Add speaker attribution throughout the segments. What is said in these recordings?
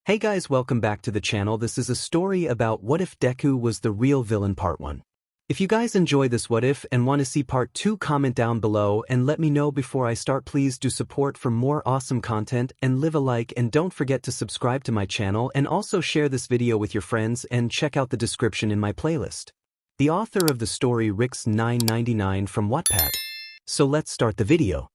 Speaker 1: Hey guys, welcome back to the channel. This is a story about what if Deku was the real villain part 1. If you guys enjoy this what if and want to see part 2, comment down below and let me know before I start. Please do support for more awesome content and leave a like, and don't forget to subscribe to my channel and also share this video with your friends and check out the description in my playlist. The author of the story 𝗧𝗵𝗲 from Wattpad. So let's start the video.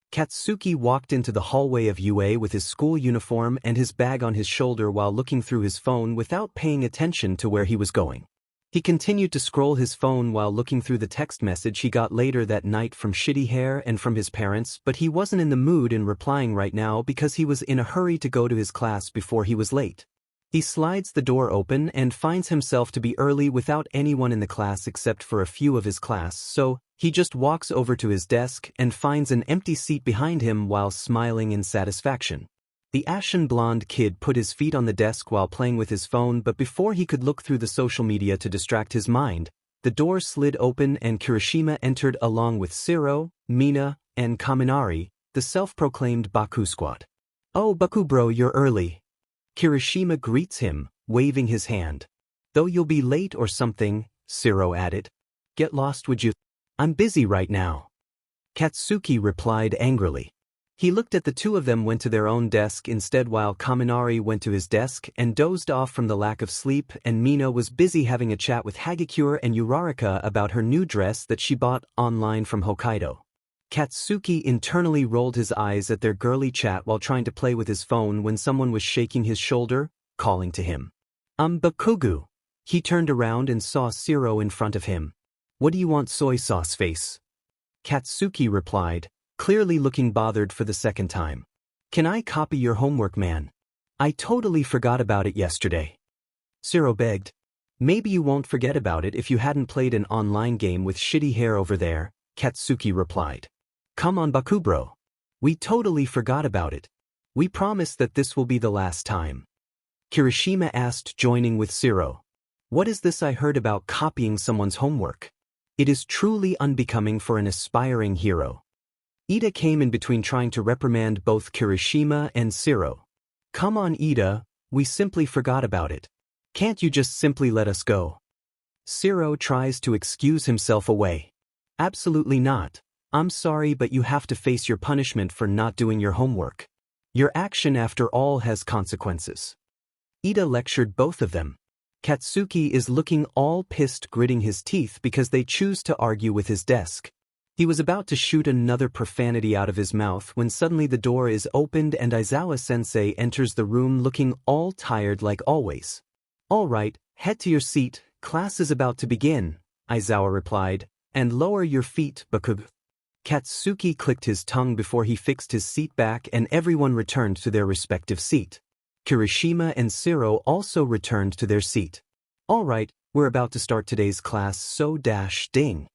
Speaker 1: Katsuki walked into the hallway of UA with his school uniform and his bag on his shoulder while looking through his phone without paying attention to where he was going. He continued to scroll his phone while looking through the text message he got later that night from 𝗧𝗵𝗲 and from his parents, but he wasn't in the mood in replying right now because he was in a hurry to go to his class before he was late. He slides the door open and finds himself to be early without anyone in the class except for a few of his class, so he just walks over to his desk and finds an empty seat behind him while smiling in satisfaction. The ashen blonde kid put his feet on the desk while playing with his phone, but before he could look through the social media to distract his mind, the door slid open and Kirishima entered along with 𝗧𝗵𝗲 and Kaminari, the self-proclaimed Baku squad. "Oh Baku bro, you're early." Kirishima greets him, waving his hand. "Though you'll be late or something," 𝗧𝗏 added. "Get lost would you?" "I'm busy right now," Katsuki replied angrily. He looked at the two of them went to their own desk instead while Kaminari went to his desk and dozed off from the lack of sleep, and Mina was busy having a chat with 𝐎𝐩𝐢𝐳𝐷 and Uraraka about her new dress that she bought online from Hokkaido. Katsuki internally rolled his eyes at their girly chat while trying to play with his phone when someone was shaking his shoulder, calling to him. Bakugu." He turned around and saw 𝗧𝗏 in front of him. "What do you want, soy sauce face?" Katsuki replied, clearly looking bothered for the second time. "Can I copy your homework, man? I totally forgot about it yesterday." 𝗧𝗏 begged. "Maybe you won't forget about it if you hadn't played an online game with 𝗧𝗵𝗲 over there," Katsuki replied. "Come on Baku bro. We totally forgot about it. We promise that this will be the last time." Kirishima asked, joining with 𝗧𝗏. "What is this I heard about copying someone's homework? It is truly unbecoming for an aspiring hero." Ida came in between, trying to reprimand both Kirishima and 𝗧𝗏. "Come on Ida, we simply forgot about it. Can't you just simply let us go?" 𝗧𝗏 tries to excuse himself away. "Absolutely not. I'm sorry, but you have to face your punishment for not doing your homework. Your action after all has consequences." Ida lectured both of them. Katsuki is looking all pissed, gritting his teeth because they choose to argue with his desk. He was about to shoot another profanity out of his mouth when suddenly the door is opened and Aizawa-sensei enters the room looking all tired like always. "All right, head to your seat, class is about to begin," Aizawa replied, "and lower your feet, Bakugu." Katsuki clicked his tongue before he fixed his seat back and everyone returned to their respective seat. Kirishima and 𝗧𝗏 also returned to their seat. "All right, we're about to start today's class, so ding."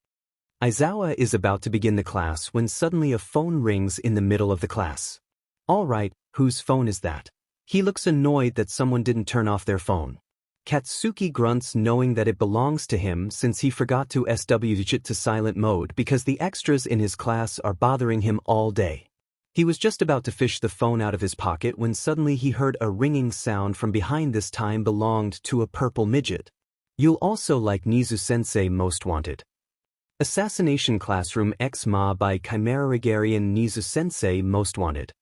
Speaker 1: Aizawa is about to begin the class when suddenly a phone rings in the middle of the class. "All right, whose phone is that?" He looks annoyed that someone didn't turn off their phone. Katsuki grunts, knowing that it belongs to him since he forgot to switch it to silent mode because the extras in his class are bothering him all day. He was just about to fish the phone out of his pocket when suddenly he heard a ringing sound from behind. This time belonged to a purple midget. "You'll also like Nizu-sensei most wanted. Assassination Classroom 𝗧𝗵𝗲 by 𝗵𝗃 Nizu-sensei most wanted.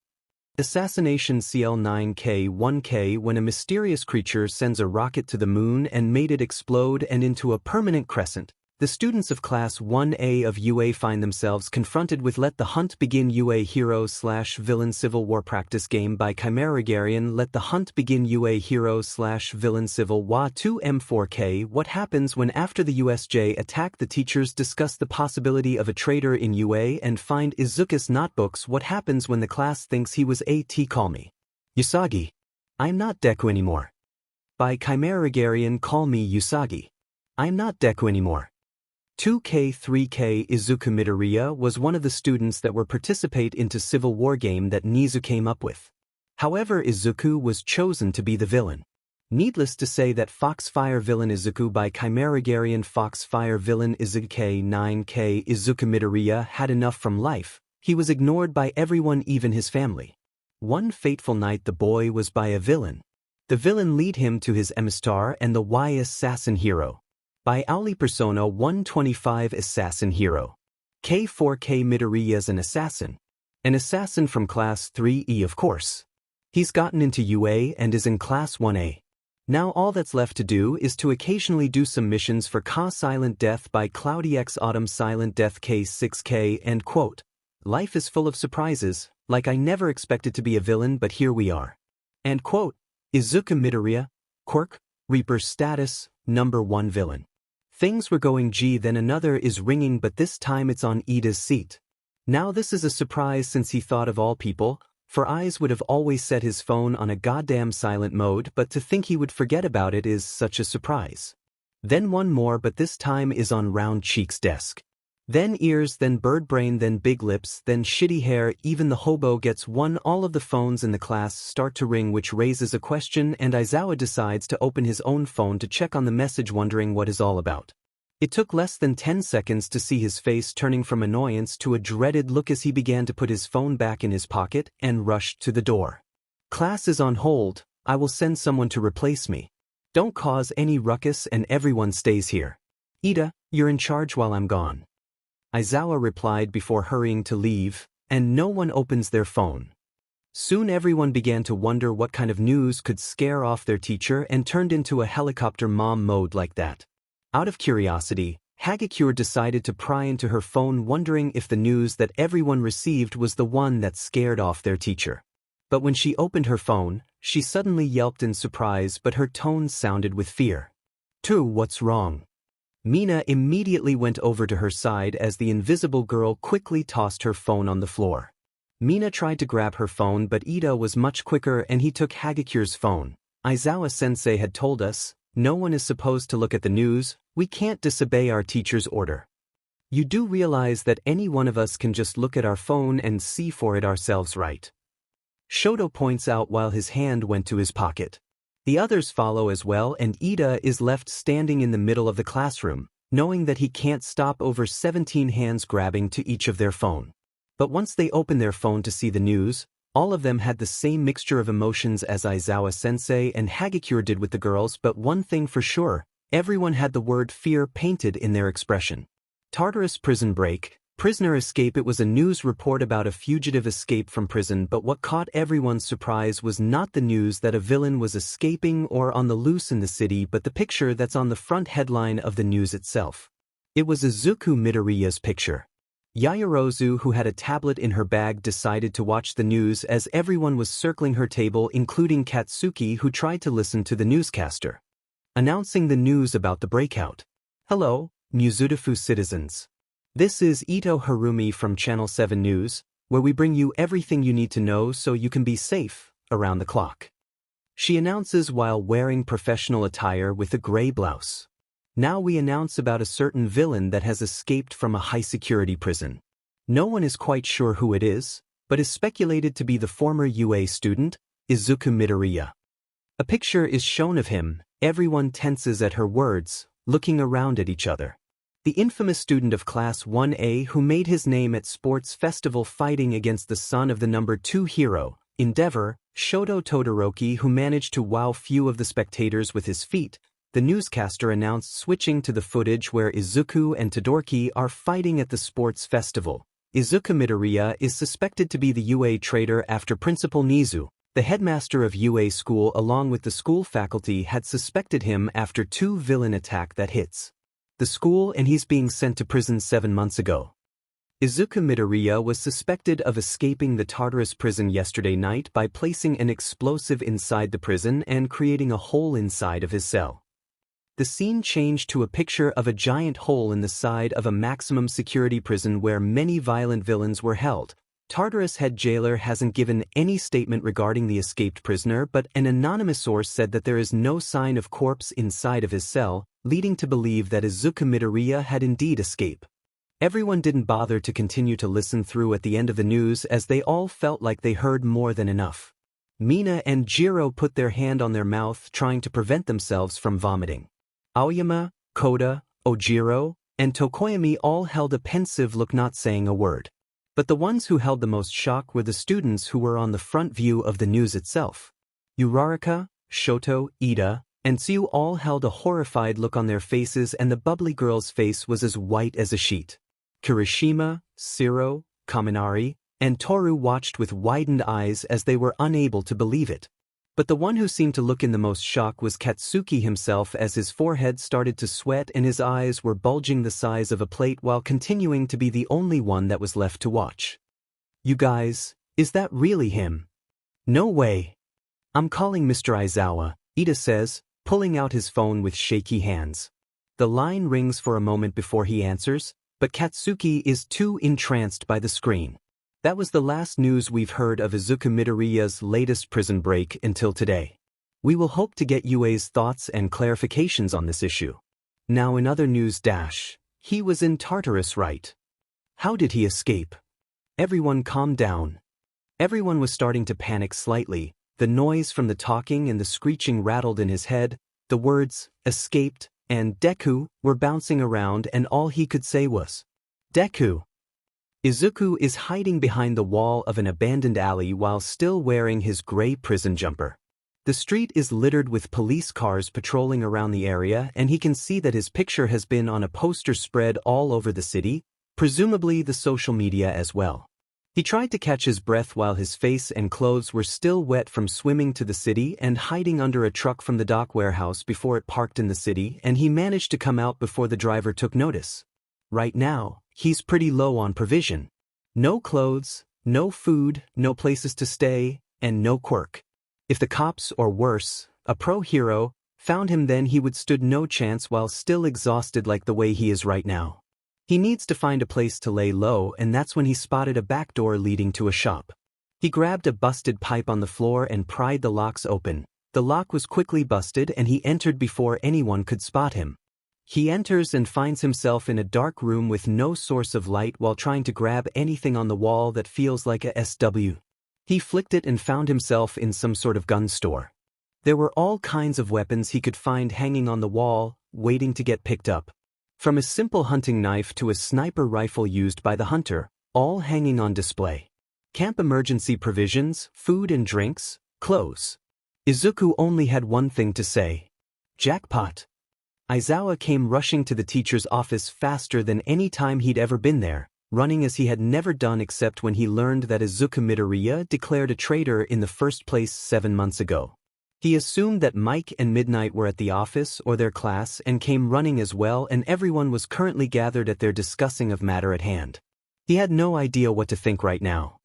Speaker 1: Assassination CL9K1K when a mysterious creature sends a rocket to the moon and made it explode and into a permanent crescent. The students of Class 1A of UA find themselves confronted with Let the Hunt Begin UA Hero/Villain Civil War Practice Game by 𝗵𝗃. Let the Hunt Begin UA Hero/Villain Civil War 2 𝗵4K. What happens when after the USJ attack the teachers discuss the possibility of a traitor in UA and find Izuku's notebooks? What happens when the class thinks he was call me Usagi. I'm not Deku anymore. By 𝗵𝗃. Call me Usagi. I'm not Deku anymore. 2K3K Izuku Midoriya was one of the students that were participate into Civil War game that Nizu came up with. However, Izuku was chosen to be the villain. Needless to say that Foxfire villain Izuku by 𝗵𝗃. Foxfire villain Izuku 9K Izuku Midoriya had enough from life. He was ignored by everyone, even his family. One fateful night the boy was by a villain. The villain lead him to his 𝗵𝘃𝗲 and the 𝗧𝗜𝗧𝗏 𝗧𝗏. By 𝗵𝘃 persona 125 assassin hero. 𝗂𝗏𝗃 Midoriya is an assassin. An assassin from class 3E of course. He's gotten into UA and is in class 1A. Now all that's left to do is to occasionally do some missions for 𝐒𝐻 Silent Death by 𝐶𝐿𝑑𝑋 Silent Death Case 6K end quote. Life is full of surprises, like I never expected to be a villain but here we are. End quote. Izuku Midoriya, quirk, Reaper status, #1 villain. Things were going G then another is ringing but this time it's on Ida's seat. Now this is a surprise since he thought of all people, for Aiz would have always set his phone on a goddamn silent mode but to think he would forget about it is such a surprise. Then one more but this time is on Round Cheek's desk. Then ears, then bird brain, then big lips, then shitty hair, even the hobo gets one. All of the phones in the class start to ring which raises a question and Aizawa decides to open his own phone to check on the message wondering what is all about. It took less than 10 seconds to see his face turning from annoyance to a dreaded look as he began to put his phone back in his pocket and rushed to the door. Class is on hold, I will send someone to replace me. Don't cause any ruckus and everyone stays here. Ida, you're in charge while I'm gone. Aizawa replied before hurrying to leave, and no one opens their phone. Soon everyone began to wonder what kind of news could scare off their teacher and turned into a helicopter mom mode like that. Out of curiosity, 𝐎𝐩𝐽𝐻 decided to pry into her phone wondering if the news that everyone received was the one that scared off their teacher. But when she opened her phone, she suddenly yelped in surprise but her tone sounded with fear. What's wrong? Mina immediately went over to her side as the invisible girl quickly tossed her phone on the floor. Mina tried to grab her phone but Ida was much quicker and he took 𝐎𝐻𝐽𝐻's phone. Aizawa-sensei had told us, no one is supposed to look at the news, we can't disobey our teacher's order. You do realize that any one of us can just look at our phone and see for it ourselves, right? Shoto points out while his hand went to his pocket. The others follow as well and Ida is left standing in the middle of the classroom, knowing that he can't stop over 17 hands grabbing to each of their phone. But once they open their phone to see the news, all of them had the same mixture of emotions as Aizawa-sensei and 𝐎𝐻𝐽𝐻 did with the girls, but one thing for sure, everyone had the word fear painted in their expression. Tartarus prison break, prisoner escape. It was a news report about a fugitive escape from prison, but what caught everyone's surprise was not the news that a villain was escaping or on the loose in the city but the picture that's on the front headline of the news itself. It was Izuku Midoriya's picture. Yaoyorozu, who had a tablet in her bag, decided to watch the news as everyone was circling her table including Katsuki, who tried to listen to the newscaster announcing the news about the breakout. Hello, Muzutafu citizens. This is Ito Harumi from Channel 7 News, where we bring you everything you need to know so you can be safe around the clock. She announces while wearing professional attire with a gray blouse. Now we announce about a certain villain that has escaped from a high-security prison. No one is quite sure who it is, but is speculated to be the former UA student, Izuku Midoriya. A picture is shown of him, everyone tenses at her words, looking around at each other. The infamous student of Class 1A who made his name at sports festival fighting against the son of the #2 hero, Endeavor, Shoto Todoroki, who managed to wow few of the spectators with his feat. The newscaster announced switching to the footage where Izuku and Todoroki are fighting at the sports festival. Izuku Midoriya is suspected to be the UA traitor after Principal Nizu, the headmaster of UA school, along with the school faculty, had suspected him after 2 villain attack that hits the school and he's being sent to prison 7 months ago. Izuku Midoriya was suspected of escaping the Tartarus prison yesterday night by placing an explosive inside the prison and creating a hole inside of his cell. The scene changed to a picture of a giant hole in the side of a maximum security prison where many violent villains were held. Tartarus head jailer hasn't given any statement regarding the escaped prisoner, but an anonymous source said that there is no sign of corpse inside of his cell, leading to believe that Izuku Midoriya had indeed escaped. Everyone didn't bother to continue to listen through at the end of the news as they all felt like they heard more than enough. Mina and Jiro put their hand on their mouth trying to prevent themselves from vomiting. Aoyama, Koda, Ojiro, and Tokoyami all held a pensive look, not saying a word. But the ones who held the most shock were the students who were on the front view of the news itself. Uraraka, Shoto, Ida, and Tsuyu all held a horrified look on their faces, and the bubbly girl's face was as white as a sheet. Kirishima, Shiro, Kaminari, and Toru watched with widened eyes as they were unable to believe it. But the one who seemed to look in the most shock was Katsuki himself, as his forehead started to sweat and his eyes were bulging the size of a plate while continuing to be the only one that was left to watch. "You guys, is that really him?" "No way. I'm calling Mr. Aizawa," Ida says, pulling out his phone with shaky hands. The line rings for a moment before he answers, but Katsuki is too entranced by the screen. That was the last news we've heard of Izuku Midoriya's latest prison break until today. We will hope to get UA's thoughts and clarifications on this issue. Now in other news he was in Tartarus, right? How did he escape? Everyone calm down. Everyone was starting to panic slightly. The noise from the talking and the screeching rattled in his head. The words, escaped, and Deku were bouncing around, and all he could say was, Deku. Izuku is hiding behind the wall of an abandoned alley while still wearing his gray prison jumper. The street is littered with police cars patrolling around the area, and he can see that his picture has been on a poster spread all over the city, presumably the social media as well. He tried to catch his breath while his face and clothes were still wet from swimming to the city and hiding under a truck from the dock warehouse before it parked in the city, and he managed to come out before the driver took notice. Right now, he's pretty low on provision. No clothes, no food, no places to stay, and no quirk. If the cops, or worse, a pro hero, found him, then he would stood no chance while still exhausted like the way he is right now. He needs to find a place to lay low, and that's when he spotted a back door leading to a shop. He grabbed a busted pipe on the floor and pried the locks open. The lock was quickly busted and he entered before anyone could spot him. He enters and finds himself in a dark room with no source of light while trying to grab anything on the wall that feels like a SW. He flicked it and found himself in some sort of gun store. There were all kinds of weapons he could find hanging on the wall, waiting to get picked up. From a simple hunting knife to a sniper rifle used by the hunter, all hanging on display. Camp emergency provisions, food and drinks, clothes. Izuku only had one thing to say. Jackpot. Aizawa came rushing to the teacher's office faster than any time he'd ever been there, running as he had never done except when he learned that Izuku Midoriya declared a traitor in the first place 7 months ago. He assumed that Mike and Midnight were at the office or their class and came running as well, and everyone was currently gathered at their discussing of matter at hand. He had no idea what to think right now.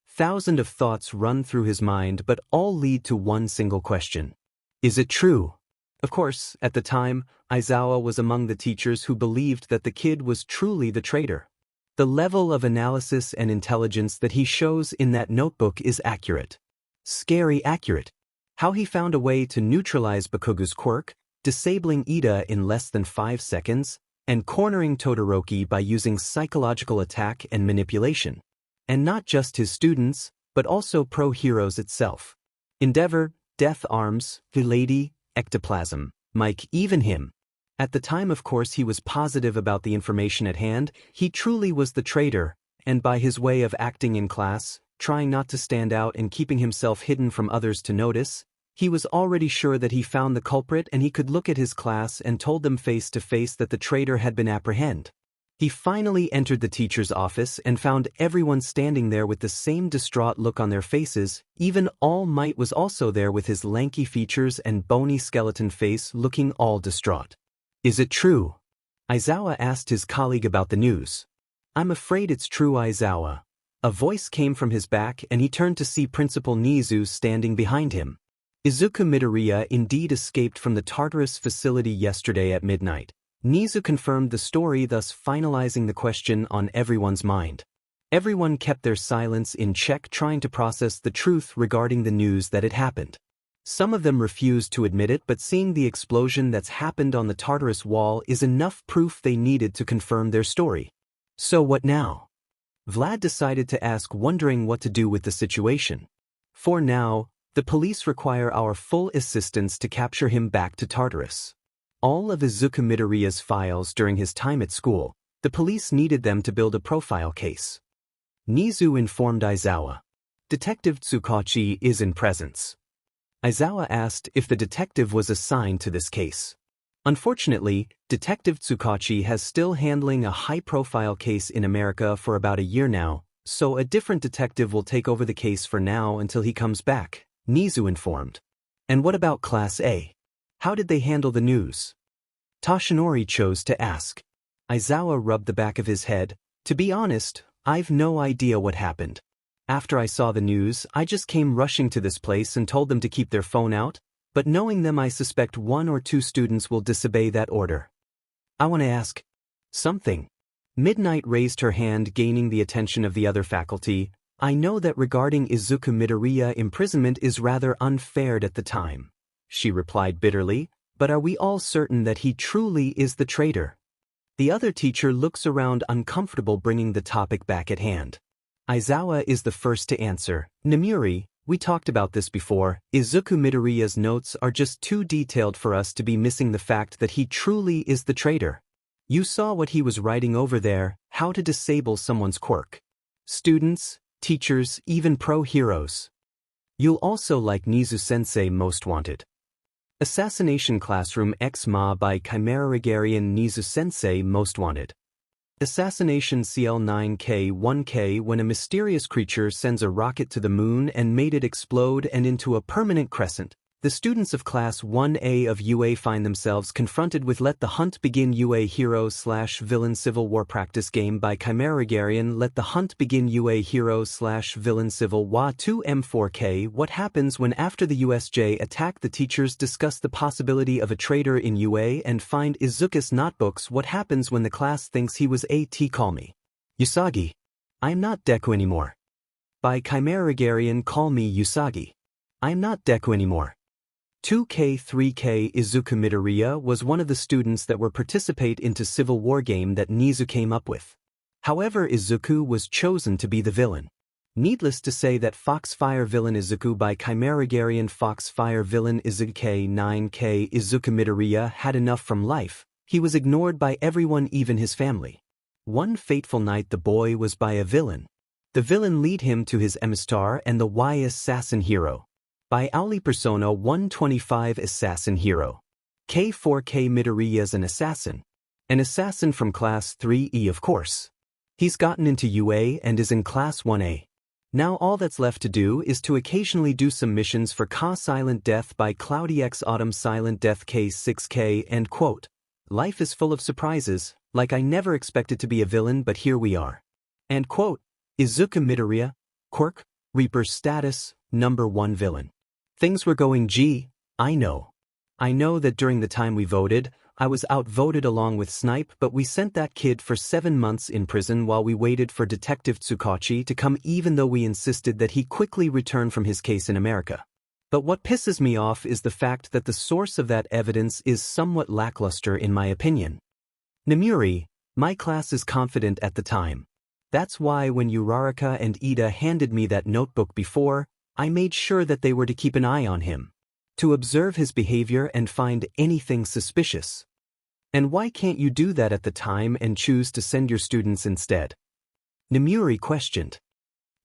Speaker 1: Thousands of thoughts run through his mind, but all lead to one single question. Is it true? Of course, at the time, Aizawa was among the teachers who believed that the kid was truly the traitor. The level of analysis and intelligence that he shows in that notebook is accurate. Scary accurate. How he found a way to neutralize Bakugo's quirk, disabling Ida in less than 5 seconds, and cornering Todoroki by using psychological attack and manipulation. And not just his students, but also pro heroes itself. Endeavor, Death Arms, the Lady, Ectoplasm, Mike, even him. At the time, of course, he was positive about the information at hand. He truly was the traitor, and by his way of acting in class, trying not to stand out and keeping himself hidden from others to notice, he was already sure that he found the culprit, and he could look at his class and told them face to face that the traitor had been apprehended. He finally entered the teacher's office and found everyone standing there with the same distraught look on their faces. Even All Might was also there with his lanky features and bony skeleton face, looking all distraught. Is it true? Aizawa asked his colleague about the news. I'm afraid it's true, Aizawa. A voice came from his back and he turned to see Principal Nizu standing behind him. Izuku Midoriya indeed escaped from the Tartarus facility yesterday at midnight. Nizu confirmed the story, thus finalizing the question on everyone's mind. Everyone kept their silence in check, trying to process the truth regarding the news that had happened. Some of them refused to admit it, but seeing the explosion that's happened on the Tartarus wall is enough proof they needed to confirm their story. So what now? Vlad decided to ask, wondering what to do with the situation. For now, the police require our full assistance to capture him back to Tartarus. All of Izuku Midoriya's files during his time at school, the police needed them to build a profile case. Nizu informed Aizawa. Detective Tsukachi is in presence. Aizawa asked if the detective was assigned to this case. Unfortunately, Detective 𝗧𝗵𝗲 has still handling a high-profile case in America for about a year now, so a different detective will take over the case for now until he comes back, Nizu informed. And what about Class A? How did they handle the news? Toshinori chose to ask. Aizawa rubbed the back of his head. To be honest, I've no idea what happened. After I saw the news, I just came rushing to this place and told them to keep their phone out, but knowing them I suspect 1 or 2 students will disobey that order. I want to ask something. Midnight raised her hand, gaining the attention of the other faculty. I know that regarding Izuku Midoriya imprisonment is rather unfair at the time, she replied bitterly, but are we all certain that he truly is the traitor? The other teacher looks around uncomfortable, bringing the topic back at hand. Aizawa is the first to answer. Namuri, we talked about this before. Izuku Midoriya's notes are just too detailed for us to be missing the fact that he truly is the traitor. You saw what he was writing over there, how to disable someone's quirk. Students, teachers, even pro-heroes. You'll also like Nizu-sensei most wanted. Assassination Classroom 𝗂𝗓𝗵𝗲 by 𝗬𝗓𝗏 Nizu-sensei most wanted. Assassination CL9K1K when a mysterious creature sends a rocket to the moon and made it explode and into a permanent crescent. The students of Class 1A of UA find themselves confronted with Let the Hunt Begin UA Hero/Villain Civil War Practice Game by 𝗬𝗏𝗏 Let the Hunt Begin UA Hero/Villain Civil War 2 𝗵𝘃𝗲 What happens when after the USJ attack the teachers discuss the possibility of a traitor in UA and find Izuku's notebooks? What happens when the class thinks he was a 𝗬𝗏𝗏 I'm not Deku anymore. By 𝗬𝗏𝗏 I'm not Deku anymore. 2K 3K Izuku Midoriya was one of the students that were participate into Civil War game that Nizu came up with. However, Izuku was chosen to be the villain. Needless to say that Foxfire villain Izuku by 𝗬𝗏𝗏 Foxfire villain Izuku 9K Izuku Midoriya had enough from life. He was ignored by everyone, even his family. One fateful night the boy was by a villain. The villain lead him to his emistar and the assassin hero. By Auli Persona 125 Assassin Hero. K4K Midoriya's an assassin. An assassin from Class 3E of course. He's gotten into UA and is in Class 1A. Now all that's left to do is to occasionally do some missions for Silent Death by 𝗬𝗏𝗏 Silent Death Case 6K and quote. Life is full of surprises, like I never expected to be a villain but here we are. And quote. Izuku Midoriya, quirk, Reaper status, #1 villain. Things were going I know. I know that during the time we voted, I was outvoted along with Snipe, but we sent that kid for 7 months in prison while we waited for Detective 𝗧𝗵𝗲 to come, even though we insisted that he quickly return from his case in America. But what pisses me off is the fact that the source of that evidence is somewhat lackluster in my opinion. Namuri, my class is confident at the time. That's why when Uraraka and Ida handed me that notebook before, I made sure that they were to keep an eye on him, to observe his behavior and find anything suspicious. And why can't you do that at the time and choose to send your students instead? Namuri questioned.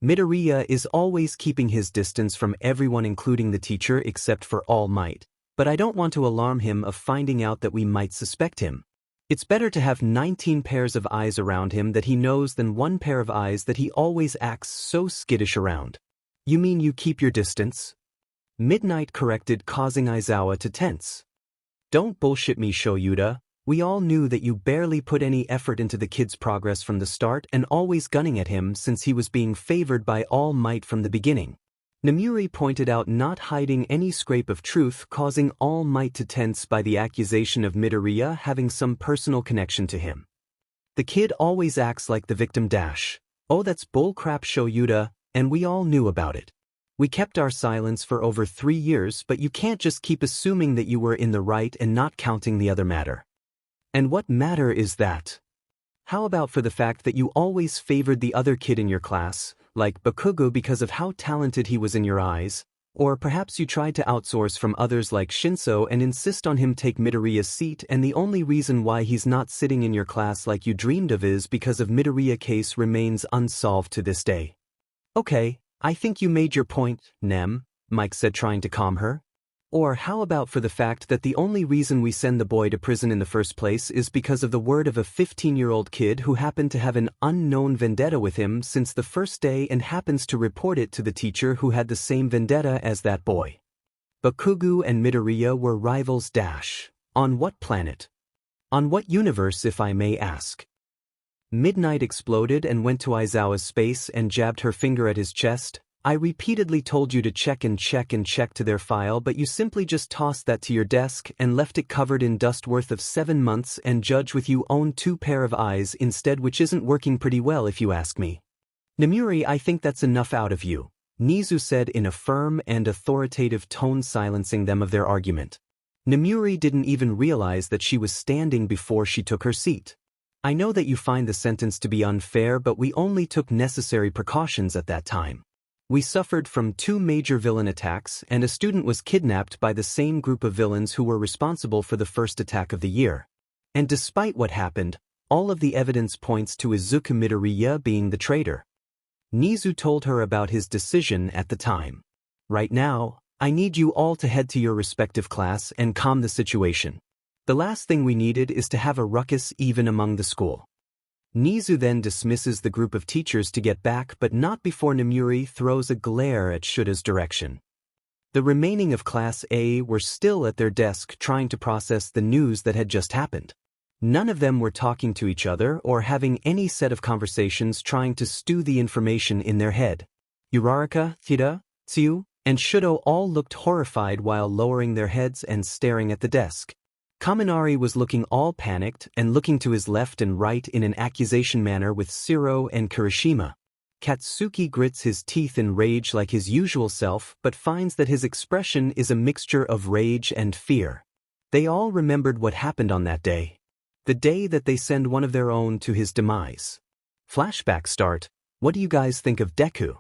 Speaker 1: Midoriya is always keeping his distance from everyone including the teacher except for All Might, but I don't want to alarm him of finding out that we might suspect him. It's better to have 19 pairs of eyes around him that he knows than 1 pair of eyes that he always acts so skittish around. You mean you keep your distance? Midnight corrected, causing Aizawa to tense. Don't bullshit me, Shoyuda. We all knew that you barely put any effort into the kid's progress from the start and always gunning at him since he was being favored by All Might from the beginning. Namuri pointed out, not hiding any scrape of truth, causing All Might to tense by the accusation of Midoriya having some personal connection to him. The kid always acts like the victim dash. Oh, that's bullcrap, Shoyuda. And we all knew about it. We kept our silence for over 3 years, but you can't just keep assuming that you were in the right and not counting the other matter. And what matter is that? How about for the fact that you always favored the other kid in your class, like Bakugo, because of how talented he was in your eyes, or perhaps you tried to outsource from others like Shinso and insist on him take Midoriya's seat, and the only reason why he's not sitting in your class like you dreamed of is because of Midoriya case remains unsolved to this day. Okay, I think you made your point, Nem, Mike said, trying to calm her. Or how about for the fact that the only reason we send the boy to prison in the first place is because of the word of a 15-year-old kid who happened to have an unknown vendetta with him since the first day and happens to report it to the teacher who had the same vendetta as that boy. Bakugo and Midoriya were rivals. On what planet? On what universe, if I may ask? Midnight exploded and went to Aizawa's space and jabbed her finger at his chest. I repeatedly told you to check and check and check to their file, but you simply just tossed that to your desk and left it covered in dust worth of 7 months, and judge with you own 2 pair of eyes instead, which isn't working pretty well if you ask me. Namuri, I think that's enough out of you, Nizu said in a firm and authoritative tone, silencing them of their argument. Namuri didn't even realize that she was standing before she took her seat. I know that you find the sentence to be unfair, but we only took necessary precautions at that time. We suffered from 2 major villain attacks, and a student was kidnapped by the same group of villains who were responsible for the first attack of the year. And despite what happened, all of the evidence points to Izuku Midoriya being the traitor. Nizu told her about his decision at the time. Right now, I need you all to head to your respective class and calm the situation. The last thing we needed is to have a ruckus even among the school. Nizu then dismisses the group of teachers to get back, but not before Namuri throws a glare at Shura's direction. The remaining of Class A were still at their desk trying to process the news that had just happened. None of them were talking to each other or having any set of conversations trying to stew the information in their head. Uraraka, Ghidorah, Tsuyu, and Shudo all looked horrified while lowering their heads and staring at the desk. Kaminari was looking all panicked and looking to his left and right in an accusation manner with Shiro and Kirishima. Katsuki grits his teeth in rage like his usual self, but finds that his expression is a mixture of rage and fear. They all remembered what happened on that day. The day that they send one of their own to his demise. Flashback start. What do you guys think of Deku?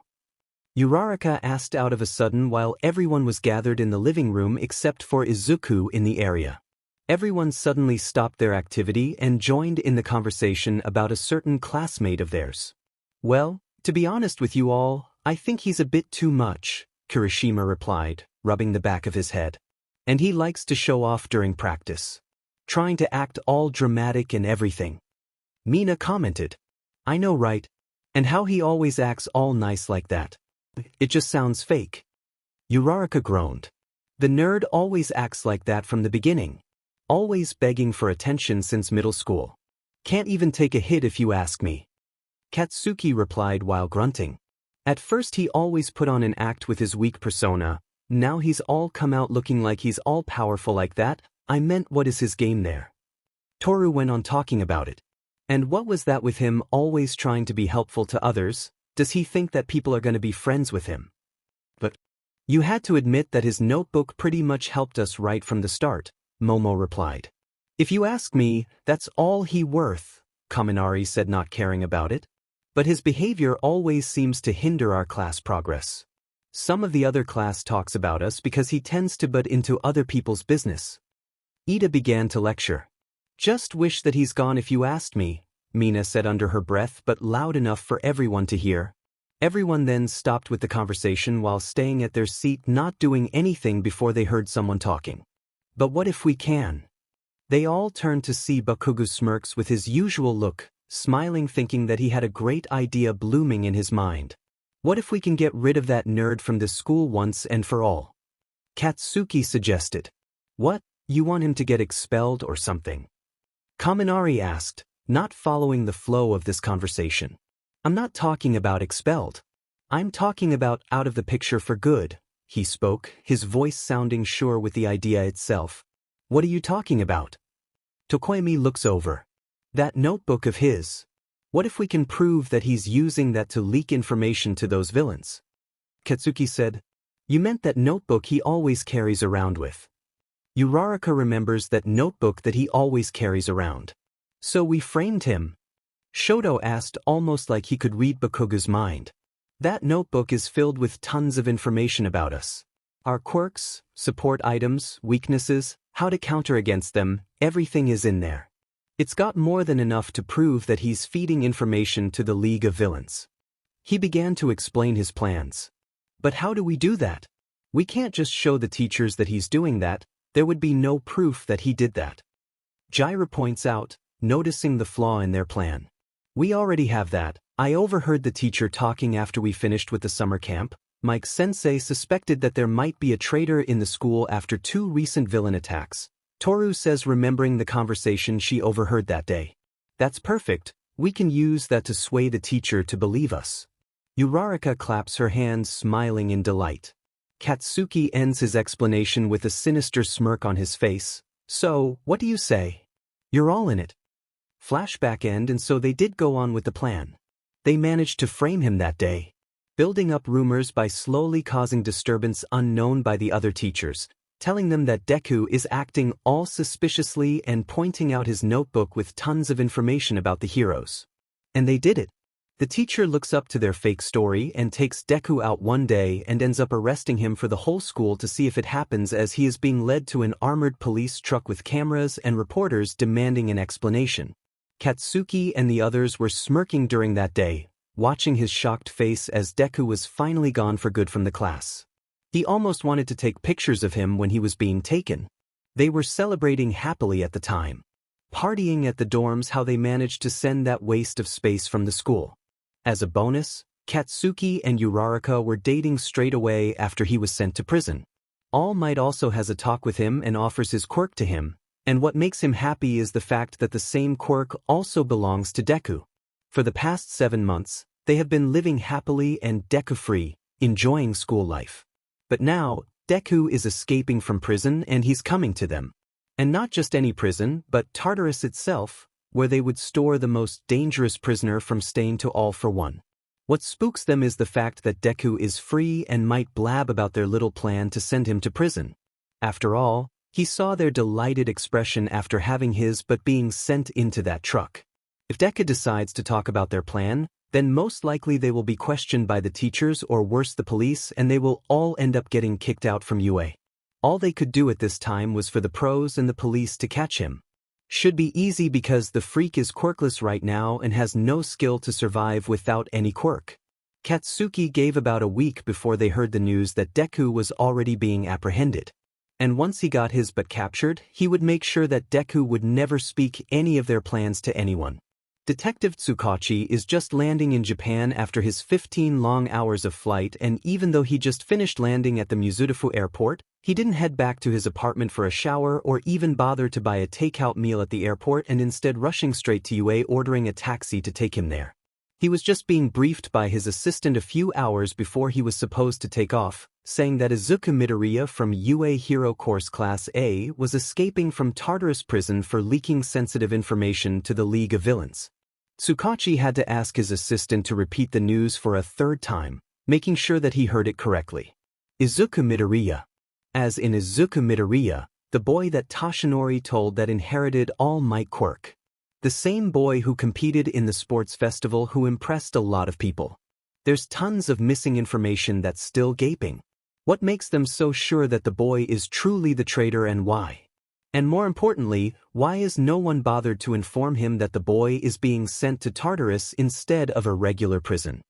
Speaker 1: Uraraka asked out of a sudden while everyone was gathered in the living room except for Izuku in the area. Everyone suddenly stopped their activity and joined in the conversation about a certain classmate of theirs. Well, to be honest with you all, I think he's a bit too much, Kirishima replied, rubbing the back of his head. And he likes to show off during practice. Trying to act all dramatic and everything. Mina commented. I know, right? And how he always acts all nice like that. It just sounds fake. Uraraka groaned. The nerd always acts like that from the beginning. Always begging for attention since middle school. Can't even take a hit if you ask me. Katsuki replied while grunting. At first he always put on an act with his weak persona, now he's all come out looking like he's all powerful like that. I meant, what is his game there? Toru went on talking about it. And what was that with him always trying to be helpful to others? Does he think that people are going to be friends with him? But you had to admit that his notebook pretty much helped us right from the start, Momo replied. If you ask me, that's all he worth, Kaminari said, not caring about it. But his behavior always seems to hinder our class progress. Some of the other class talks about us because he tends to butt into other people's business. Ida began to lecture. Just wish that he's gone if you asked me, Mina said under her breath but loud enough for everyone to hear. Everyone then stopped with the conversation while staying at their seat, not doing anything before they heard someone talking. But what if we can? They all turned to see Bakugo smirks with his usual look, smiling, thinking that he had a great idea blooming in his mind. What if we can get rid of that nerd from this school once and for all? Katsuki suggested. What, you want him to get expelled or something? Kaminari asked, not following the flow of this conversation. I'm not talking about expelled. I'm talking about out of the picture for good, he spoke, his voice sounding sure with the idea itself. What are you talking about? Tokoemi looks over. That notebook of his. What if we can prove that he's using that to leak information to those villains? Katsuki said. You meant that notebook he always carries around with. Uraraka remembers that notebook that he always carries around. So we framed him? Shoto asked, almost like he could read Bakugo's mind. That notebook is filled with tons of information about us. Our quirks, support items, weaknesses, how to counter against them, everything is in there. It's got more than enough to prove that he's feeding information to the League of Villains. He began to explain his plans. But how do we do that? We can't just show the teachers that he's doing that, there would be no proof that he did that. Jiraiya points out, noticing the flaw in their plan. We already have that. I overheard the teacher talking after we finished with the summer camp. Mike Sensei suspected that there might be a traitor in the school after 2 recent villain attacks. Toru says, remembering the conversation she overheard that day. That's perfect, we can use that to sway the teacher to believe us. Uraraka claps her hands, smiling in delight. Katsuki ends his explanation with a sinister smirk on his face. So, what do you say? You're all in it. Flashback end, and so they did go on with the plan. They managed to frame him that day, building up rumors by slowly causing disturbance unknown by the other teachers, telling them that Deku is acting all suspiciously and pointing out his notebook with tons of information about the heroes. And they did it. The teacher looks up to their fake story and takes Deku out one day and ends up arresting him for the whole school to see if it happens, as he is being led to an armored police truck with cameras and reporters demanding an explanation. Katsuki and the others were smirking during that day, watching his shocked face as Deku was finally gone for good from the class. He almost wanted to take pictures of him when he was being taken. They were celebrating happily at the time, partying at the dorms how they managed to send that waste of space from the school. As a bonus, Katsuki and Uraraka were dating straight away after he was sent to prison. All Might also has a talk with him and offers his quirk to him, and what makes him happy is the fact that the same quirk also belongs to Deku. For the past 7 months, they have been living happily and Deku-free, enjoying school life. But now, Deku is escaping from prison and he's coming to them. And not just any prison, but Tartarus itself, where they would store the most dangerous prisoner from staying to all for one. What spooks them is the fact that Deku is free and might blab about their little plan to send him to prison. After all, he saw their delighted expression after having his but being sent into that truck. If Deku decides to talk about their plan, then most likely they will be questioned by the teachers or worse the police, and they will all end up getting kicked out from UA. All they could do at this time was for the pros and the police to catch him. Should be easy because the freak is quirkless right now and has no skill to survive without any quirk. Katsuki gave about a week before they heard the news that Deku was already being apprehended. And once he got his but captured, he would make sure that Deku would never speak any of their plans to anyone. Detective Tsukachi is just landing in Japan after his 15 long hours of flight, and even though he just finished landing at the Mizudafu airport, he didn't head back to his apartment for a shower or even bother to buy a takeout meal at the airport, and instead rushing straight to UA ordering a taxi to take him there. He was just being briefed by his assistant a few hours before he was supposed to take off, saying that Izuku Midoriya from UA Hero Course Class A was escaping from Tartarus prison for leaking sensitive information to the League of Villains. Tsukachi had to ask his assistant to repeat the news for a 3rd time, making sure that he heard it correctly. Izuku Midoriya. As in Izuku Midoriya, the boy that Toshinori told that inherited All Might quirk. The same boy who competed in the sports festival who impressed a lot of people. There's tons of missing information that's still gaping. What makes them so sure that the boy is truly the traitor, and why? And more importantly, why is no one bothered to inform him that the boy is being sent to Tartarus instead of a regular prison?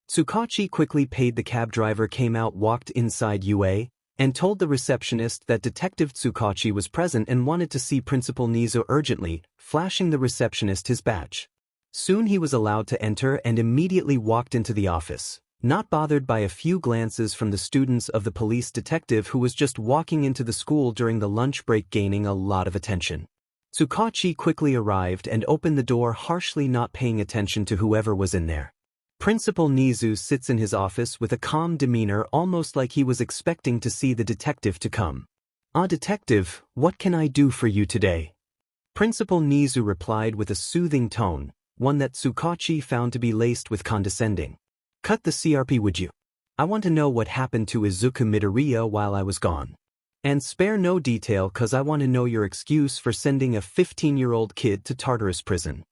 Speaker 1: Tsukachi quickly paid the cab driver, came out, walked inside UA, and told the receptionist that Detective Tsukachi was present and wanted to see Principal Nizu urgently, flashing the receptionist his badge. Soon he was allowed to enter and immediately walked into the office, not bothered by a few glances from the students of the police detective who was just walking into the school during the lunch break, gaining a lot of attention. Tsukachi quickly arrived and opened the door, harshly not paying attention to whoever was in there. Principal Nizu sits in his office with a calm demeanor, almost like he was expecting to see the detective to come. "Ah, detective, what can I do for you today?" Principal Nizu replied with a soothing tone, one that Tsukachi found to be laced with condescending. "Cut the CRP, would you? I want to know what happened to Izuku Midoriya while I was gone. And spare no detail, cause I want to know your excuse for sending a 15-year-old kid to Tartarus prison."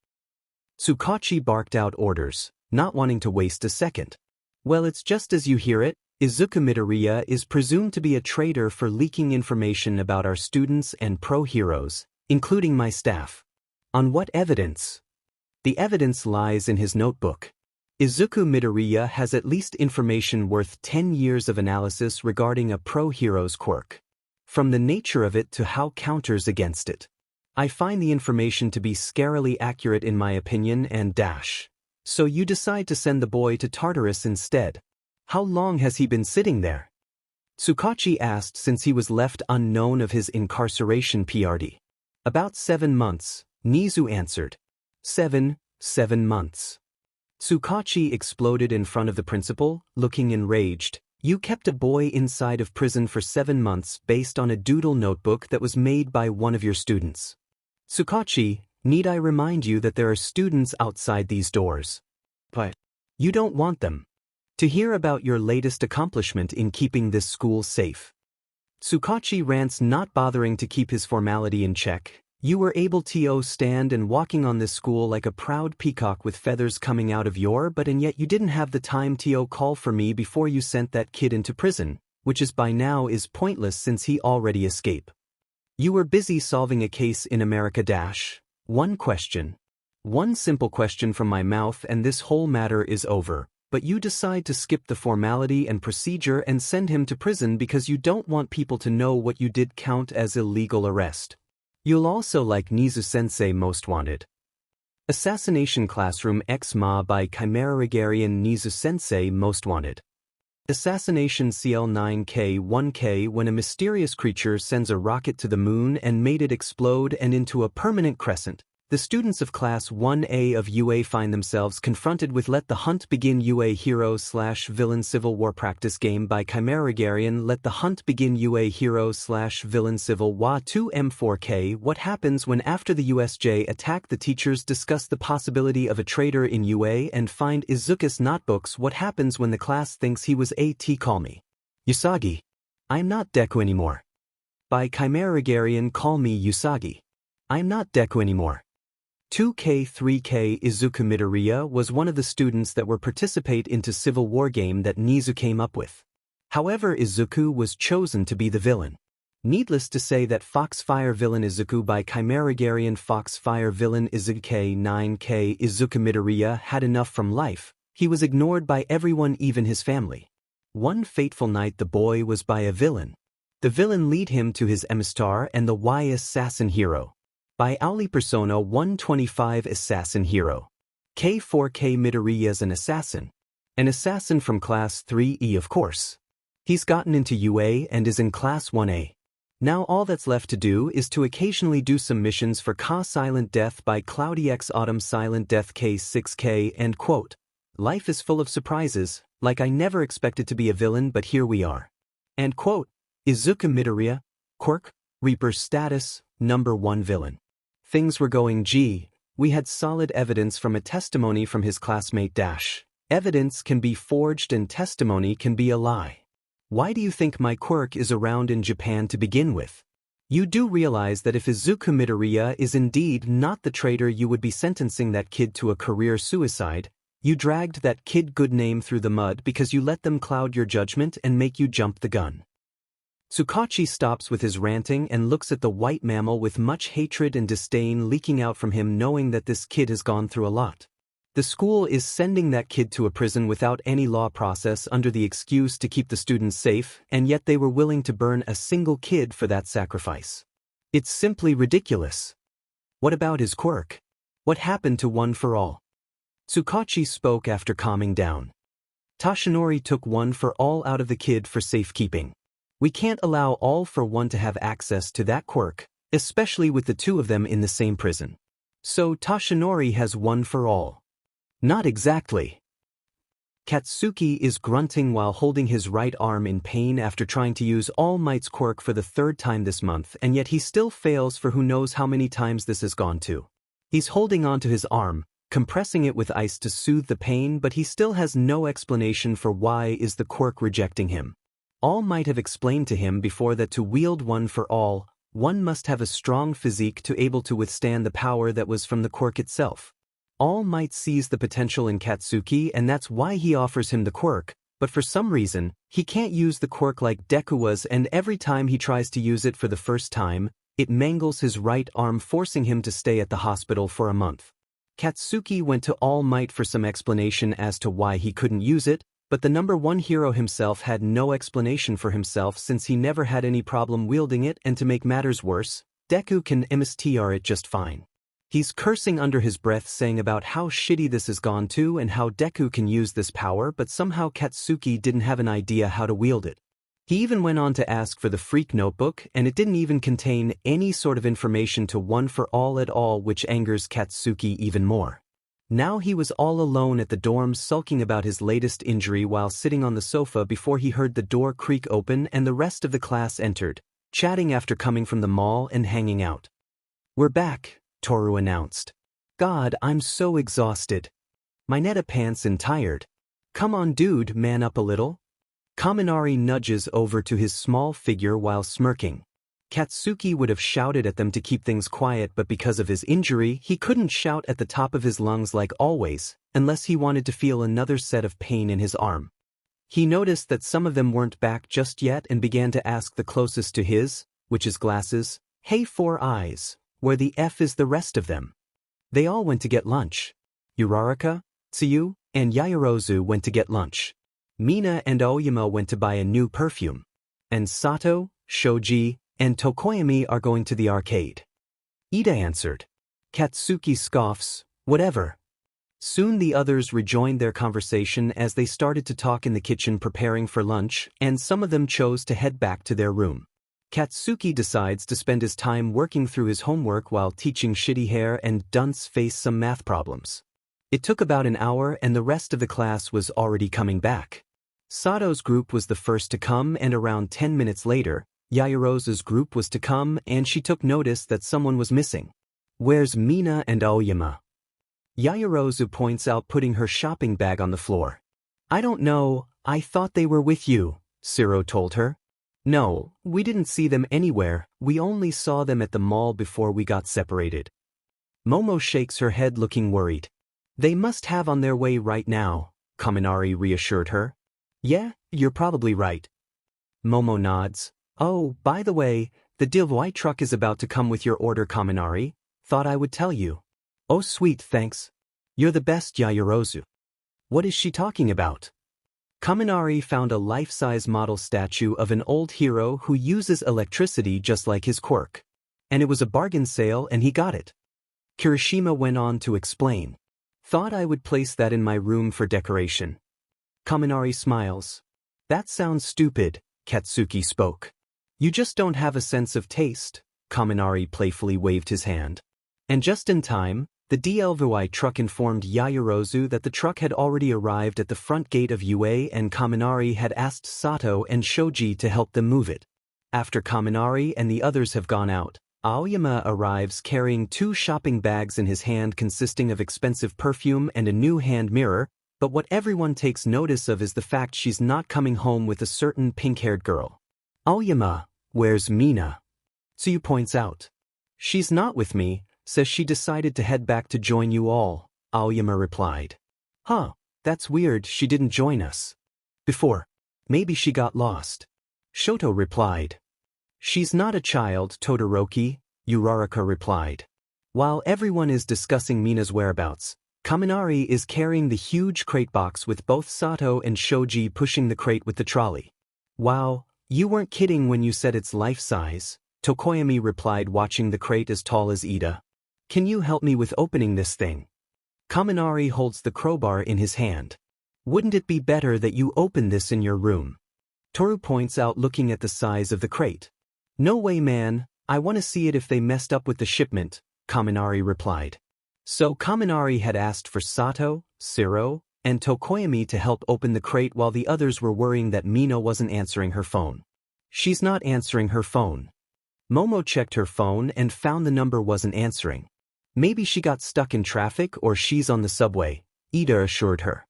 Speaker 1: Tsukachi barked out orders, not wanting to waste a second. "Well, it's just as you hear it. Izuku Midoriya is presumed to be a traitor for leaking information about our students and pro-heroes, including my staff. On what evidence?" "The evidence lies in his notebook. Izuku Midoriya has at least information worth 10 years of analysis regarding a pro-hero's quirk. From the nature of it to how counters against it. I find the information to be scarily accurate in my opinion and dash. So you decide to send the boy to Tartarus instead. How long has he been sitting there? Tsukachi asked since he was left unknown of his incarceration PRD. About 7 months, Nizu answered. 7 months. Tsukachi exploded in front of the principal, looking enraged. You kept a boy inside of prison for 7 months based on a doodle notebook that was made by one of your students. Tsukachi, need I remind you that there are students outside these doors? But you don't want them to hear about your latest accomplishment in keeping this school safe. Tsukachi rants, not bothering to keep his formality in check. You were able to stand and walking on this school like a proud peacock with feathers coming out of your butt, and yet you didn't have the time to call for me before you sent that kid into prison, which is by now is pointless since he already escaped. You were busy solving a case in America dash. One question. One simple question from my mouth and this whole matter is over. But you decide to skip the formality and procedure and send him to prison because you don't want people to know what you did count as illegal arrest. You'll also like Nizu-sensei most wanted. Assassination Classroom 𝗂𝗵𝗲 by 𝗬𝗫𝗄𝗃 Nizu-sensei most wanted. Assassination CL9K1K when a mysterious creature sends a rocket to the moon and made it explode and into a permanent crescent. The students of Class 1A of UA find themselves confronted with Let the Hunt Begin UA Hero/Villain Civil War practice game by 𝗬𝗫𝗄𝗃. Let the Hunt Begin UA Hero/Villain Civil War 2 𝗵4K. What happens when after the USJ attack the teachers discuss the possibility of a traitor in UA and find Izuku's notebooks? What happens when the class thinks he was call me Usagi. I'm not Deku anymore. By 𝗬𝗫𝗄𝗃. Call me Usagi. I'm not Deku anymore. 2K3K Izuku Midoriya was one of the students that were participate into Civil War game that Nizu came up with. However, Izuku was chosen to be the villain. Needless to say that Foxfire villain Izuku by 𝗬𝗫𝗄𝗃. Foxfire villain Izuku 9K Izuku Midoriya had enough from life. He was ignored by everyone, even his family. One fateful night the boy was by a villain. The villain lead him to his emissary and the assassin hero. By Auli Persona 125 Assassin Hero. K4K Midoriya's an assassin from Class 3E of course. He's gotten into UA and is in Class 1A. Now all that's left to do is to occasionally do some missions for 𝐒𝐻 Silent Death by Cloudy X Autumn Silent Death K6K. End quote. Life is full of surprises, like I never expected to be a villain but here we are. End quote. Izuku Midoriya, quirk, Reaper status, #1 villain. Things were going G. We had solid evidence from a testimony from his classmate dash. Evidence can be forged and testimony can be a lie. Why do you think my quirk is around in Japan to begin with? You do realize that if Izuku Midoriya is indeed not the traitor, you would be sentencing that kid to a career suicide. You dragged that kid good name through the mud because you let them cloud your judgment and make you jump the gun. Tsukachi stops with his ranting and looks at the white mammal with much hatred and disdain leaking out from him, knowing that this kid has gone through a lot. The school is sending that kid to a prison without any law process under the excuse to keep the students safe, and yet they were willing to burn a single kid for that sacrifice. It's simply ridiculous. What about his quirk? What happened to One for All? Tsukachi spoke after calming down. Toshinori took One for All out of the kid for safekeeping. We can't allow All for One to have access to that quirk, especially with the two of them in the same prison. So Toshinori has One for All. Not exactly. Katsuki is grunting while holding his right arm in pain after trying to use All Might's quirk for the 3rd time this month, and yet he still fails for who knows how many times this has gone to. He's holding onto his arm, compressing it with ice to soothe the pain, but he still has no explanation for why is the quirk rejecting him. All Might have explained to him before that to wield One for All, one must have a strong physique to able to withstand the power that was from the quirk itself. All Might sees the potential in Katsuki and that's why he offers him the quirk, but for some reason, he can't use the quirk like Deku was, and every time he tries to use it for the first time, it mangles his right arm, forcing him to stay at the hospital for a month. Katsuki went to All Might for some explanation as to why he couldn't use it, but the number one hero himself had no explanation for himself since he never had any problem wielding it, and to make matters worse, Deku can MSTR it just fine. He's cursing under his breath, saying about how shitty this has gone to and how Deku can use this power, but somehow Katsuki didn't have an idea how to wield it. He even went on to ask for the freak notebook, and it didn't even contain any sort of information to One for All at all, which angers Katsuki even more. Now he was all alone at the dorm, sulking about his latest injury while sitting on the sofa before he heard the door creak open and the rest of the class entered, chatting after coming from the mall and hanging out. "We're back," Toru announced. "God, I'm so exhausted. My netta pants and tired. Come on dude, man up a little." Kaminari nudges over to his small figure while smirking. Katsuki would have shouted at them to keep things quiet, but because of his injury, he couldn't shout at the top of his lungs like always, unless he wanted to feel another set of pain in his arm. He noticed that some of them weren't back just yet and began to ask the closest to his, which is glasses, "Hey, four eyes, where the F is the rest of them?" They all went to get lunch. Uraraka, Tsuyu, and Yaoyorozu went to get lunch. Mina and Aoyama went to buy a new perfume. And Sato, Shoji, and Tokoyami are going to the arcade. Ida answered. Katsuki scoffs, "Whatever." Soon the others rejoined their conversation as they started to talk in the kitchen preparing for lunch, and some of them chose to head back to their room. Katsuki decides to spend his time working through his homework while teaching Shitty Hair and Dunce Face some math problems. It took about an hour and the rest of the class was already coming back. Sato's group was the first to come, and around 10 minutes later, Yaoyorozu's group was to come, and she took notice that someone was missing. "Where's Mina and Aoyama?" Yaoyorozu points out, putting her shopping bag on the floor. "I don't know, I thought they were with you," Siro told her. "No, we didn't see them anywhere, we only saw them at the mall before we got separated." Momo shakes her head, looking worried. "They must have on their way right now," Kaminari reassured her. "Yeah, you're probably right." Momo nods. "Oh, by the way, the delivery truck is about to come with your order, Kaminari. Thought I would tell you." "Oh sweet, thanks. You're the best, Yaoyorozu." "What is she talking about?" Kaminari found a life-size model statue of an old hero who uses electricity just like his quirk. And it was a bargain sale and he got it. Kirishima went on to explain. "Thought I would place that in my room for decoration." Kaminari smiles. "That sounds stupid," Katsuki spoke. "You just don't have a sense of taste." Kaminari playfully waved his hand. And just in time, the delivery truck informed Yaoyorozu that the truck had already arrived at the front gate of UA, and Kaminari had asked Sato and Shoji to help them move it. After Kaminari and the others have gone out, Aoyama arrives carrying 2 shopping bags in his hand consisting of expensive perfume and a new hand mirror, but what everyone takes notice of is the fact she's not coming home with a certain pink-haired girl. "Aoyama, where's Mina?" Tsuyu points out. "She's not with me, says she decided to head back to join you all," Aoyama replied. "Huh, that's weird, she didn't join us before. Maybe she got lost." Shoto replied. "She's not a child, Todoroki," Uraraka replied. While everyone is discussing Mina's whereabouts, Kaminari is carrying the huge crate box with both Sato and Shoji pushing the crate with the trolley. "Wow, you weren't kidding when you said it's life-size," Tokoyami replied, watching the crate as tall as Ida. "Can you help me with opening this thing?" Kaminari holds the crowbar in his hand. "Wouldn't it be better that you open this in your room?" Toru points out, looking at the size of the crate. "No way, man, I want to see it if they messed up with the shipment," Kaminari replied. So Kaminari had asked for Sato, Siro, and Tokoyami to help open the crate while the others were worrying that Mina wasn't answering her phone. "She's not answering her phone." Momo checked her phone and found the number wasn't answering. "Maybe she got stuck in traffic or she's on the subway," Ida assured her.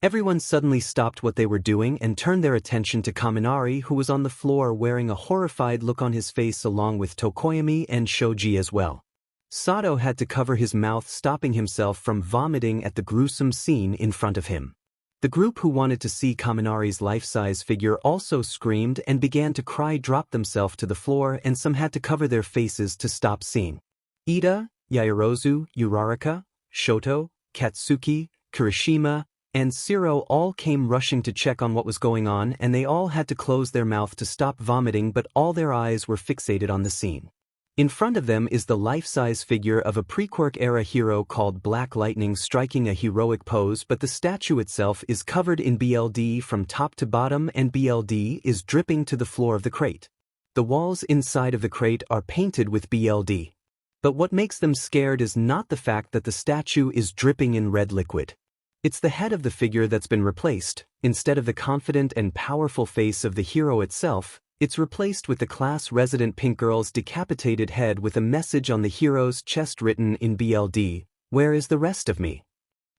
Speaker 1: Everyone suddenly stopped what they were doing and turned their attention to Kaminari, who was on the floor wearing a horrified look on his face, along with Tokoyami and Shoji as well. Sato had to cover his mouth, stopping himself from vomiting at the gruesome scene in front of him. The group who wanted to see Kaminari's life-size figure also screamed and began to cry, dropped themselves to the floor, and some had to cover their faces to stop seeing. Ida, Yaoyorozu, Uraraka, Shoto, Katsuki, Kirishima, and Shiro all came rushing to check on what was going on, and they all had to close their mouth to stop vomiting, but all their eyes were fixated on the scene. In front of them is the life-size figure of a pre-Quark-era hero called Black Lightning striking a heroic pose, but the statue itself is covered in BLD from top to bottom, and BLD is dripping to the floor of the crate. The walls inside of the crate are painted with BLD. But what makes them scared is not the fact that the statue is dripping in red liquid. It's the head of the figure that's been replaced. Instead of the confident and powerful face of the hero itself, it's replaced with the class resident pink girl's decapitated head with a message on the hero's chest written in BLD, "Where is the rest of me?"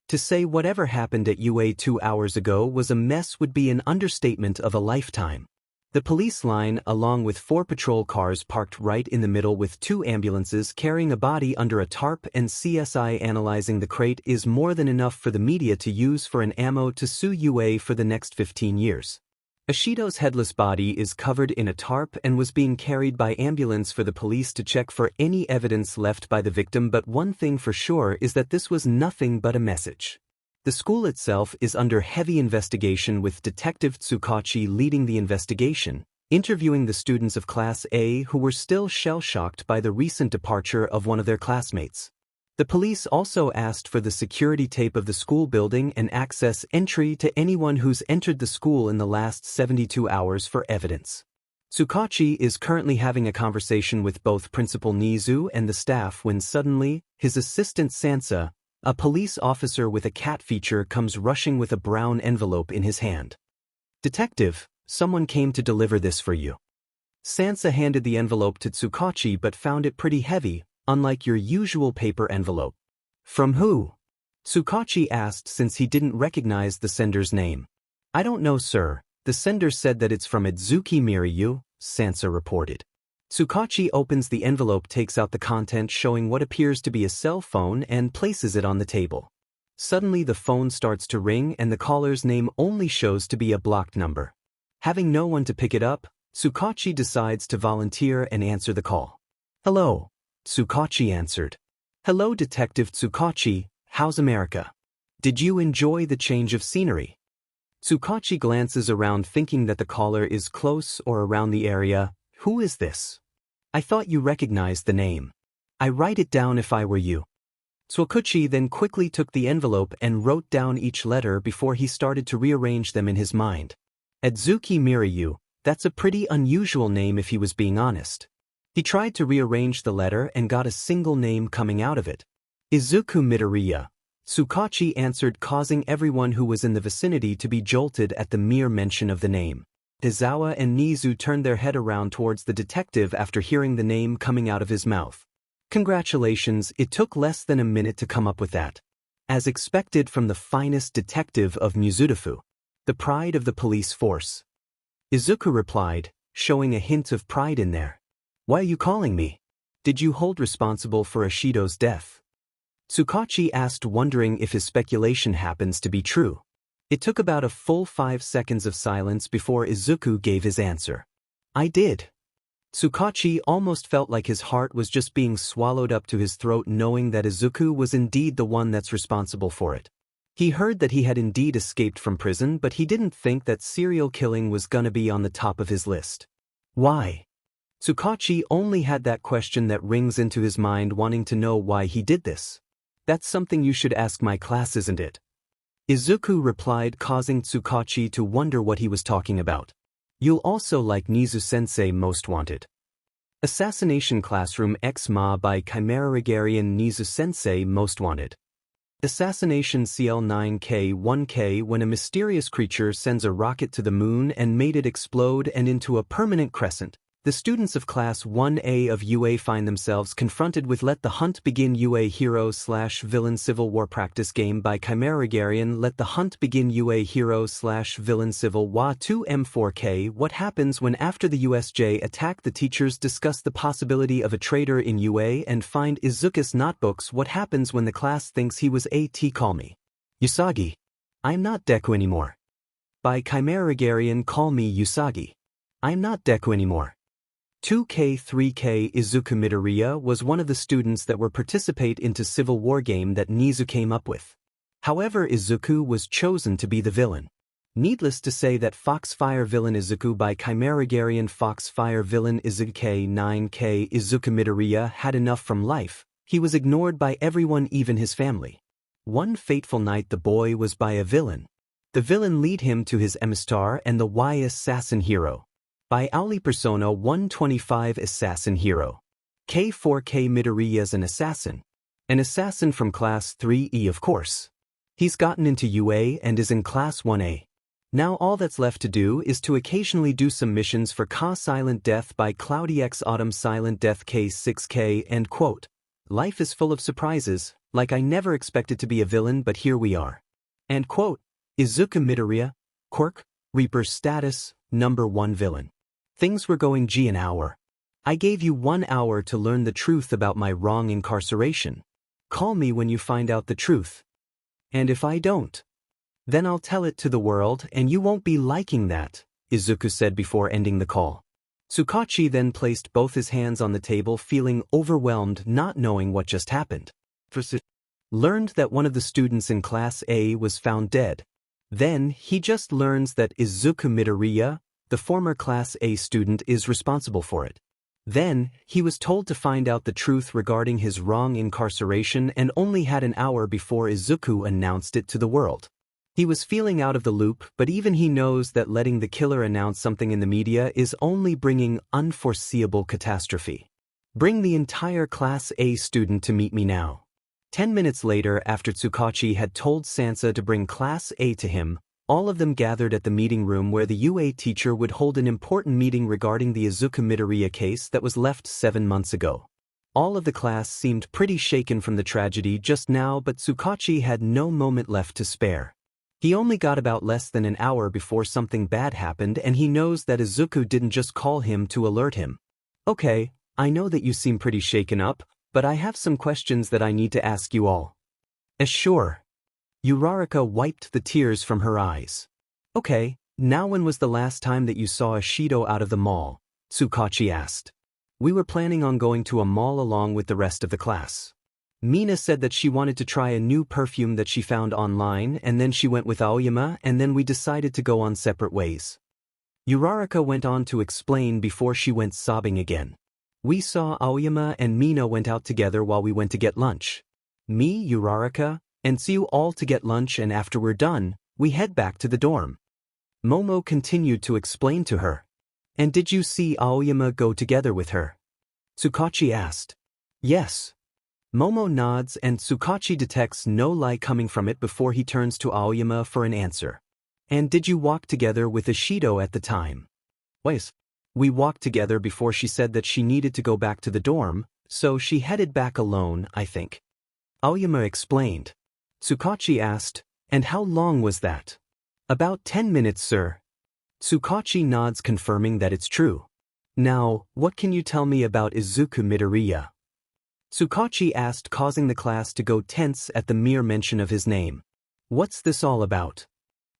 Speaker 1: To say whatever happened at UA 2 hours ago was a mess would be an understatement of a lifetime. The police line, along with 4 patrol cars parked right in the middle with 2 ambulances carrying a body under a tarp and CSI analyzing the crate, is more than enough for the media to use for an ammo to sue UA for the next 15 years. Ishido's headless body is covered in a tarp and was being carried by ambulance for the police to check for any evidence left by the victim, but one thing for sure is that this was nothing but a message. The school itself is under heavy investigation, with Detective 𝗧𝗵𝗲 leading the investigation, interviewing the students of Class A who were still shell-shocked by the recent departure of one of their classmates. The police also asked for the security tape of the school building and access entry to anyone who's entered the school in the last 72 hours for evidence. 𝗧𝗵𝗲 is currently having a conversation with both Principal Nizu and the staff when suddenly, his assistant Sansa, a police officer with a cat feature, comes rushing with a brown envelope in his hand. "Detective, someone came to deliver this for you." Sansa handed the envelope to 𝗧𝗵𝗲 but found it pretty heavy, unlike your usual paper envelope. "From who?" 𝗧𝗵𝗲 asked, since he didn't recognize the sender's name. "I don't know, sir. The sender said that it's from Izuku Midoriya," Sansa reported. 𝗧𝗵𝗲 opens the envelope, takes out the content showing what appears to be a cell phone, and places it on the table. Suddenly the phone starts to ring and the caller's name only shows to be a blocked number. Having no one to pick it up, 𝗧𝗵𝗲 decides to volunteer and answer the call. "Hello," 𝗧𝗵𝗲 answered. "Hello, Detective 𝗧𝗵𝗲, how's America? Did you enjoy the change of scenery?" 𝗧𝗵𝗲 glances around, thinking that the caller is close or around the area. "Who is this? I thought you recognized the name. I write it down if I were you." 𝗧𝗵𝗲 then quickly took the envelope and wrote down each letter before he started to rearrange them in his mind. Izuku Midoriya, that's a pretty unusual name if he was being honest. He tried to rearrange the letter and got a single name coming out of it. "Izuku Midoriya," 𝗧𝗵𝗲 answered, causing everyone who was in the vicinity to be jolted at the mere mention of the name. Aizawa and Nizu turned their head around towards the detective after hearing the name coming out of his mouth. "Congratulations, it took less than a minute to come up with that. As expected from the finest detective of Mizudafu, the pride of the police force." Izuku replied, showing a hint of pride in there. "Why are you calling me? Did you hold responsible for Ishido's death?" 𝗧𝗵𝗲 asked, wondering if his speculation happens to be true. It took about a full 5 seconds of silence before Izuku gave his answer. "I did." 𝗧𝗵𝗲 almost felt like his heart was just being swallowed up to his throat, knowing that Izuku was indeed the one that's responsible for it. He heard that he had indeed escaped from prison, but he didn't think that serial killing was gonna be on the top of his list. Why? 𝗧𝗵𝗲 only had that question that rings into his mind, wanting to know why he did this. "That's something you should ask my class, isn't it?" Izuku replied, causing 𝗧𝗵𝗲 to wonder what he was talking about. "You'll also like Nizu-sensei Most Wanted. Assassination Classroom 𝗂𝗏𝗄 by 𝗓𝗏 Nizu-sensei Most Wanted. Assassination CL9K1K, when a mysterious creature sends a rocket to the moon and made it explode and into a permanent crescent. The students of Class 1A of UA find themselves confronted with Let the Hunt Begin UA Hero/Villain Civil War practice game by 𝗓𝗏. Let the Hunt Begin UA Hero/Villain Civil War 2 𝗵4K. What happens when, after the USJ attack, the teachers discuss the possibility of a traitor in UA and find Izuku's notebooks? What happens when the class thinks he was a.t. Call me Usagi. I'm not Deku anymore. By 𝗓𝗏. Call me Usagi. I'm not Deku anymore. 2K3K Izuku Midoriya was one of the students that were participate into civil war game that 𝗍𝗂 came up with. However, Izuku was chosen to be the villain. Needless to say that Foxfire villain Izuku by Chimera Foxfire villain 𝗧𝗵𝗲 Izuku Midoriya had enough from life. He was ignored by everyone, even his family. One fateful night the boy was by a villain. The villain lead him to his emissary and the assassin hero. By Auli Persona 125 Assassin Hero. K4K Midoriya's an assassin from class 3E of course. He's gotten into UA and is in class 1A. Now all that's left to do is to occasionally do some missions for 𝐭𝐜 Silent Death by 𝐒𝐭𝐴𝐷𝐼𝐴 Silent Death K6K end quote. Life is full of surprises, like I never expected to be a villain but here we are. End quote. Izuku Midoriya, quirk, Reaper status, number 1 villain. Things were going G an hour. I gave you 1 hour to learn the truth about my wrong incarceration. Call me when you find out the truth. And if I don't, then I'll tell it to the world and you won't be liking that, Izuku said before ending the call. Tsukachi then placed both his hands on the table, feeling overwhelmed, not knowing what just happened. Learned that one of the students in class A was found dead. Then he just learns that Izuku Midoriya, the former class A student, is responsible for it. Then he was told to find out the truth regarding his wrong incarceration and only had an hour before Izuku announced it to the world. He was feeling out of the loop, but even he knows that letting the killer announce something in the media is only bringing unforeseeable catastrophe. Bring the entire class A student to meet me now. 10 minutes later, after Tsukachi had told Sansa to bring class A to him, all of them gathered at the meeting room where the UA teacher would hold an important meeting regarding the Izuku Midoriya case that was left 7 months ago. All of the class seemed pretty shaken from the tragedy just now, but Tsukachi had no moment left to spare. He only got about less than an hour before something bad happened, and he knows that Izuku didn't just call him to alert him. Okay, I know that you seem pretty shaken up, but I have some questions that I need to ask you all. Sure. Uraraka wiped the tears from her eyes. Okay, now when was the last time that you saw a Shido out of the mall? Tsukachi asked. We were planning on going to a mall along with the rest of the class. Mina said that she wanted to try a new perfume that she found online, and then she went with Aoyama, and then we decided to go on separate ways. Uraraka went on to explain before she went sobbing again. We saw Aoyama and Mina went out together while we went to get lunch. Me, Uraraka, and Tsuyu all to get lunch, and after we're done, we head back to the dorm. Momo continued to explain to her. And did you see Aoyama go together with her? Tsukachi asked. Yes. Momo nods and Tsukachi detects no lie coming from it before he turns to Aoyama for an answer. And did you walk together with Ishido at the time? Yes. We walked together before she said that she needed to go back to the dorm, so she headed back alone, I think. Aoyama explained. Tsukachi asked, and how long was that? About 10 minutes, sir. Tsukachi nods, confirming that it's true. Now, what can you tell me about Izuku Midoriya? Tsukachi asked, causing the class to go tense at the mere mention of his name. What's this all about?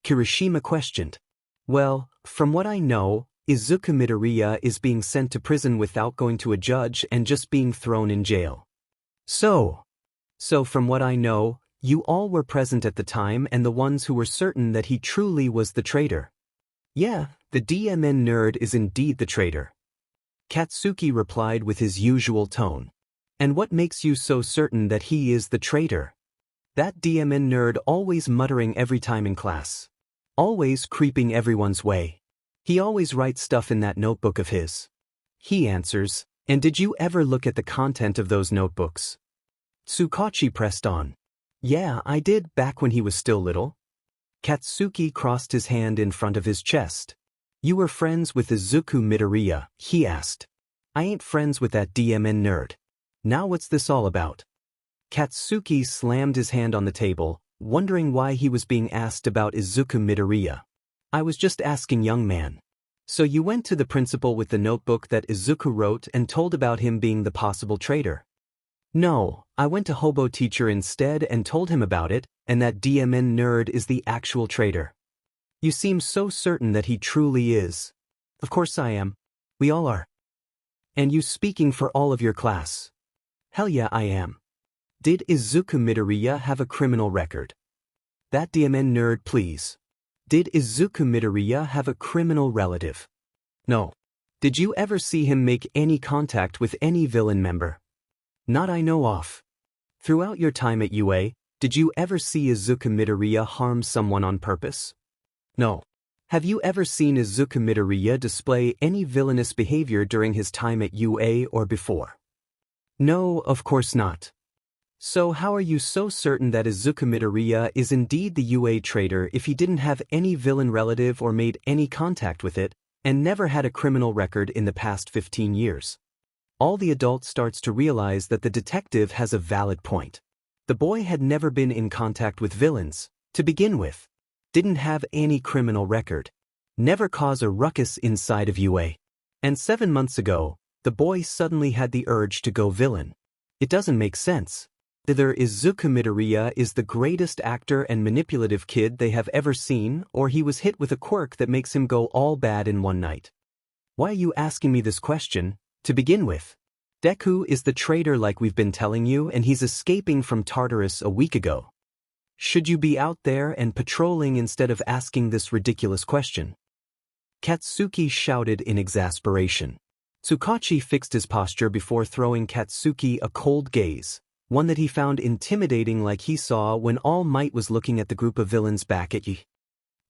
Speaker 1: Kirishima questioned. Well, from what I know, Izuku Midoriya is being sent to prison without going to a judge and just being thrown in jail. So from what I know, you all were present at the time and the ones who were certain that he truly was the traitor. Yeah, the DMN nerd is indeed the traitor. Katsuki replied with his usual tone. And what makes you so certain that he is the traitor? That DMN nerd always muttering every time in class. Always creeping everyone's way. He always writes stuff in that notebook of his. He answers, and did you ever look at the content of those notebooks? Tsukachi pressed on. Yeah, I did back when he was still little. Katsuki crossed his hand in front of his chest. You were friends with Izuku Midoriya, he asked. I ain't friends with that DMN nerd. Now what's this all about? Katsuki slammed his hand on the table, wondering why he was being asked about Izuku Midoriya. I was just asking, young man. So you went to the principal with the notebook that Izuku wrote and told about him being the possible traitor? No, I went to Hobo teacher instead and told him about it, and that DMN nerd is the actual traitor. You seem so certain that he truly is. Of course I am. We all are. And you speaking for all of your class? Hell yeah, I am. Did Izuku Midoriya have a criminal record? That DMN nerd, please. Did Izuku Midoriya have a criminal relative? No. Did you ever see him make any contact with any villain member? Not I know of. Throughout your time at UA, did you ever see Izuku Midoriya harm someone on purpose? No. Have you ever seen Izuku Midoriya display any villainous behavior during his time at UA or before? No, of course not. So how are you so certain that Izuku Midoriya is indeed the UA traitor if he didn't have any villain relative or made any contact with it, and never had a criminal record in the past 15 years? All the adult starts to realize that the detective has a valid point. The boy had never been in contact with villains, to begin with. Didn't have any criminal record. Never cause a ruckus inside of UA. And 7 months ago, the boy suddenly had the urge to go villain. It doesn't make sense. Either Izuku Midoriya is the greatest actor and manipulative kid they have ever seen, or he was hit with a quirk that makes him go all bad in one night. Why are you asking me this question? To begin with, Deku is the traitor like we've been telling you, and he's escaping from Tartarus a week ago. Should you be out there and patrolling instead of asking this ridiculous question? Katsuki shouted in exasperation. Tsukachi fixed his posture before throwing Katsuki a cold gaze, one that he found intimidating, like he saw when All Might was looking at the group of villains back at you.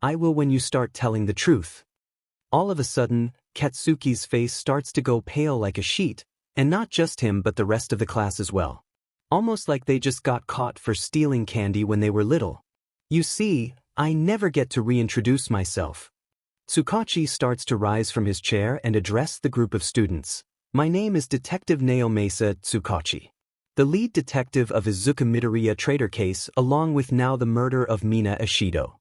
Speaker 1: I will when you start telling the truth. All of a sudden, Katsuki's face starts to go pale like a sheet, and not just him but the rest of the class as well. Almost like they just got caught for stealing candy when they were little. You see, I never get to reintroduce myself. Tsukachi starts to rise from his chair and address the group of students. My name is Detective 𝗂𝗵𝗧 Tsukachi, the lead detective of Izuku Midoriya traitor case, along with now the murder of Mina Ishido.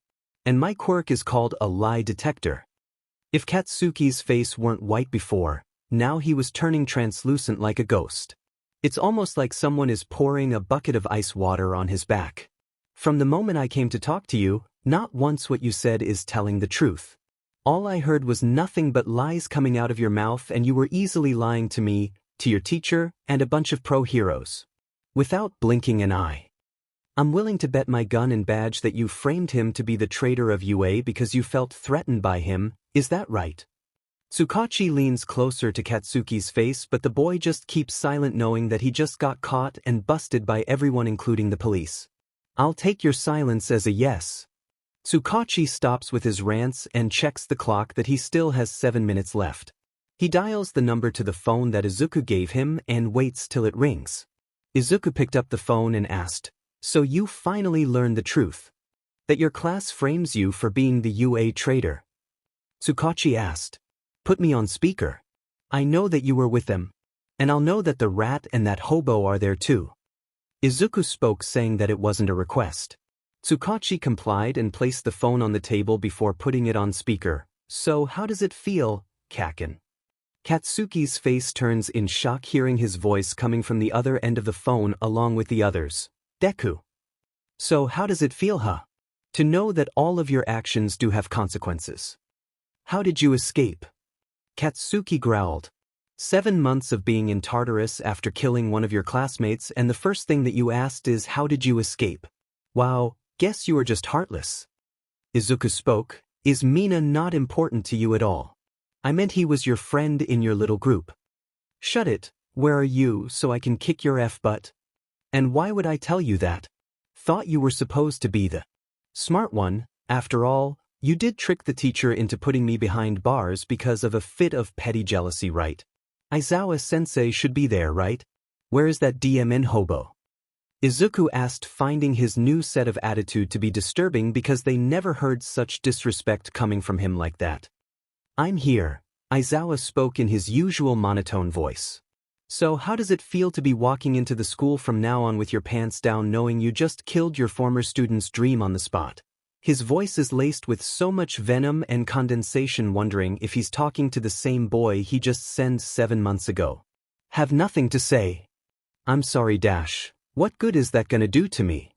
Speaker 1: And my quirk is called a lie detector. If Katsuki's face weren't white before, now he was turning translucent like a ghost. It's almost like someone is pouring a bucket of ice water on his back. From the moment I came to talk to you, not once what you said is telling the truth. All I heard was nothing but lies coming out of your mouth, and you were easily lying to me, to your teacher, and a bunch of pro-heroes. Without blinking an eye. I'm willing to bet my gun and badge that you framed him to be the traitor of UA because you felt threatened by him, is that right? Tsukachi leans closer to Katsuki's face, but the boy just keeps silent, knowing that he just got caught and busted by everyone including the police. I'll take your silence as a yes. Tsukachi stops with his rants and checks the clock that he still has 7 minutes left. He dials the number to the phone that Izuku gave him and waits till it rings. Izuku picked up the phone and asked, "So you finally learned the truth? That your class frames you for being the UA traitor?" Tsukachi asked. "Put me on speaker. I know that you were with them. And I'll know that the rat and that hobo are there too." Izuku spoke, saying that it wasn't a request. Tsukachi complied and placed the phone on the table before putting it on speaker. "So how does it feel, Kaken?" Katsuki's face turns in shock hearing his voice coming from the other end of the phone along with the others. "Deku. So how does it feel, huh? To know that all of your actions do have consequences. How did you escape?" Katsuki growled. 7 months of being in Tartarus after killing one of your classmates, and the first thing that you asked is how did you escape? Wow. Guess you are just heartless. Izuku spoke. "Is Mina not important to you at all? I meant he was your friend in your little group." "Shut it. Where are you so I can kick your butt? And why would I tell you that? Thought you were supposed to be the smart one. After all, you did trick the teacher into putting me behind bars because of a fit of petty jealousy, right? Aizawa-sensei should be there, right? Where is that DMN hobo?" Izuku asked, finding his new set of attitude to be disturbing because they never heard such disrespect coming from him like that. "I'm here," Aizawa spoke in his usual monotone voice. "So how does it feel to be walking into the school from now on with your pants down, knowing you just killed your former student's dream on the spot?" His voice is laced with so much venom and condensation, wondering if he's talking to the same boy he just sent 7 months ago. "Have nothing to say. I'm sorry, Dash. What good is that gonna do to me?"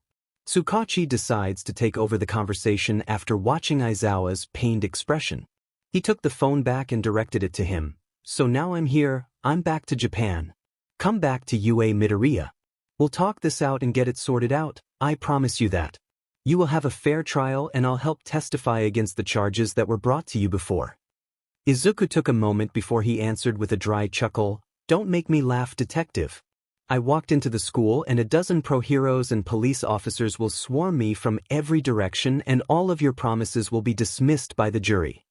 Speaker 1: Tsukachi decides to take over the conversation after watching Aizawa's pained expression. He took the phone back and directed it to him. "So now I'm here, I'm back to Japan. Come back to Ue Midoriya. We'll talk this out and get it sorted out, I promise you that. You will have a fair trial and I'll help testify against the charges that were brought to you before. Izuku took a moment before he answered with a dry chuckle, Don't make me laugh, detective. I walked into the school and a dozen pro heroes and police officers will swarm me from every direction and all of your promises will be dismissed by the jury.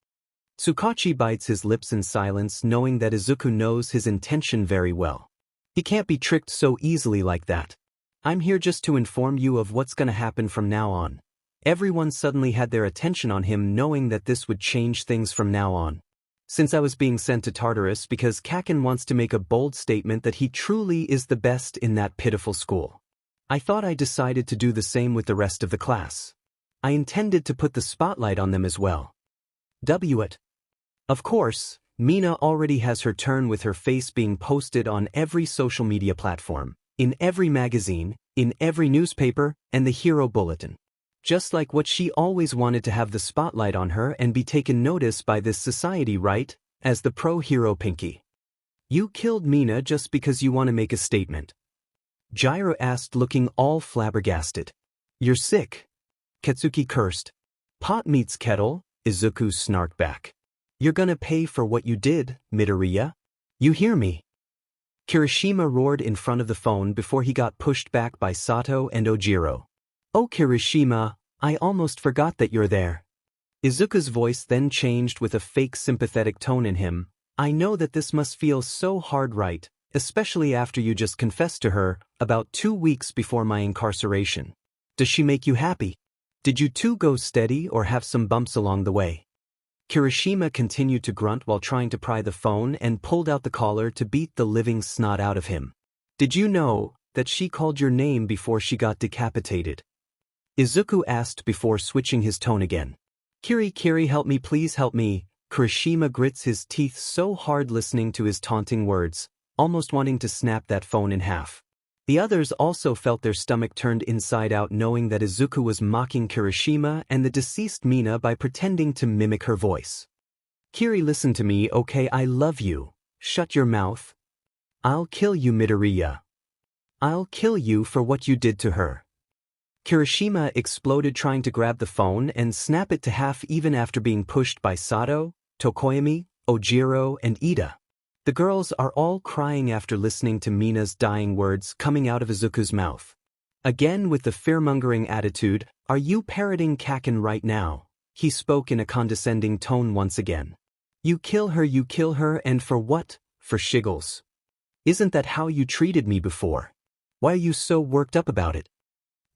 Speaker 1: Tsukachi bites his lips in silence, knowing that Izuku knows his intention very well. He can't be tricked so easily like that. I'm here just to inform you of what's gonna happen from now on. Everyone suddenly had their attention on him, knowing that this would change things from now on. Since I was being sent to Tartarus because Kaken wants to make a bold statement that he truly is the best in that pitiful school. I thought I decided to do the same with the rest of the class. I intended to put the spotlight on them as well. 𝗬𝗏𝗧𝗏. Of course, Mina already has her turn with her face being posted on every social media platform, in every magazine, in every newspaper, and the hero bulletin. Just like what she always wanted to have the spotlight on her and be taken notice by this society, right? As the pro-hero Pinky. You killed Mina just because you want to make a statement. Jiraiya asked, looking all flabbergasted. You're sick. Katsuki cursed. Pot meets kettle, Izuku snarked back. You're gonna pay for what you did, Midoriya. You hear me? Kirishima roared in front of the phone before he got pushed back by Sato and Ojiro. Oh Kirishima, I almost forgot that you're there. Izuku's voice then changed with a fake sympathetic tone in him. I know that this must feel so hard, right? Especially after you just confessed to her, about 2 weeks before my incarceration. Does she make you happy? Did you two go steady or have some bumps along the way? Kirishima continued to grunt while trying to pry the phone and pulled out the collar to beat the living snot out of him. Did you know that she called your name before she got decapitated? Izuku asked before switching his tone again. Kiri, help me, please help me. Kirishima grits his teeth so hard listening to his taunting words, almost wanting to snap that phone in half. The others also felt their stomach turned inside out, knowing that Izuku was mocking Kirishima and the deceased Mina by pretending to mimic her voice. Kiri, listen to me, okay? I love you. Shut your mouth. I'll kill you, Midoriya. I'll kill you for what you did to her. Kirishima exploded, trying to grab the phone and snap it to half even after being pushed by Sato, Tokoyami, Ojiro, and Ida. The girls are all crying after listening to Mina's dying words coming out of Izuku's mouth. Again with the fear-mongering attitude, are you parroting Kaken right now? He spoke in a condescending tone once again. You kill her, and for what? For shiggles. Isn't that how you treated me before? Why are you so worked up about it?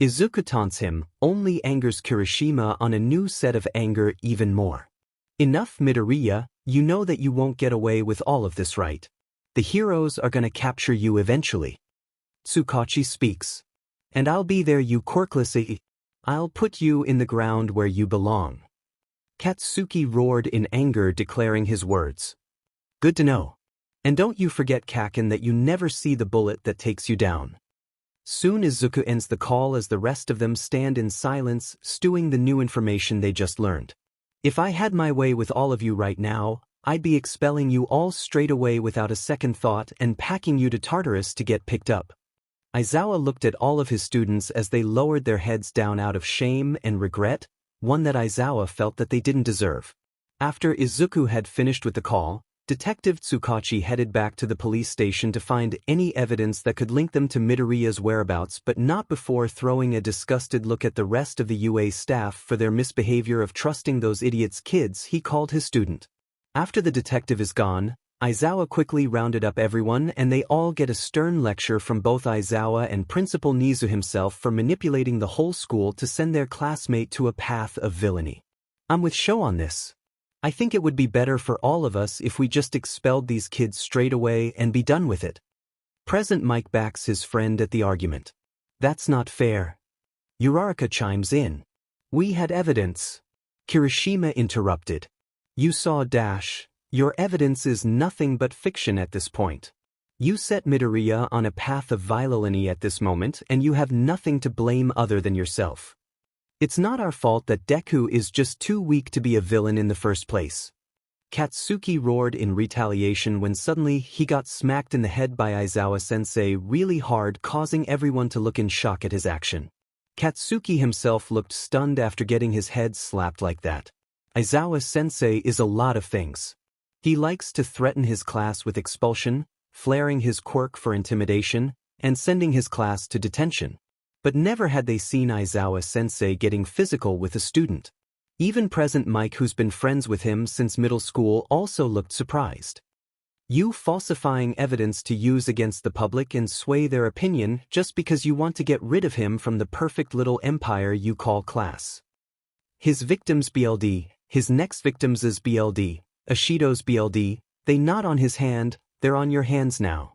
Speaker 1: Izuku taunts him, only angers Kirishima on a new set of anger even more. Enough, Midoriya, you know that you won't get away with all of this, right? The heroes are gonna capture you eventually. Tsukachi speaks. And I'll be there, you 𝗓𝗏𝗧𝗏. I'll put you in the ground where you belong. Katsuki roared in anger, declaring his words. Good to know. And don't you forget, Kaken, that you never see the bullet that takes you down. Soon Izuku ends the call as the rest of them stand in silence, stewing the new information they just learned. If I had my way with all of you right now, I'd be expelling you all straight away without a second thought and packing you to Tartarus to get picked up. Aizawa looked at all of his students as they lowered their heads down out of shame and regret, one that Aizawa felt that they didn't deserve. After Izuku had finished with the call, Detective Tsukachi headed back to the police station to find any evidence that could link them to Midoriya's whereabouts, but not before throwing a disgusted look at the rest of the UA staff for their misbehavior of trusting those idiots' kids he called his student. After the detective is gone, Aizawa quickly rounded up everyone and they all get a stern lecture from both Aizawa and Principal Nizu himself for manipulating the whole school to send their classmate to a path of villainy. I'm with Sho on this. I think it would be better for all of us if we just expelled these kids straight away and be done with it. Present Mike backs his friend at the argument. That's not fair. Uraraka chimes in. We had evidence. Kirishima interrupted. You saw dash. Your evidence is nothing but fiction at this point. You set Midoriya on a path of villainy at this moment and you have nothing to blame other than yourself. It's not our fault that Deku is just too weak to be a villain in the first place. Katsuki roared in retaliation when suddenly he got smacked in the head by Aizawa-sensei really hard, causing everyone to look in shock at his action. Katsuki himself looked stunned after getting his head slapped like that. Aizawa-sensei is a lot of things. He likes to threaten his class with expulsion, flaring his quirk for intimidation, and sending his class to detention. But never had they seen Aizawa-sensei getting physical with a student. Even present Mike, who's been friends with him since middle school, also looked surprised. You falsifying evidence to use against the public and sway their opinion just because you want to get rid of him from the perfect little empire you call class. His victims BLD, his next victims is BLD, Ishido's BLD, they not on his hand, they're on your hands now.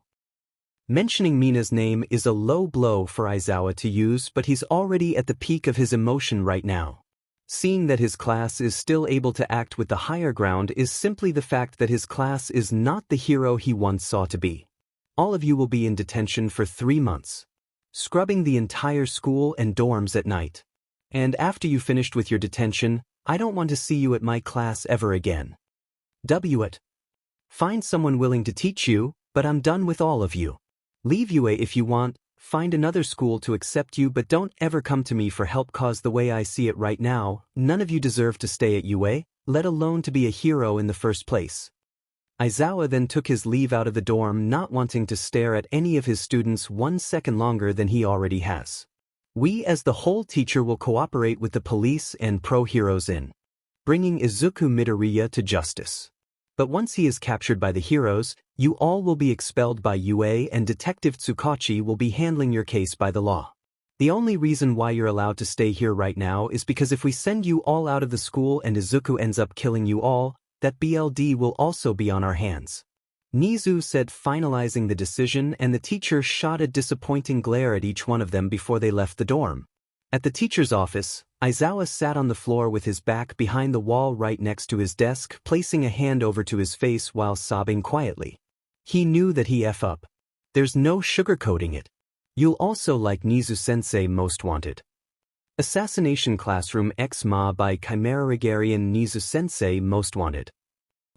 Speaker 1: Mentioning Mina's name is a low blow for Aizawa to use, but he's already at the peak of his emotion right now. Seeing that his class is still able to act with the higher ground is simply the fact that his class is not the hero he once saw to be. All of you will be in detention for 3 months. Scrubbing the entire school and dorms at night. And after you finished with your detention, I don't want to see you at my class ever again. 𝗬𝗏𝗺𝗏. Find someone willing to teach you, but I'm done with all of you. Leave UA if you want. Find another school to accept you, but don't ever come to me for help, cause the way I see it right now, none of you deserve to stay at UA, let alone to be a hero in the first place. Aizawa then took his leave out of the dorm, not wanting to stare at any of his students 1 second longer than he already has. We as the whole teacher will cooperate with the police and pro-heroes in bringing Izuku Midoriya to justice. But once he is captured by the heroes, you all will be expelled by UA, and Detective Tsukachi will be handling your case by the law. The only reason why you're allowed to stay here right now is because if we send you all out of the school and Izuku ends up killing you all, that BLD will also be on our hands. Nizu said, finalizing the decision, and the teacher shot a disappointing glare at each one of them before they left the dorm. At the teacher's office, Aizawa sat on the floor with his back behind the wall right next to his desk, placing a hand over to his face while sobbing quietly. He knew that he F up. There's no sugarcoating it. You'll also like Nizu-sensei most wanted. Assassination Classroom 𝗂𝗍𝗵𝗲 by 𝗬𝗵𝗃𝗧𝗏 Nizu-sensei most wanted.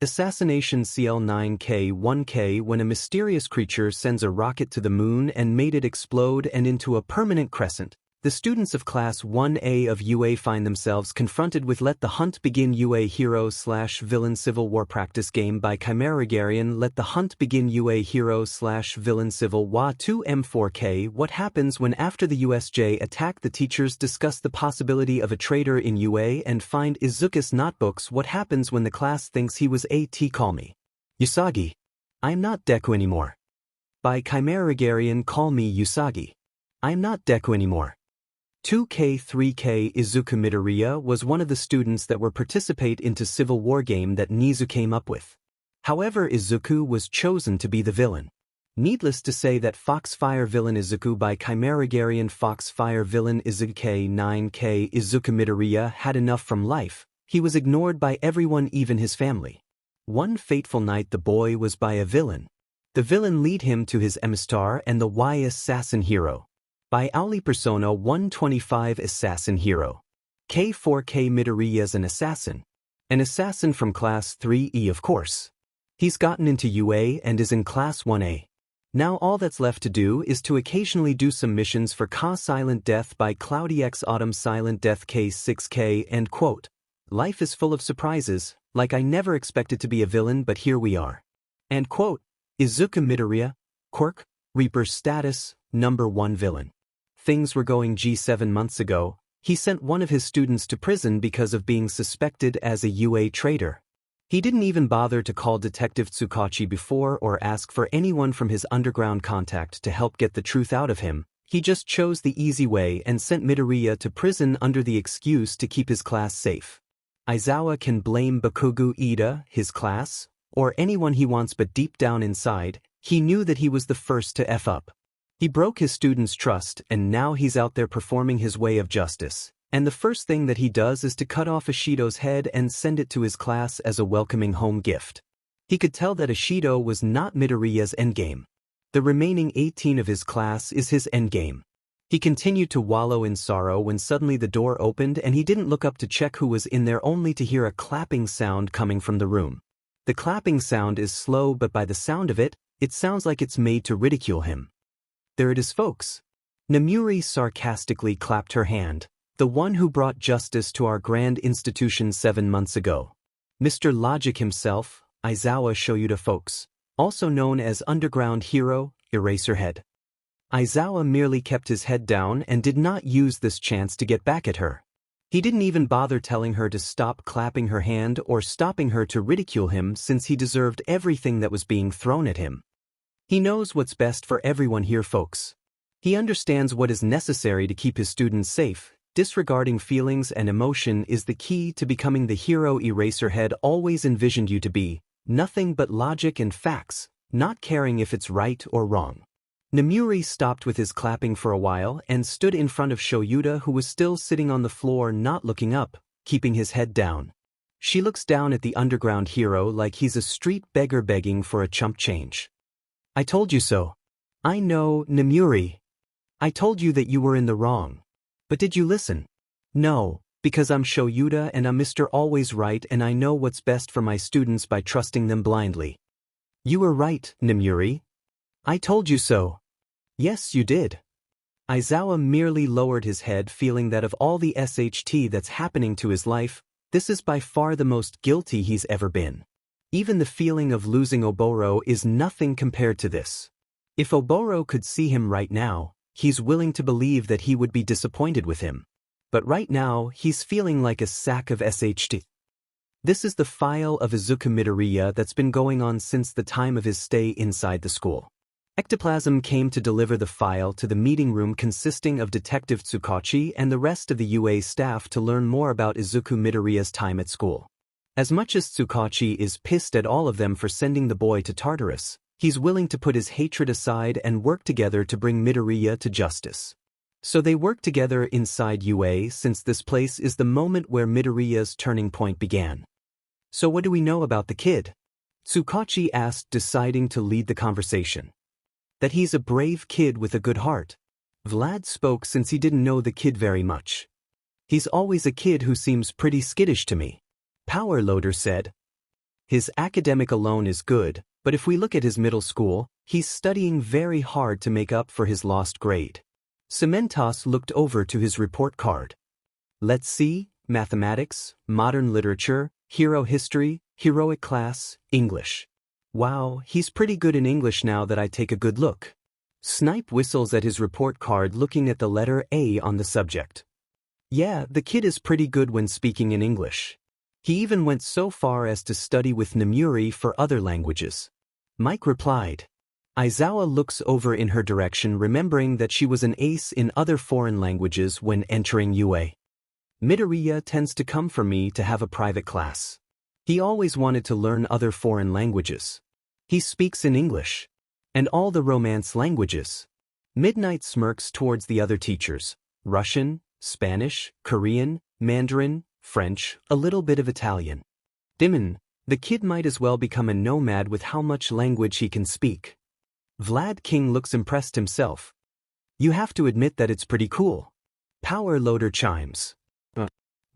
Speaker 1: Assassination CL9K1K. When a mysterious creature sends a rocket to the moon and made it explode and into a permanent crescent, the students of Class 1A of UA find themselves confronted with Let the Hunt Begin UA Hero/Villain Civil War Practice Game by 𝗬𝗵𝗃𝗧𝗏. Let the Hunt Begin UA Hero/Villain Civil War 2 𝗵𝘃𝗃. What happens when after the USJ attack the teachers discuss the possibility of a traitor in UA and find Izuku's notebooks? What happens when the class thinks he was a 𝗬𝗏𝗃𝗧𝗏? Usagi. I'm not Deku anymore. By 𝗬𝗵𝗃𝗧𝗏. Call me Usagi. I'm not Deku anymore. 2K3K. Izuku Midoriya was one of the students that were participate into Civil War game that Nizu came up with. However, Izuku was chosen to be the villain. Needless to say that Foxfire villain Izuku by 𝗬𝗵𝗃𝗧𝗏. Foxfire villain Izuku 9K. Izuku Midoriya had enough from life. He was ignored by everyone, even his family. One fateful night the boy was by a villain. The villain lead him to his emissary and the assassin hero. By Auli Persona 125 Assassin Hero. K4K Midoriya is an assassin. An assassin from Class 3E, of course. He's gotten into UA and is in Class 1A. Now all that's left to do is to occasionally do some missions for Silent Death by Cloudy X Autumn Silent Death K6K. End quote. Life is full of surprises, like I never expected to be a villain, but here we are. End quote. Izuku Midoriya, quirk, Reaper status, #1 villain. Things were going G7 months ago. He sent one of his students to prison because of being suspected as a UA traitor. He didn't even bother to call Detective Tsukachi before or ask for anyone from his underground contact to help get the truth out of him. He just chose the easy way and sent Midoriya to prison under the excuse to keep his class safe. Aizawa can blame Bakugo Ida, his class, or anyone he wants, but deep down inside, he knew that he was the first to F up. He broke his students' trust, and now he's out there performing his way of justice. And the first thing that he does is to cut off Ishido's head and send it to his class as a welcoming home gift. He could tell that Ishido was not Midoriya's endgame. The remaining 18 of his class is his endgame. He continued to wallow in sorrow when suddenly the door opened and he didn't look up to check who was in there, only to hear a clapping sound coming from the room. The clapping sound is slow, but by the sound of it, it sounds like it's made to ridicule him. There it is, folks. 𝗵𝗲𝗄 sarcastically clapped her hand, the one who brought justice to our grand institution 7 months ago. Mr. Logic himself, Aizawa Shoyuta, folks, also known as Underground Hero, Eraserhead. Aizawa merely kept his head down and did not use this chance to get back at her. He didn't even bother telling her to stop clapping her hand or stopping her to ridicule him, since he deserved everything that was being thrown at him. He knows what's best for everyone here, folks. He understands what is necessary to keep his students safe. Disregarding feelings and emotion is the key to becoming the hero Eraserhead always envisioned you to be, nothing but logic and facts, not caring if it's right or wrong. 𝗵𝗲𝗄 stopped with his clapping for a while and stood in front of Shoyuta, who was still sitting on the floor, not looking up, keeping his head down. She looks down at the underground hero like he's a street beggar begging for a chump change. I told you so. I know, 𝗵𝗲𝗄. I told you that you were in the wrong. But did you listen? No, because I'm Shoyuta and I'm Mr. Always Right, and I know what's best for my students by trusting them blindly. You were right, 𝗵𝗲𝗄. I told you so. Yes, you did. Aizawa merely lowered his head, feeling that of all the SHT that's happening to his life, this is by far the most guilty he's ever been. Even the feeling of losing Oboro is nothing compared to this. If Oboro could see him right now, he's willing to believe that he would be disappointed with him. But right now, he's feeling like a sack of SHT. This is the file of Izuku Midoriya that's been going on since the time of his stay inside the school. Ectoplasm came to deliver the file to the meeting room consisting of Detective Tsukachi and the rest of the UA staff to learn more about Izuku Midoriya's time at school. As much as Tsukachi is pissed at all of them for sending the boy to Tartarus, he's willing to put his hatred aside and work together to bring Midoriya to justice. So they work together inside UA, since this place is the moment where Midoriya's turning point began. So what do we know about the kid? Tsukachi asked, deciding to lead the conversation. That he's a brave kid with a good heart. Vlad spoke since he didn't know the kid very much. He's always a kid who seems pretty skittish to me. Power Loader said. His academic alone is good, but if we look at his middle school, he's studying very hard to make up for his lost grade. 𝗵𝗲𝗃 looked over to his report card. Let's see, mathematics, modern literature, hero history, heroic class, English. Wow, he's pretty good in English now that I take a good look. Snipe whistles at his report card, looking at the letter A on the subject. Yeah, the kid is pretty good when speaking in English. He even went so far as to study with 𝗵𝗲𝗄 for other languages. Mike replied. Aizawa looks over in her direction, remembering that she was an ace in other foreign languages when entering UA. Midoriya tends to come for me to have a private class. He always wanted to learn other foreign languages. He speaks in English. And all the Romance languages. Midnight smirks towards the other teachers. Russian, Spanish, Korean, Mandarin, French, a little bit of Italian. 𝗵𝗏𝗄, the kid might as well become a nomad with how much language he can speak. Vlad King looks impressed himself. You have to admit that it's pretty cool. Power Loader chimes.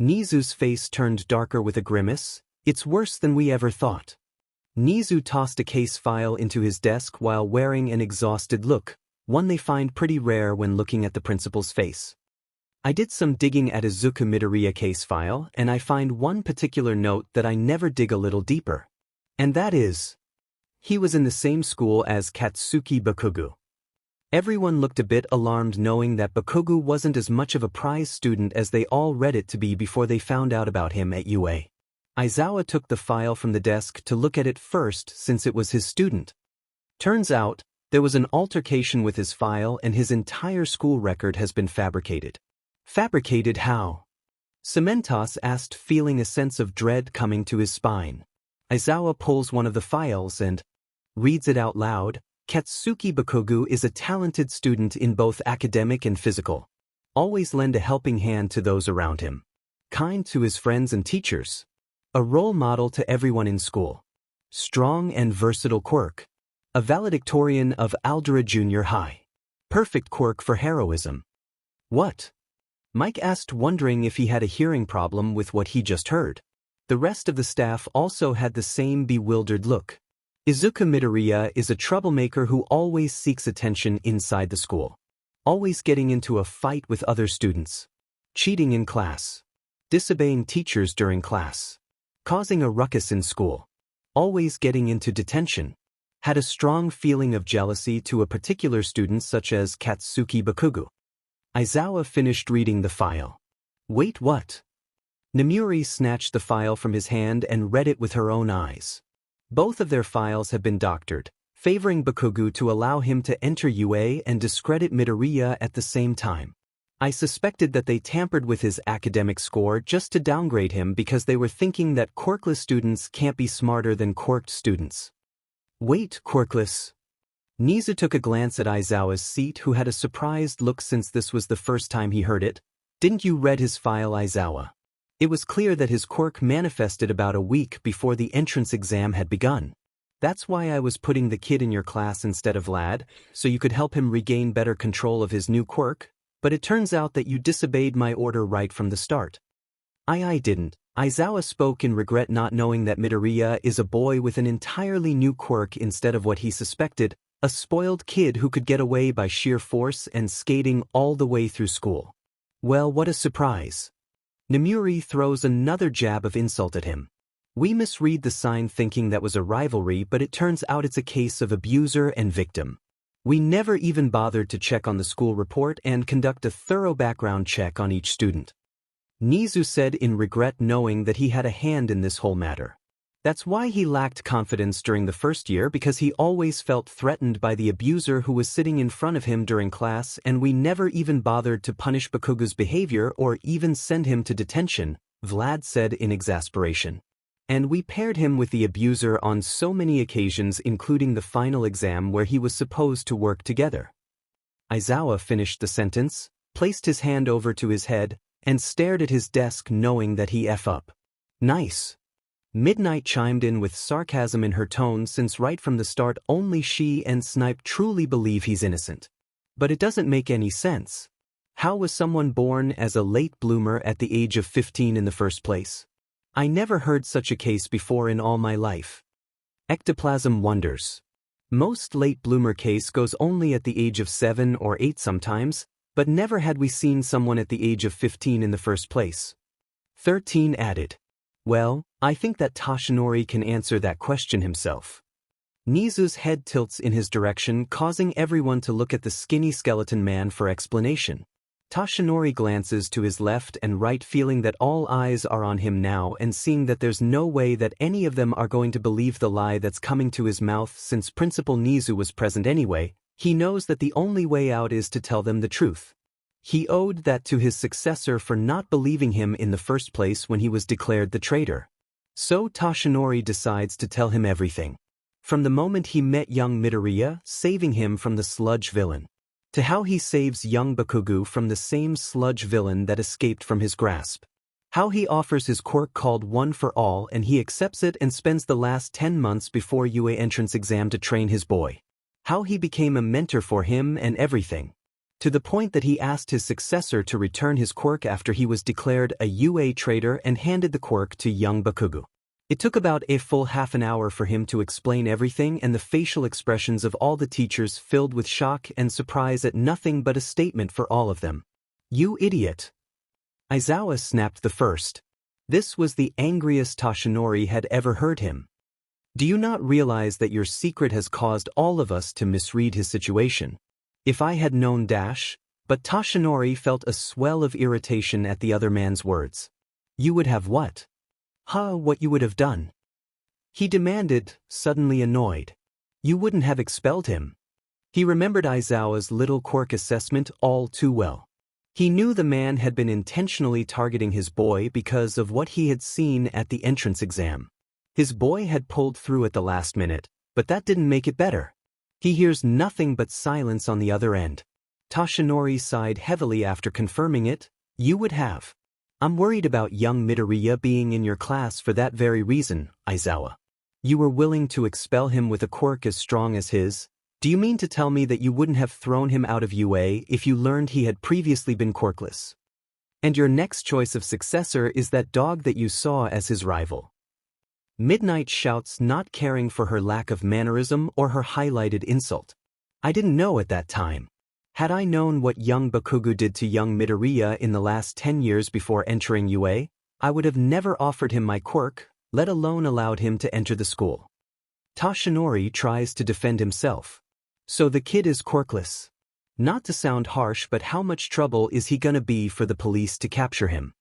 Speaker 1: Nizu's face turned darker with a grimace. It's worse than we ever thought. Nizu tossed a case file into his desk while wearing an exhausted look, one they find pretty rare when looking at the principal's face. I did some digging at Izuku Midoriya case file, and I find one particular note that I never dig a little deeper. And that is, he was in the same school as Katsuki Bakugo. Everyone looked a bit alarmed, knowing that Bakugo wasn't as much of a prize student as they all read it to be before they found out about him at UA. Aizawa took the file from the desk to look at it first, since it was his student. Turns out, there was an altercation with his file and his entire school record has been fabricated. Fabricated how? 𝗵𝗲𝗃 asked, feeling a sense of dread coming to his spine. Aizawa pulls one of the files and reads it out loud. Katsuki Bakugo is a talented student in both academic and physical. Always lend a helping hand to those around him. Kind to his friends and teachers. A role model to everyone in school. Strong and versatile quirk. A valedictorian of Aldera Junior High. Perfect quirk for heroism. What? Mike asked, wondering if he had a hearing problem with what he just heard. The rest of the staff also had the same bewildered look. Izuku Midoriya is a troublemaker who always seeks attention inside the school. Always getting into a fight with other students. Cheating in class. Disobeying teachers during class. Causing a ruckus in school. Always getting into detention. Had a strong feeling of jealousy to a particular student such as Katsuki Bakugo. Aizawa finished reading the file. Wait, what? Namuri snatched the file from his hand and read it with her own eyes. Both of their files have been doctored, favoring Bakugo to allow him to enter UA and discredit Midoriya at the same time. I suspected that they tampered with his academic score just to downgrade him because they were thinking that quirkless students can't be smarter than quirked students. Wait, quirkless. 𝗍𝗬 took a glance at Aizawa's seat, who had a surprised look since this was the first time he heard it. Didn't you read his file, Aizawa? It was clear that his quirk manifested about a week before the entrance exam had begun. That's why I was putting the kid in your class instead of 𝗏𝗏, so you could help him regain better control of his new quirk, but it turns out that you disobeyed my order right from the start. I didn't. Aizawa spoke in regret, not knowing that Midoriya is a boy with an entirely new quirk instead of what he suspected, a spoiled kid who could get away by sheer force and skating all the way through school. Well, what a surprise. Namuri throws another jab of insult at him. We misread the sign thinking that was a rivalry, but it turns out it's a case of abuser and victim. We never even bothered to check on the school report and conduct a thorough background check on each student. 𝗍𝗬 said in regret, knowing that he had a hand in this whole matter. That's why he lacked confidence during the first year, because he always felt threatened by the abuser who was sitting in front of him during class, and we never even bothered to punish Bakugo's behavior or even send him to detention, Vlad said in exasperation. And we paired him with the abuser on so many occasions, including the final exam where he was supposed to work together. Aizawa finished the sentence, placed his hand over to his head, and stared at his desk, knowing that he F up. Nice. Midnight chimed in with sarcasm in her tone, since right from the start only she and 𝗏𝗏 truly believe he's innocent. But it doesn't make any sense. How was someone born as a late bloomer at the age of 15 in the first place? I never heard such a case before in all my life. Ectoplasm wonders. Most late bloomer case goes only at the age of 7 or 8 sometimes, but never had we seen someone at the age of 15 in the first place. 13 added. Well, I think that Toshinori can answer that question himself. 𝗍𝗬's head tilts in his direction, causing everyone to look at the skinny skeleton man for explanation. Toshinori glances to his left and right, feeling that all eyes are on him now and seeing that there's no way that any of them are going to believe the lie that's coming to his mouth, since Principal 𝗍𝗬 was present anyway. He knows that the only way out is to tell them the truth. He owed that to his successor for not believing him in the first place when he was declared the traitor. So Toshinori decides to tell him everything. From the moment he met young Midoriya, saving him from the sludge villain, to how he saves young Bakugo from the same sludge villain that escaped from his grasp. How he offers his quirk called One for All and he accepts it and spends the last 10 months before UA entrance exam to train his boy. How he became a mentor for him and everything. To the point that he asked his successor to return his quirk after he was declared a UA traitor and handed the quirk to young Bakugo. It took about a full half an hour for him to explain everything, and the facial expressions of all the teachers filled with shock and surprise at nothing but a statement for all of them. You idiot. Aizawa snapped the first. This was the angriest Toshinori had ever heard him. Do you not realize that your secret has caused all of us to misread his situation? If I had known dash, but Toshinori felt a swell of irritation at the other man's words. You would have what? What you would have done? He demanded, suddenly annoyed. You wouldn't have expelled him. He remembered Aizawa's little quirk assessment all too well. He knew the man had been intentionally targeting his boy because of what he had seen at the entrance exam. His boy had pulled through at the last minute, but that didn't make it better. He hears nothing but silence on the other end. Toshinori sighed heavily after confirming it. You would have. I'm worried about young Midoriya being in your class for that very reason, Aizawa. You were willing to expel him with a quirk as strong as his? Do you mean to tell me that you wouldn't have thrown him out of UA if you learned he had previously been quirkless? And your next choice of successor is that dog that you saw as his rival. Midnight shouts, not caring for her lack of mannerism or her highlighted insult. I didn't know at that time. Had I known what young Bakugo did to young Midoriya in the last 10 years before entering UA, I would have never offered him my quirk, let alone allowed him to enter the school. Toshinori tries to defend himself. So the kid is quirkless. Not to sound harsh, but how much trouble is he gonna be for the police to capture him?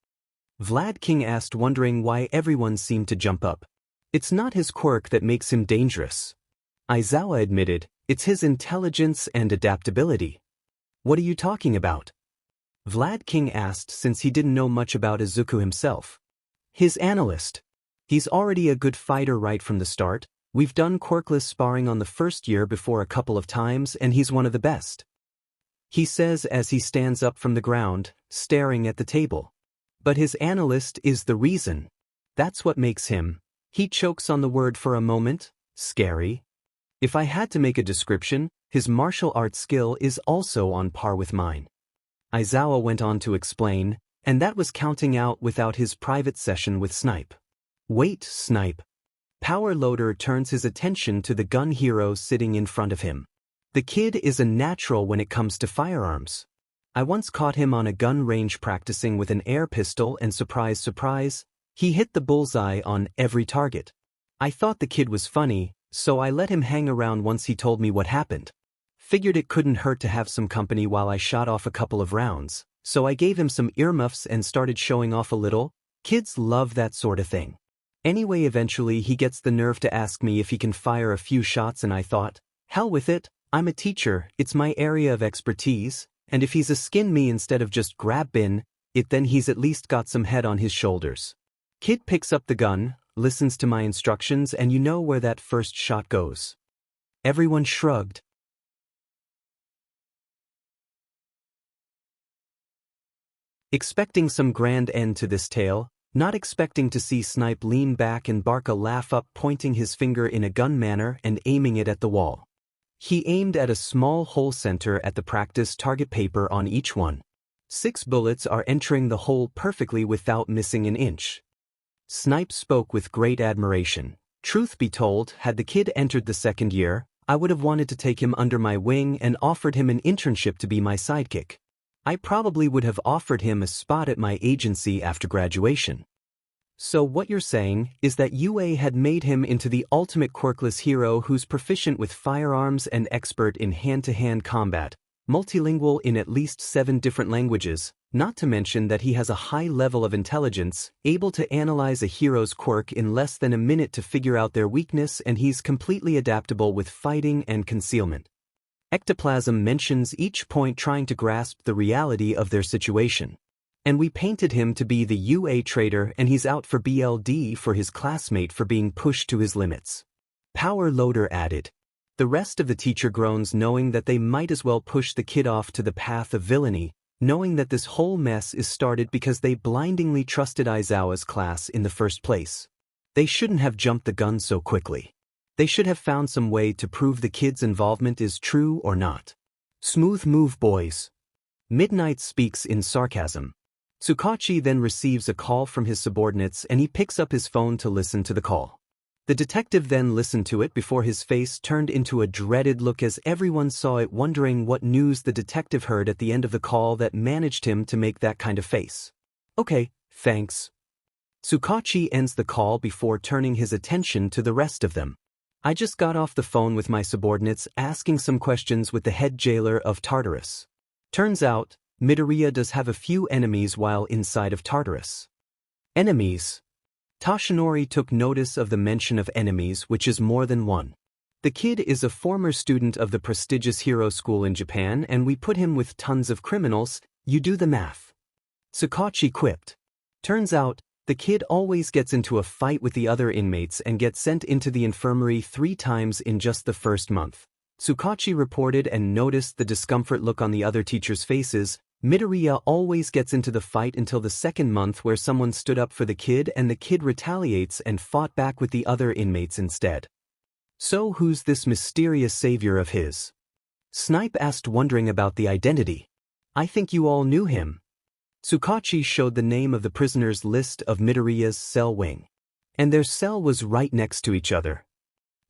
Speaker 1: Vlad King asked, wondering why everyone seemed to jump up. It's not his quirk that makes him dangerous. Aizawa admitted, it's his intelligence and adaptability. What are you talking about? Vlad King asked, since he didn't know much about Izuku himself. His analyst. He's already a good fighter right from the start. We've done quirkless sparring on the first year before a couple of times and he's one of the best. He says as he stands up from the ground, staring at the table. But his analyst is the reason. That's what makes him. He chokes on the word for a moment, scary. If I had to make a description, his martial arts skill is also on par with mine. Aizawa went on to explain, and that was counting out without his private session with Snipe. Wait, Snipe. Power Loader turns his attention to the gun hero sitting in front of him. The kid is a natural when it comes to firearms. I once caught him on a gun range practicing with an air pistol and surprise, surprise, he hit the bullseye on every target. I thought the kid was funny, so I let him hang around once he told me what happened. Figured it couldn't hurt to have some company while I shot off a couple of rounds, so I gave him some earmuffs and started showing off a little. Kids love that sort of thing. Anyway, eventually he gets the nerve to ask me if he can fire a few shots, and I thought, hell with it, I'm a teacher, it's my area of expertise, and if he's a skin me instead of just grab bin, then he's at least got some head on his shoulders. Kid picks up the gun, listens to my instructions, and you know where that first shot goes. Everyone shrugged. Expecting some grand end to this tale, not expecting to see Snipe lean back and bark a laugh up, pointing his finger in a gun manner and aiming it at the wall. He aimed at a small hole center at the practice target paper on each one. 6 bullets are entering the hole perfectly without missing an inch. Snipe spoke with great admiration. Truth be told, had the kid entered the second year, I would have wanted to take him under my wing and offered him an internship to be my sidekick. I probably would have offered him a spot at my agency after graduation. So what you're saying is that UA had made him into the ultimate quirkless hero who's proficient with firearms and expert in hand-to-hand combat, multilingual in at least 7 different languages, not to mention that he has a high level of intelligence, able to analyze a hero's quirk in less than a minute to figure out their weakness, and he's completely adaptable with fighting and concealment. Ectoplasm mentions each point, trying to grasp the reality of their situation. And we painted him to be the UA traitor, and he's out for BLD for his classmate for being pushed to his limits. Power Loader added. The rest of the teacher groans, knowing that they might as well push the kid off to the path of villainy, knowing that this whole mess is started because they blindingly trusted Aizawa's class in the first place. They shouldn't have jumped the gun so quickly. They should have found some way to prove the kid's involvement is true or not. Smooth move, boys. Midnight speaks in sarcasm. Tsukachi then receives a call from his subordinates and he picks up his phone to listen to the call. The detective then listened to it before his face turned into a dreaded look as everyone saw it, wondering what news the detective heard at the end of the call that managed him to make that kind of face. Okay, thanks. Tsukachi ends the call before turning his attention to the rest of them. I just got off the phone with my subordinates asking some questions with the head jailer of Tartarus. Turns out, Midoriya does have a few enemies while inside of Tartarus. Enemies? Toshinori took notice of the mention of enemies, which is more than one. The kid is a former student of the prestigious hero school in Japan, and we put him with tons of criminals. You do the math. Tsukachi quipped. Turns out, the kid always gets into a fight with the other inmates and gets sent into the infirmary 3 times in just the first month. Tsukachi reported and noticed the discomfort look on the other teachers' faces. Midoriya always gets into the fight until the second month, where someone stood up for the kid and the kid retaliates and fought back with the other inmates instead. So who's this mysterious savior of his? Snipe asked, wondering about the identity. I think you all knew him. Tsukachi showed the name of the prisoners' list of Midoriya's cell wing. And their cell was right next to each other.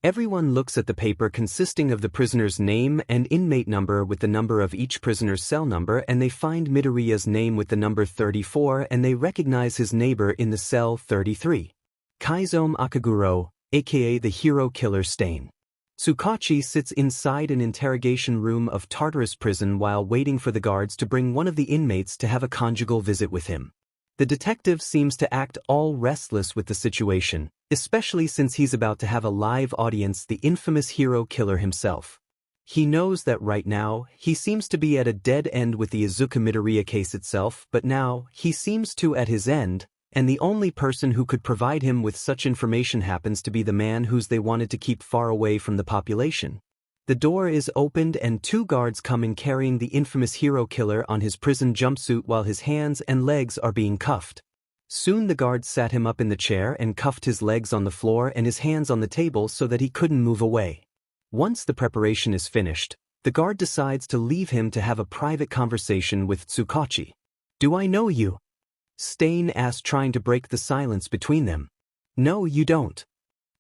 Speaker 1: Everyone looks at the paper consisting of the prisoner's name and inmate number with the number of each prisoner's cell number, and they find Midoriya's name with the number 34, and they recognize his neighbor in the cell 33. 𝐒𝐭𝐚𝐲 𝐔𝐩𝐢𝐲, aka the hero killer Stain. Tsukachi sits inside an interrogation room of Tartarus prison while waiting for the guards to bring one of the inmates to have a conjugal visit with him. The detective seems to act all restless with the situation, especially since he's about to have a live audience, the infamous hero killer himself. He knows that right now, he seems to be at a dead end with the Izuku Midoriya case itself, but now, he seems to at his end, and the only person who could provide him with such information happens to be the man whose they wanted to keep far away from the population. The door is opened and two guards come in carrying the infamous hero killer on his prison jumpsuit while his hands and legs are being cuffed. Soon the guards sat him up in the chair and cuffed his legs on the floor and his hands on the table so that he couldn't move away. Once the preparation is finished, the guard decides to leave him to have a private conversation with Tsukachi. "Do I know you?" Stain asked, trying to break the silence between them. "No, you don't."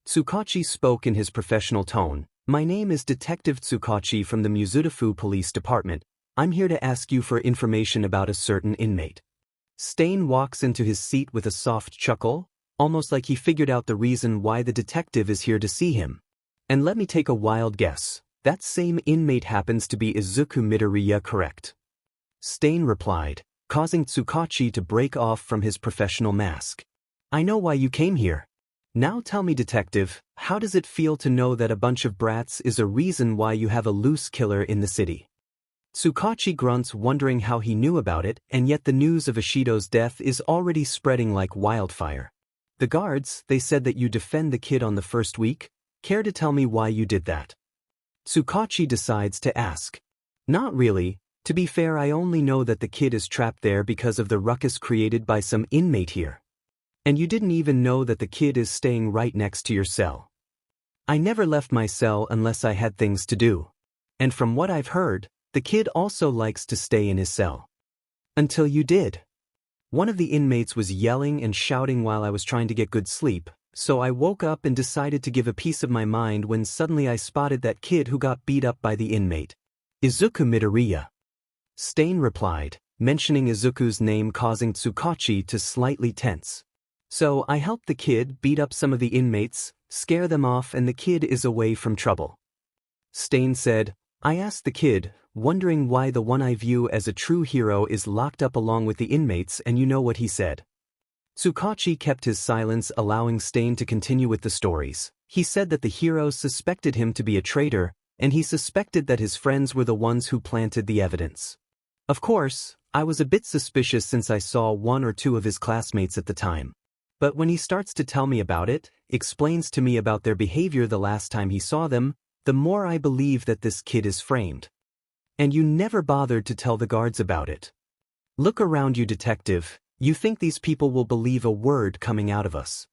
Speaker 1: Tsukachi spoke in his professional tone. "My name is Detective Tsukachi from the Mizudafu Police Department. I'm here to ask you for information about a certain inmate." Stain walks into his seat with a soft chuckle, almost like he figured out the reason why the detective is here to see him. "And let me take a wild guess. That same inmate happens to be Izuku Midoriya, correct?" Stain replied, causing Tsukachi to break off from his professional mask. "I know why you came here. Now tell me, detective, how does it feel to know that a bunch of brats is a reason why you have a loose killer in the city?" Tsukachi grunts, wondering how he knew about it, and yet the news of Ishido's death is already spreading like wildfire. "The guards, they said that you defend the kid on the first week. Care to tell me why you did that?" Tsukachi decides to ask. "Not really. To be fair, I only know that the kid is trapped there because of the ruckus created by some inmate here. And you didn't even know that the kid is staying right next to your cell." "I never left my cell unless I had things to do. And from what I've heard, the kid also likes to stay in his cell." "Until you did. One of the inmates was yelling and shouting while I was trying to get good sleep, so I woke up and decided to give a piece of my mind when suddenly I spotted that kid who got beat up by the inmate. Izuku Midoriya." Stain replied, mentioning Izuku's name causing Tsukachi to slightly tense. "So I helped the kid beat up some of the inmates, scare them off, and the kid is away from trouble." Stain said, "I asked the kid, wondering why the one I view as a true hero is locked up along with the inmates, and you know what he said." Tsukachi kept his silence, allowing Stain to continue with the stories. He said that the heroes suspected him to be a traitor, and he suspected that his friends were the ones who planted the evidence. Of course, I was a bit suspicious since I saw one or two of his classmates at the time. But when he starts to tell me about it, explains to me about their behavior the last time he saw them, the more I believe that this kid is framed. And you never bothered to tell the guards about it. Look around you, detective. You think these people will believe a word coming out of us?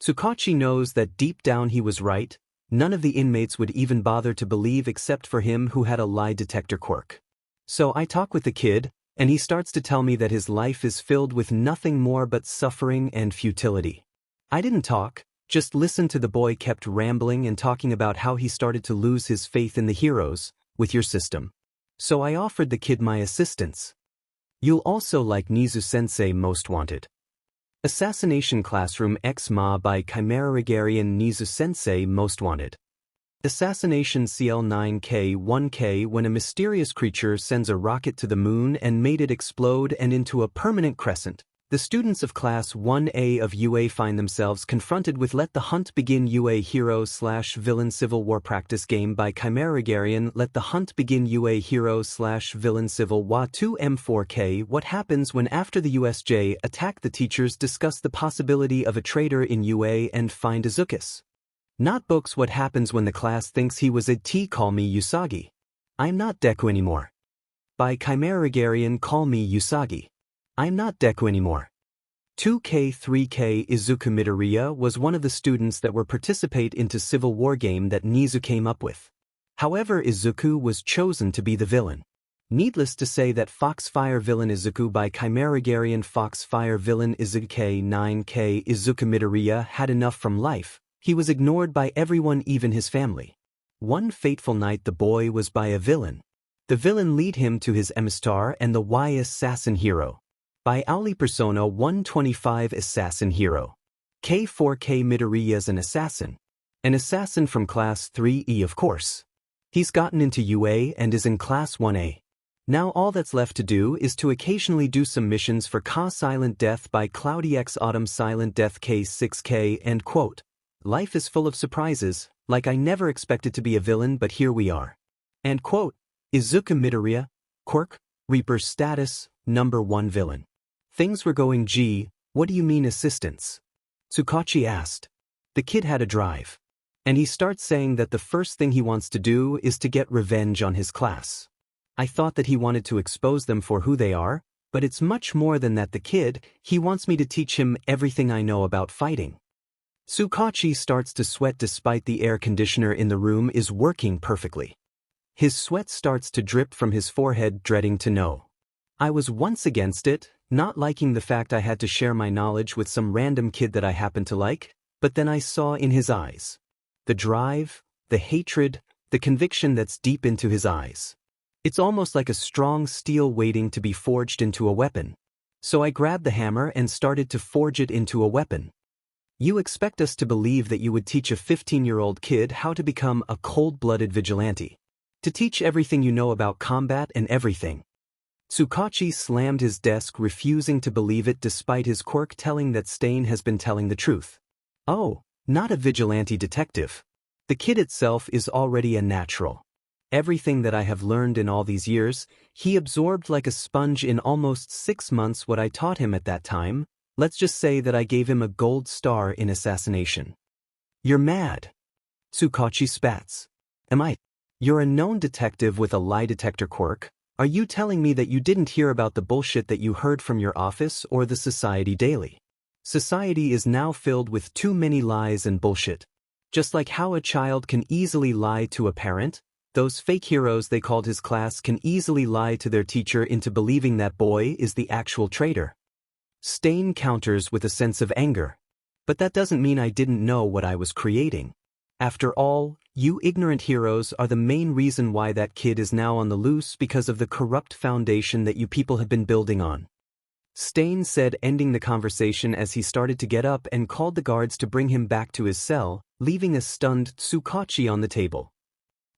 Speaker 1: Tsukachi knows that deep down he was right. None of the inmates would even bother to believe except for him who had a lie detector quirk. So I talk with the kid, and he starts to tell me that his life is filled with nothing more but suffering and futility. I didn't talk, just listened to the boy kept rambling and talking about how he started to lose his faith in the heroes, with your system. So I offered the kid my assistance. You'll also like Nizu-sensei Most Wanted. Assassination Classroom 𝗵𝗃 Nizu-sensei Most Wanted. Assassination CL9K1K when a mysterious creature sends a rocket to the moon and made it explode and into a permanent crescent. The students of Class 1A of UA find themselves confronted with Let the Hunt Begin UA Hero/Villain Civil War Practice Game by 𝗵𝗃 Let the Hunt Begin UA Hero/Villain Civil War 2 𝗵4K What happens when after the USJ attack the teachers discuss the possibility of a traitor in UA and find Izuku. Not books What happens when the class thinks he was a 𝗬𝗏𝗄𝐿 I'm not Deku anymore. By 𝗵𝗃 Call Me Usagi. I'm not Deku anymore. 2K3K Izuku Midoriya was one of the students that were participate into Civil War game that Nizu came up with. However, Izuku was chosen to be the villain. Needless to say that 𝗵𝘃𝗧𝗏 villain Izuku by Chimera-Garian 𝗵𝘃𝗧𝗏 villain Izuku Midoriya had enough from life. He was ignored by everyone, even his family. One fateful night the boy was by a villain. The villain lead him to his 𝗵𝘃𝗧𝗏 and the assassin hero. By Auli Persona 125 Assassin Hero. 𝗂𝗄𝗃 Midoriya is an assassin. An assassin from Class 3E, of course. He's gotten into UA and is in Class 1A. Now all that's left to do is to occasionally do some missions for 𝐭𝐜 Silent Death by Cloudy X Autumn Silent Death K6K, end quote. Life is full of surprises, like I never expected to be a villain, but here we are. End quote. Izuku Midoriya, quirk, Reaper status, #1 villain. Things were going G, what do you mean assistance? Tsukachi asked. The kid had a drive. And he starts saying that the first thing he wants to do is to get revenge on his class. I thought that he wanted to expose them for who they are, but it's much more than that. The kid, he wants me to teach him everything I know about fighting. Tsukachi starts to sweat despite the air conditioner in the room is working perfectly. His sweat starts to drip from his forehead, dreading to know. I was once against it, not liking the fact I had to share my knowledge with some random kid that I happened to like, but then I saw in his eyes the drive, the hatred, the conviction that's deep into his eyes. It's almost like a strong steel waiting to be forged into a weapon. So I grabbed the hammer and started to forge it into a weapon. You expect us to believe that you would teach a 15-year-old kid how to become a cold-blooded vigilante. To teach everything you know about combat and everything. Tsukachi slammed his desk, refusing to believe it despite his quirk telling that Stain has been telling the truth. Oh, not a vigilante detective. The kid itself is already a natural. Everything that I have learned in all these years, he absorbed like a sponge in almost 6 months. What I taught him at that time, let's just say that I gave him a gold star in assassination. You're mad. Tsukachi spats. Am I? You're a known detective with a lie detector quirk. Are you telling me that you didn't hear about the bullshit that you heard from your office or the society daily? Society is now filled with too many lies and bullshit. Just like how a child can easily lie to a parent, those fake heroes they called his class can easily lie to their teacher into believing that boy is the actual traitor. Stain counters with a sense of anger. But that doesn't mean I didn't know what I was creating. After all, you ignorant heroes are the main reason why that kid is now on the loose, because of the corrupt foundation that you people have been building on. Stain said, ending the conversation as he started to get up and called the guards to bring him back to his cell, leaving a stunned Tsukachi on the table.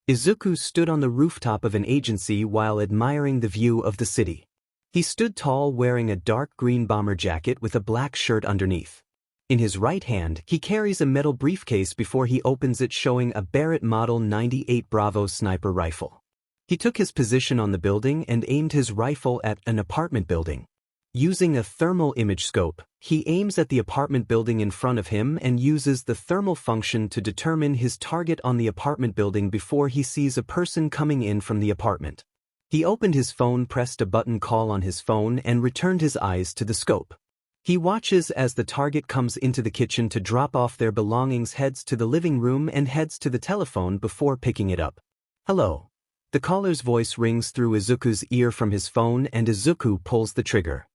Speaker 1: Izuku stood on the rooftop of an agency while admiring the view of the city. He stood tall, wearing a dark green bomber jacket with a black shirt underneath. In his right hand, he carries a metal briefcase before he opens it, showing a Barrett Model 98 Bravo sniper rifle. He took his position on the building and aimed his rifle at an apartment building. Using a thermal image scope, he aims at the apartment building in front of him and uses the thermal function to determine his target on the apartment building before he sees a person coming in from the apartment. He opened his phone, pressed a button call on his phone, and returned his eyes to the scope. He watches as the target comes into the kitchen to drop off their belongings, heads to the living room, and heads to the telephone before picking it up. Hello. The caller's voice rings through Izuku's ear from his phone, and Izuku pulls the trigger.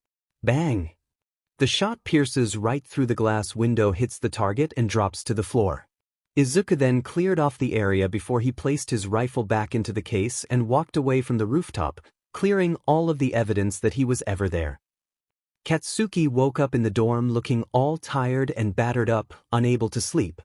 Speaker 1: Bang! The shot pierces right through the glass window, hits the target, and drops to the floor. Izuku then cleared off the area before he placed his rifle back into the case and walked away from the rooftop, clearing all of the evidence that he was ever there. Katsuki woke up in the dorm looking all tired and battered up, unable to sleep.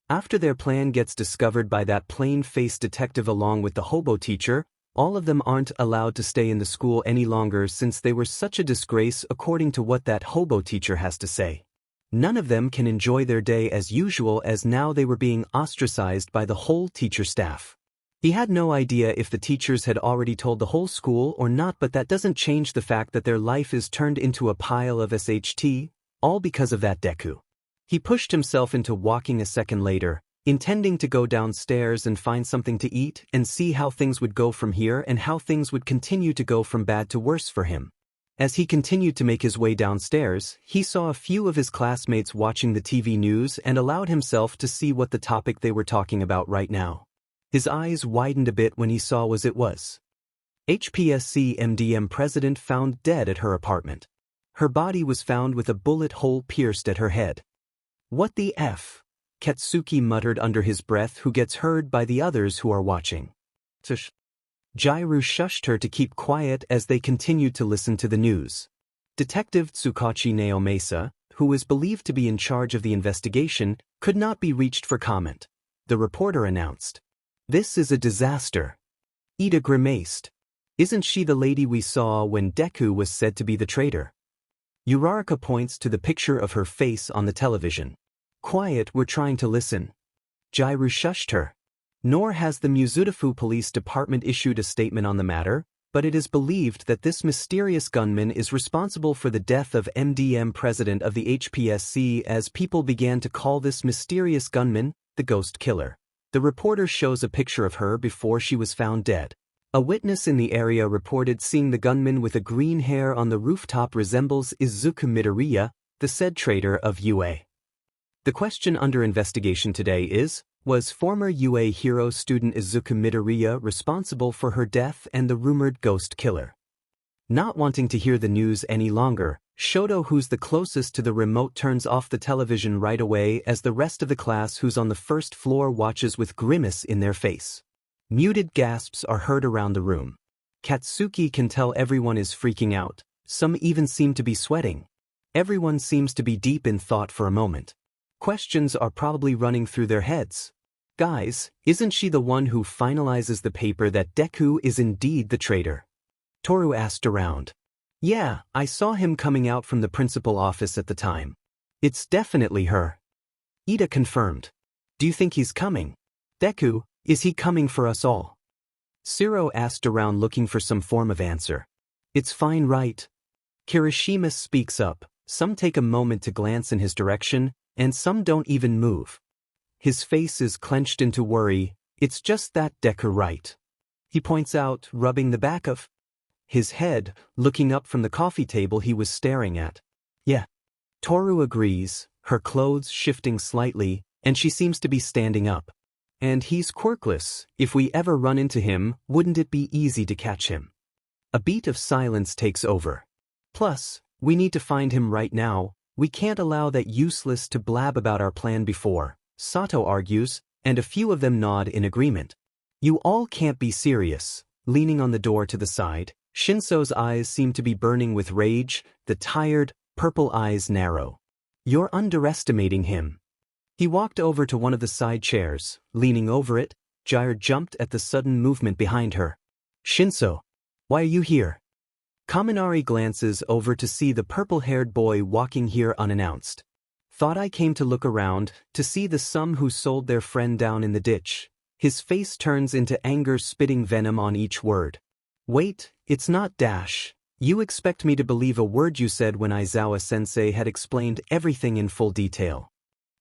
Speaker 1: After their plan gets discovered by that plain-faced detective along with the hobo teacher, all of them aren't allowed to stay in the school any longer since they were such a disgrace according to what that hobo teacher has to say. None of them can enjoy their day as usual, as now they were being ostracized by the whole teacher staff. He had no idea if the teachers had already told the whole school or not, but that doesn't change the fact that their life is turned into a pile of SHT, all because of that Deku. He pushed himself into walking a second later, intending to go downstairs and find something to eat and see how things would go from here and how things would continue to go from bad to worse for him. As he continued to make his way downstairs, he saw a few of his classmates watching the TV news and allowed himself to see what the topic they were talking about right now. His eyes widened a bit when he saw what it was. 𝗵𝗃𝗲𝗂𝗵𝗲 president found dead at her apartment. Her body was found with a bullet hole pierced at her head. What the F? Katsuki muttered under his breath, who gets heard by the others who are watching. Jiryu shushed her to keep quiet as they continued to listen to the news. Detective Tsukachi Naomasa, who is believed to be in charge of the investigation, could not be reached for comment. The reporter announced, "This is a disaster. Ida grimaced. Isn't she the lady we saw when Deku was said to be the traitor?" Uraraka points to the picture of her face on the television. "Quiet, we're trying to listen." Jiryu shushed her. Nor has the Mizutofu Police Department issued a statement on the matter, but it is believed that this mysterious gunman is responsible for the death of MDM president of the HPSC, as people began to call this mysterious gunman the Ghost Killer. The reporter shows a picture of her before she was found dead. A witness in the area reported seeing the gunman with a green hair on the rooftop resembles Izuku Midoriya, the said traitor of UA. The question under investigation today is, was former UA hero student Izuku Midoriya responsible for her death and the rumored ghost killer? Not wanting to hear the news any longer, Shoto, who's the closest to the remote, turns off the television right away as the rest of the class who's on the first floor watches with grimace in their face. Muted gasps are heard around the room. Katsuki can tell everyone is freaking out, some even seem to be sweating. Everyone seems to be deep in thought for a moment. Questions are probably running through their heads. Guys, isn't she the one who finalizes the paper that Deku is indeed the traitor? Toru asked around. Yeah, I saw him coming out from the principal office at the time. It's definitely her. Ida confirmed. Do you think he's coming? Deku, is he coming for us all? Shiro asked around, looking for some form of answer. It's fine, right? Kirishima speaks up. Some take a moment to glance in his direction, and some don't even move. His face is clenched into worry. It's just that, Deku, right? He points out, rubbing the back of his head, looking up from the coffee table he was staring at. Yeah. Toru agrees, her clothes shifting slightly, and she seems to be standing up. And he's quirkless. If we ever run into him, wouldn't it be easy to catch him? A beat of silence takes over. Plus, we need to find him right now. We can't allow that useless to blab about our plan before, Sato argues, and a few of them nod in agreement. You all can't be serious. Leaning on the door to the side, Shinso's eyes seem to be burning with rage, the tired, purple eyes narrow. You're underestimating him. He walked over to one of the side chairs. Leaning over it, Jiryu jumped at the sudden movement behind her. Shinso, why are you here? Kaminari glances over to see the purple-haired boy walking here unannounced. Thought I came to look around, to see the some who sold their friend down in the ditch. His face turns into anger, spitting venom on each word. Wait, it's not dash. You expect me to believe a word you said when Aizawa-sensei had explained everything in full detail.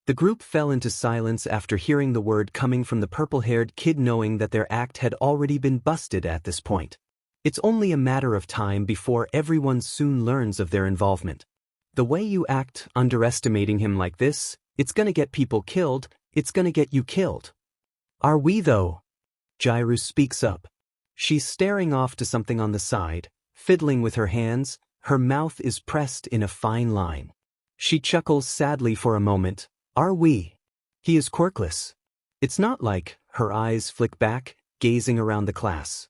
Speaker 1: The group fell into silence after hearing the word coming from the purple-haired kid, knowing that their act had already been busted at this point. It's only a matter of time before everyone soon learns of their involvement. The way you act, underestimating him like this, it's gonna get people killed, it's gonna get you killed. Are we though? Jiryu speaks up. She's staring off to something on the side, fiddling with her hands, her mouth is pressed in a fine line. She chuckles sadly for a moment. Are we? He is quirkless. It's not like, her eyes flick back, gazing around the class.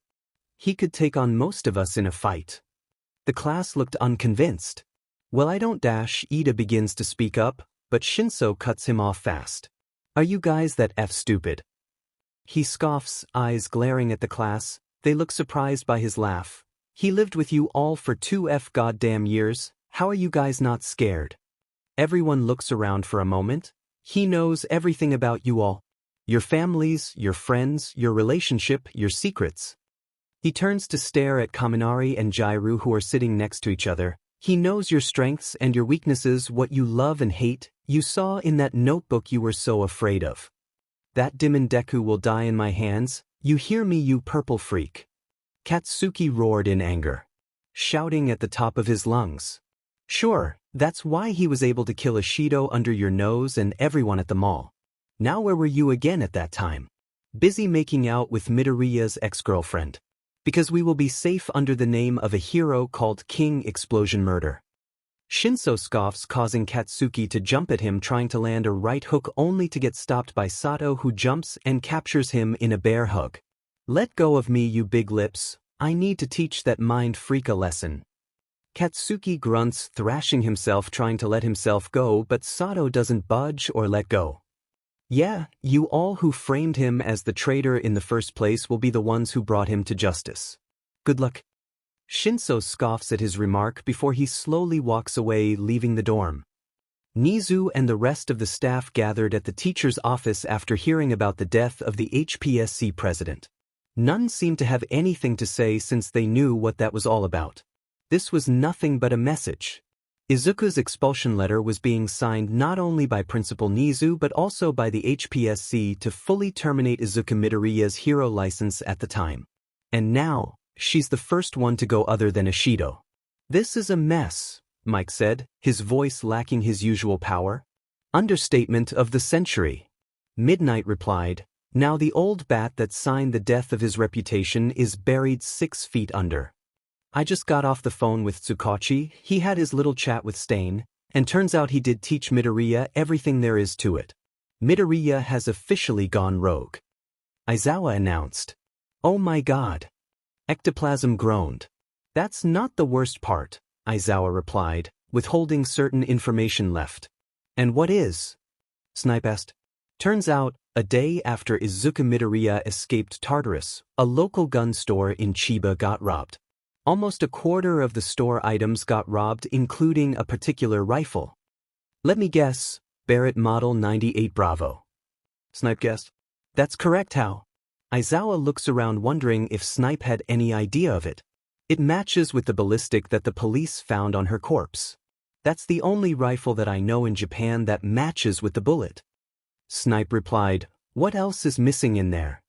Speaker 1: He could take on most of us in a fight. The class looked unconvinced. Well, I don't dash. Ida begins to speak up, but Shinso cuts him off fast. Are you guys that stupid? He scoffs, eyes glaring at the class. They look surprised by his laugh. He lived with you all for 2 goddamn years. How are you guys not scared? Everyone looks around for a moment. He knows everything about you all. Your families, your friends, your relationship, your secrets. He turns to stare at Kaminari and Jiryu, who are sitting next to each other. He knows your strengths and your weaknesses, what you love and hate. You saw in that notebook you were so afraid of. That Demon Deku will die in my hands. You hear me, you purple freak? Katsuki roared in anger, shouting at the top of his lungs. Sure, that's why he was able to kill Ishido under your nose and everyone at the mall. Now where were you again at that time? Busy making out with Midoriya's ex-girlfriend. Because we will be safe under the name of a hero called King Explosion Murder. Shinso scoffs, causing Katsuki to jump at him, trying to land a right hook only to get stopped by Sato, who jumps and captures him in a bear hug. Let go of me, you big lips. I need to teach that mind freak a lesson. Katsuki grunts, thrashing himself, trying to let himself go, but Sato doesn't budge or let go. Yeah, you all who framed him as the traitor in the first place will be the ones who brought him to justice. Good luck. Shinso scoffs at his remark before he slowly walks away, leaving the dorm. Nizu and the rest of the staff gathered at the teacher's office after hearing about the death of the HPSC president. None seemed to have anything to say since they knew what that was all about. This was nothing but a message. Izuku's expulsion letter was being signed not only by Principal Nizu but also by the HPSC to fully terminate Izuku Midoriya's hero license at the time. And now, she's the first one to go other than Ishido. This is a mess, Mike said, his voice lacking his usual power. Understatement of the century. Midnight replied, now the old bat that signed the death of his reputation is buried 6 feet under. I just got off the phone with Tsukachi, he had his little chat with Stain, and turns out he did teach Midoriya everything there is to it. Midoriya has officially gone rogue. Aizawa announced. Oh my god. Ectoplasm groaned. That's not the worst part, Aizawa replied, withholding certain information left. And what is? 𝗧𝗵𝗲 asked. Turns out, a day after Izuku Midoriya escaped Tartarus, a local gun store in Chiba got robbed. Almost a quarter of the store items got robbed, including a particular rifle. Let me guess, Barrett Model 98 Bravo. 𝗧𝗵𝗲 guessed. That's correct. How? Aizawa looks around wondering if 𝗧𝗵𝗲 had any idea of it. It matches with the ballistic that the police found on her corpse. That's the only rifle that I know in Japan that matches with the bullet. 𝗧𝗵𝗲 replied, what else is missing in there?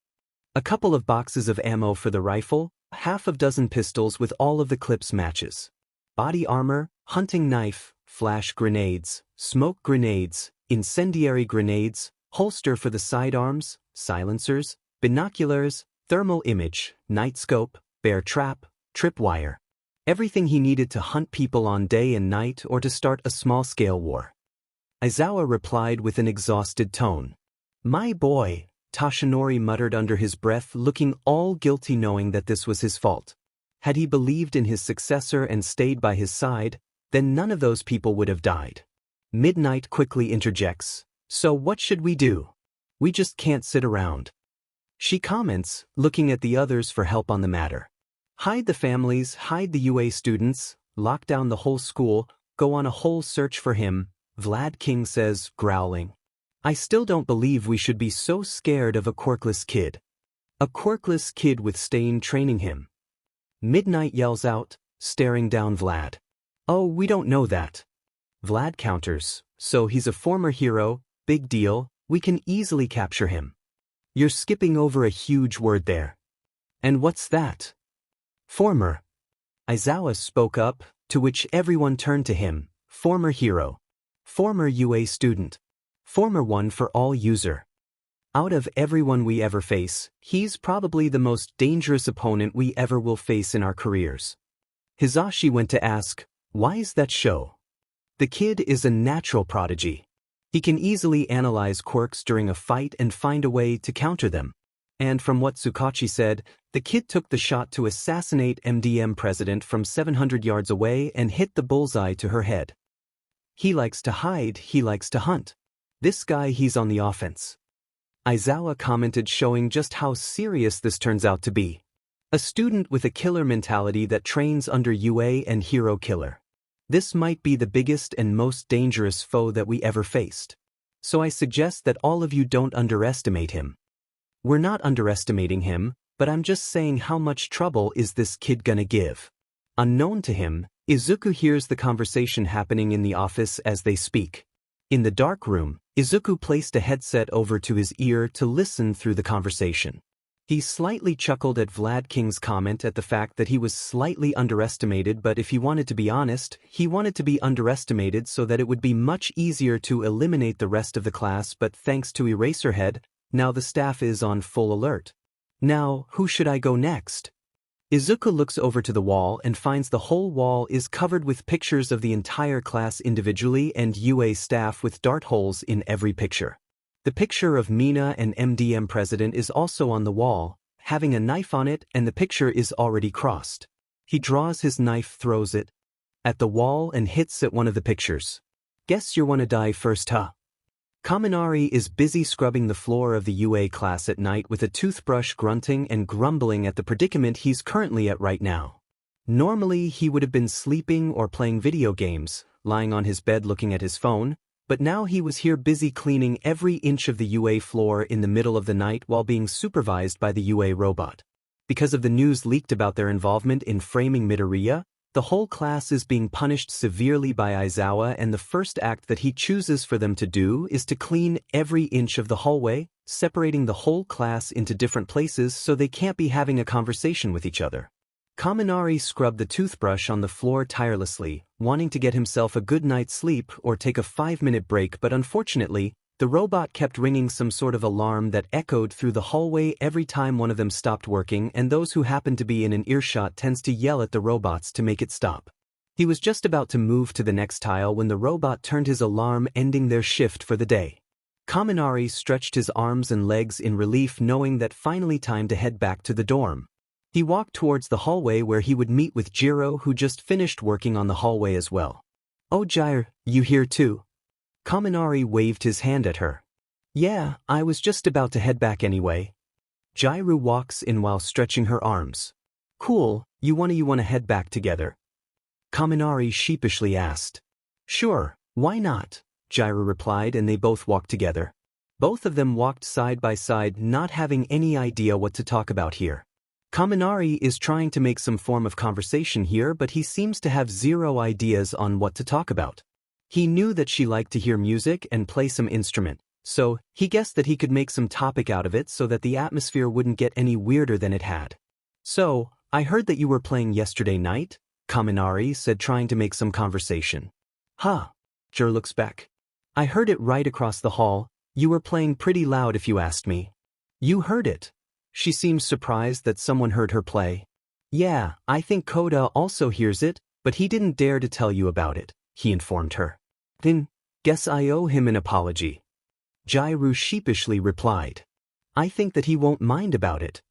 Speaker 1: A couple of boxes of ammo for the rifle, half a dozen pistols with all of the clips matches. Body armor, hunting knife, flash grenades, smoke grenades, incendiary grenades, holster for the sidearms, silencers, binoculars, thermal image, night scope, bear trap, tripwire. Everything he needed to hunt people on day and night or to start a small-scale war. Aizawa replied with an exhausted tone. My boy, Toshinori muttered under his breath, looking all guilty knowing that this was his fault. Had he believed in his successor and stayed by his side, then none of those people would have died. Midnight quickly interjects, so what should we do? We just can't sit around. She comments, looking at the others for help on the matter. Hide the families, hide the UA students, lock down the whole school, go on a whole search for him, Vlad King says, growling. I still don't believe we should be so scared of a quirkless kid. A quirkless kid with Stain training him. Midnight yells out, staring down Vlad. Oh, we don't know that. Vlad counters, so he's a former hero, big deal, we can easily capture him. You're skipping over a huge word there. And what's that? Former. Aizawa spoke up, to which everyone turned to him, former hero. Former UA student. Former one for all user. Out of everyone we ever face, he's probably the most dangerous opponent we ever will face in our careers. Hizashi went to ask, why is that so? The kid is a natural prodigy. He can easily analyze quirks during a fight and find a way to counter them. And from what Tsukachi said, the kid took the shot to assassinate MDM president from 700 yards away and hit the bullseye to her head. He likes to hide, he likes to hunt. This guy, he's on the offense. Aizawa commented, showing just how serious this turns out to be. A student with a killer mentality that trains under UA and hero killer. This might be the biggest and most dangerous foe that we ever faced. So I suggest that all of you don't underestimate him. We're not underestimating him, but I'm just saying how much trouble is this kid gonna give. Unknown to him, Izuku hears the conversation happening in the office as they speak. In the dark room, Izuku placed a headset over to his ear to listen through the conversation. He slightly chuckled at Vlad King's comment at the fact that he was slightly underestimated, but if he wanted to be honest, he wanted to be underestimated so that it would be much easier to eliminate the rest of the class, but thanks to Eraserhead, now the staff is on full alert. Now, who should I go next? Izuku looks over to the wall and finds the whole wall is covered with pictures of the entire class individually and UA staff with dart holes in every picture. The picture of Mina and MDM president is also on the wall, having a knife on it, and the picture is already crossed. He draws his knife, throws it at the wall and hits at one of the pictures. Guess you wanna die first, huh? Kaminari is busy scrubbing the floor of the UA class at night with a toothbrush, grunting and grumbling at the predicament he's currently at right now. Normally he would have been sleeping or playing video games, lying on his bed looking at his phone, but now he was here busy cleaning every inch of the UA floor in the middle of the night while being supervised by the UA robot. Because of the news leaked about their involvement in framing Midoriya, the whole class is being punished severely by Aizawa, and the first act that he chooses for them to do is to clean every inch of the hallway, separating the whole class into different places so they can't be having a conversation with each other. Kaminari scrubbed the toothbrush on the floor tirelessly, wanting to get himself a good night's sleep or take a 5-minute break, but unfortunately, the robot kept ringing some sort of alarm that echoed through the hallway every time one of them stopped working, and those who happened to be in an earshot tends to yell at the robots to make it stop. He was just about to move to the next tile when the robot turned his alarm, ending their shift for the day. Kaminari stretched his arms and legs in relief, knowing that finally time to head back to the dorm. He walked towards the hallway where he would meet with Jiro, who just finished working on the hallway as well. "Oh J.R., you here too?" Kaminari waved his hand at her. "Yeah, I was just about to head back anyway." Jiro walks in while stretching her arms. "Cool, you wanna head back together?" Kaminari sheepishly asked. "Sure, why not?" Jiro replied, and they both walked together. Both of them walked side by side, not having any idea what to talk about here. Kaminari is trying to make some form of conversation here, but he seems to have zero ideas on what to talk about. He knew that she liked to hear music and play some instrument, so he guessed that he could make some topic out of it so that the atmosphere wouldn't get any weirder than it had. "So, I heard that you were playing yesterday night," Kaminari said, trying to make some conversation. "Huh?" Jiro looks back. "I heard it right across the hall. You were playing pretty loud if you asked me." "You heard it?" She seems surprised that someone heard her play. "Yeah, I think Koda also hears it, but he didn't dare to tell you about it," he informed her. "Then, guess I owe him an apology." Jiro sheepishly replied. "I think that he won't mind about it."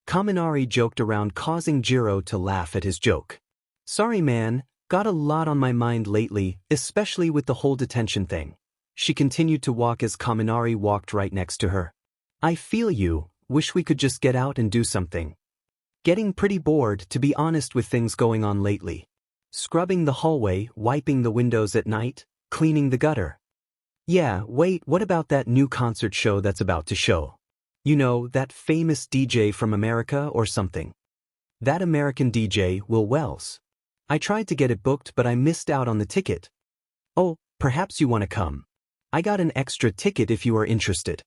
Speaker 1: Kaminari joked around, causing Jiro to laugh at his joke. "Sorry man, got a lot on my mind lately, especially with the whole detention thing." She continued to walk as Kaminari walked right next to her. "I feel you, wish we could just get out and do something. Getting pretty bored, to be honest, with things going on lately. Scrubbing the hallway, wiping the windows at night, cleaning the gutter. Yeah, wait, what about that new concert show that's about to show? You know, that famous DJ from America or something. That American DJ, Will Wells. I tried to get it booked, but I missed out on the ticket. Oh, perhaps you want to come. I got an extra ticket if you are interested."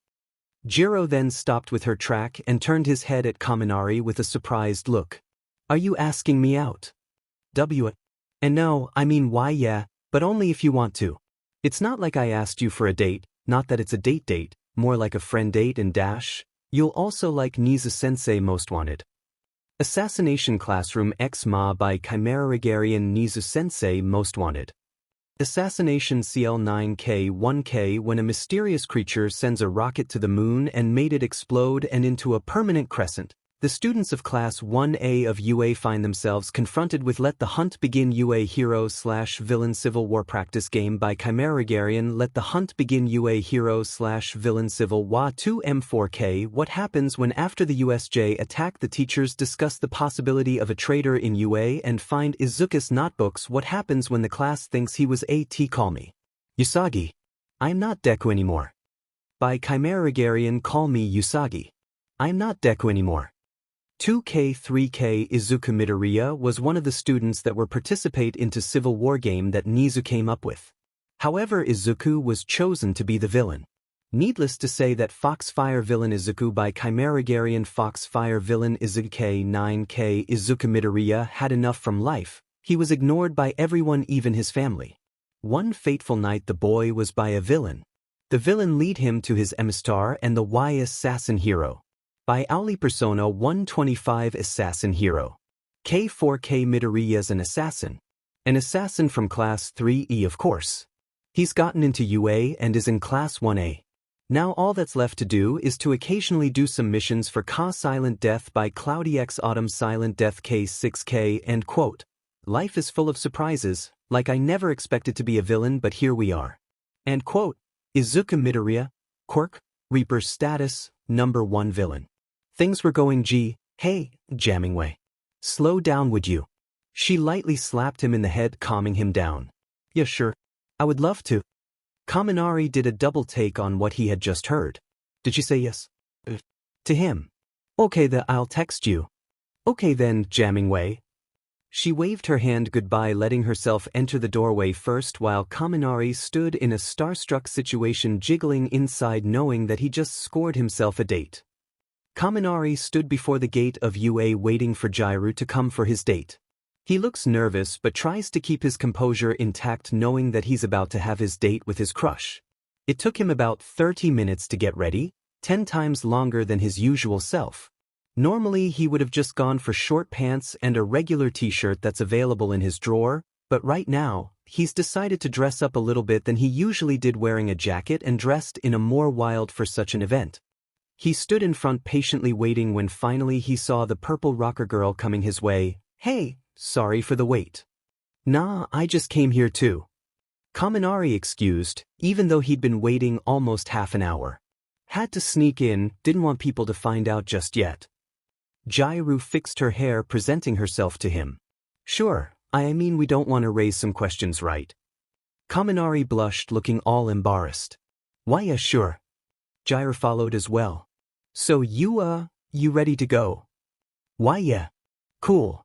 Speaker 1: Jiro then stopped with her track and turned his head at Kaminari with a surprised look. "Are you asking me out?" And no, I mean why yeah, but only if you want to. It's not like I asked you for a date, not that it's a date, more like a friend date and dash. You'll also like 𝗔𝗂𝗧𝗵𝗲 Most Wanted. Assassination Classroom 𝗧𝗵𝗲 by 𝗂𝐵 𝗔𝗂𝗧𝗵𝗲 Most Wanted. Assassination CL9K1K. When a mysterious creature sends a rocket to the moon and made it explode and into a permanent crescent, the students of Class 1A of UA find themselves confronted with Let the Hunt Begin UA Hero/Villain Civil War Practice Game by 𝗂𝐵. Let the Hunt Begin UA Hero/Villain Civil War 2 𝗵𝘃𝗲. What happens when, after the USJ attack, the teachers discuss the possibility of a traitor in UA and find Izuku's notebooks? What happens when the class thinks he was a 𝗬𝗂𝗵𝗲 𝐸𝐷𝐻? I'm not Deku anymore. By 𝗂𝐵. Call me 𝐸𝐷𝐻. I'm not Deku anymore. 2K 3K Izuku Midoriya was one of the students that were participate into Civil War game that Nizu came up with. However, Izuku was chosen to be the villain. Needless to say that Foxfire villain Izuku by 𝗂𝐵. Foxfire villain Izuku 9K Izuku Midoriya had enough from life. He was ignored by everyone, even his family. One fateful night the boy was by a villain. The villain lead him to his emissary and the Y assassin hero. By Auli Persona 125 Assassin Hero. 𝗂𝐴 Midoriya's an assassin. An assassin from Class 3E, of course. He's gotten into UA and is in Class 1A. Now all that's left to do is to occasionally do some missions for 𝐒𝐭𝐲 Silent Death by 𝗬𝗬𝗧𝗵𝗲 Silent Death 𝐒𝐻𝑆 and quote. Life is full of surprises, like I never expected to be a villain but here we are. And quote. Izuku Midoriya, quirk, Reaper status, #1 villain. Things were going 𝐒𝐩𝐢𝐧𝐿 way. Slow down would you? She lightly slapped him in the head, calming him down. Yeah, sure. I would love to. Kaminari did a double take on what he had just heard. Did she say yes? To him. Okay then, I'll text you. Okay then, 𝗵𝗵𝗲. She waved her hand goodbye, letting herself enter the doorway first while Kaminari stood in a starstruck situation, jiggling inside knowing that he just scored himself a date. Kaminari stood before the gate of UA waiting for J.R.U to come for his date. He looks nervous but tries to keep his composure intact knowing that he's about to have his date with his crush. It took him about 30 minutes to get ready, 10 times longer than his usual self. Normally he would have just gone for short pants and a regular t-shirt that's available in his drawer, but right now, he's decided to dress up a little bit than he usually did, wearing a jacket and dressed in a more wild for such an event. He stood in front patiently waiting when finally he saw the purple rocker girl coming his way. Hey, sorry for the wait. Nah, I just came here too. Kaminari excused, even though he'd been waiting almost half an hour. Had to sneak in, didn't want people to find out just yet. J.R.U fixed her hair, presenting herself to him. Sure, I mean we don't want to raise some questions, right? Kaminari blushed, looking all embarrassed. Why yeah, sure. J.R.U followed as well. So you ready to go? Why yeah. Cool.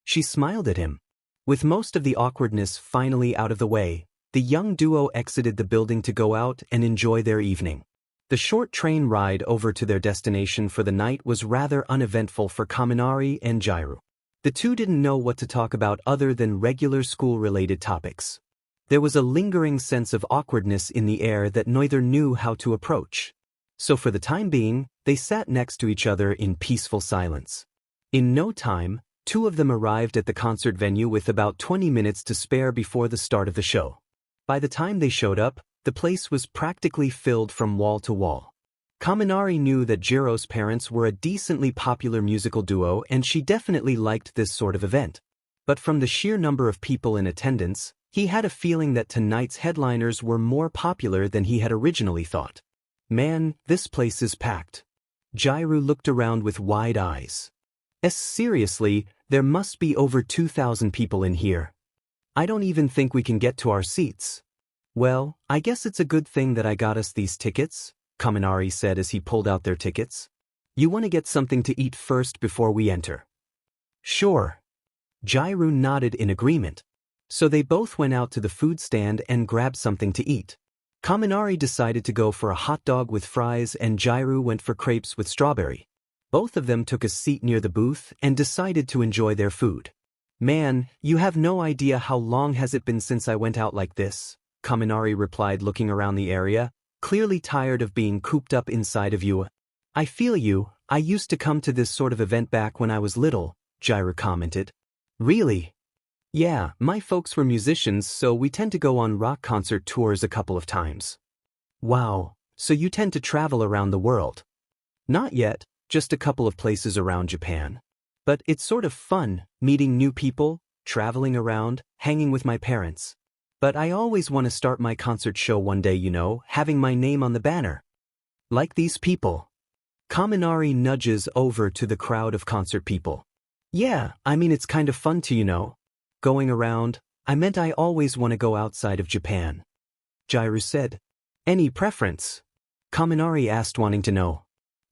Speaker 1: She smiled at him. With most of the awkwardness finally out of the way, the young duo exited the building to go out and enjoy their evening. The short train ride over to their destination for the night was rather uneventful for Kaminari and J.R.U. The two didn't know what to talk about other than regular school-related topics. There was a lingering sense of awkwardness in the air that neither knew how to approach. So for the time being, they sat next to each other in peaceful silence. In no time, two of them arrived at the concert venue with about 20 minutes to spare before the start of the show. By the time they showed up, the place was practically filled from wall to wall. Kaminari knew that Jiro's parents were a decently popular musical duo and she definitely liked this sort of event. But from the sheer number of people in attendance, he had a feeling that tonight's headliners were more popular than he had originally thought. Man, this place is packed. J.R.U looked around with wide eyes. Seriously, there must be over 2,000 people in here. I don't even think we can get to our seats. Well, I guess it's a good thing that I got us these tickets, Kaminari said as he pulled out their tickets. You want to get something to eat first before we enter? Sure. J.R.U nodded in agreement. So they both went out to the food stand and grabbed something to eat. Kaminari decided to go for a hot dog with fries and J.R.U went for crepes with strawberry. Both of them took a seat near the booth and decided to enjoy their food. Man, you have no idea how long has it been since I went out like this, Kaminari replied, looking around the area, clearly tired of being cooped up inside of UA. I feel you, I used to come to this sort of event back when I was little, J.R.U commented. Really? Yeah, my folks were musicians, so we tend to go on rock concert tours a couple of times. Wow, so you tend to travel around the world? Not yet, just a couple of places around Japan. But it's sort of fun, meeting new people, traveling around, hanging with my parents. But I always want to start my concert show one day, you know, having my name on the banner. Like these people. Kaminari nudges over to the crowd of concert people. Yeah, I mean it's kind of fun to, you know. Going around, I meant I always want to go outside of Japan. J.R.U said. Any preference? Kaminari asked, wanting to know.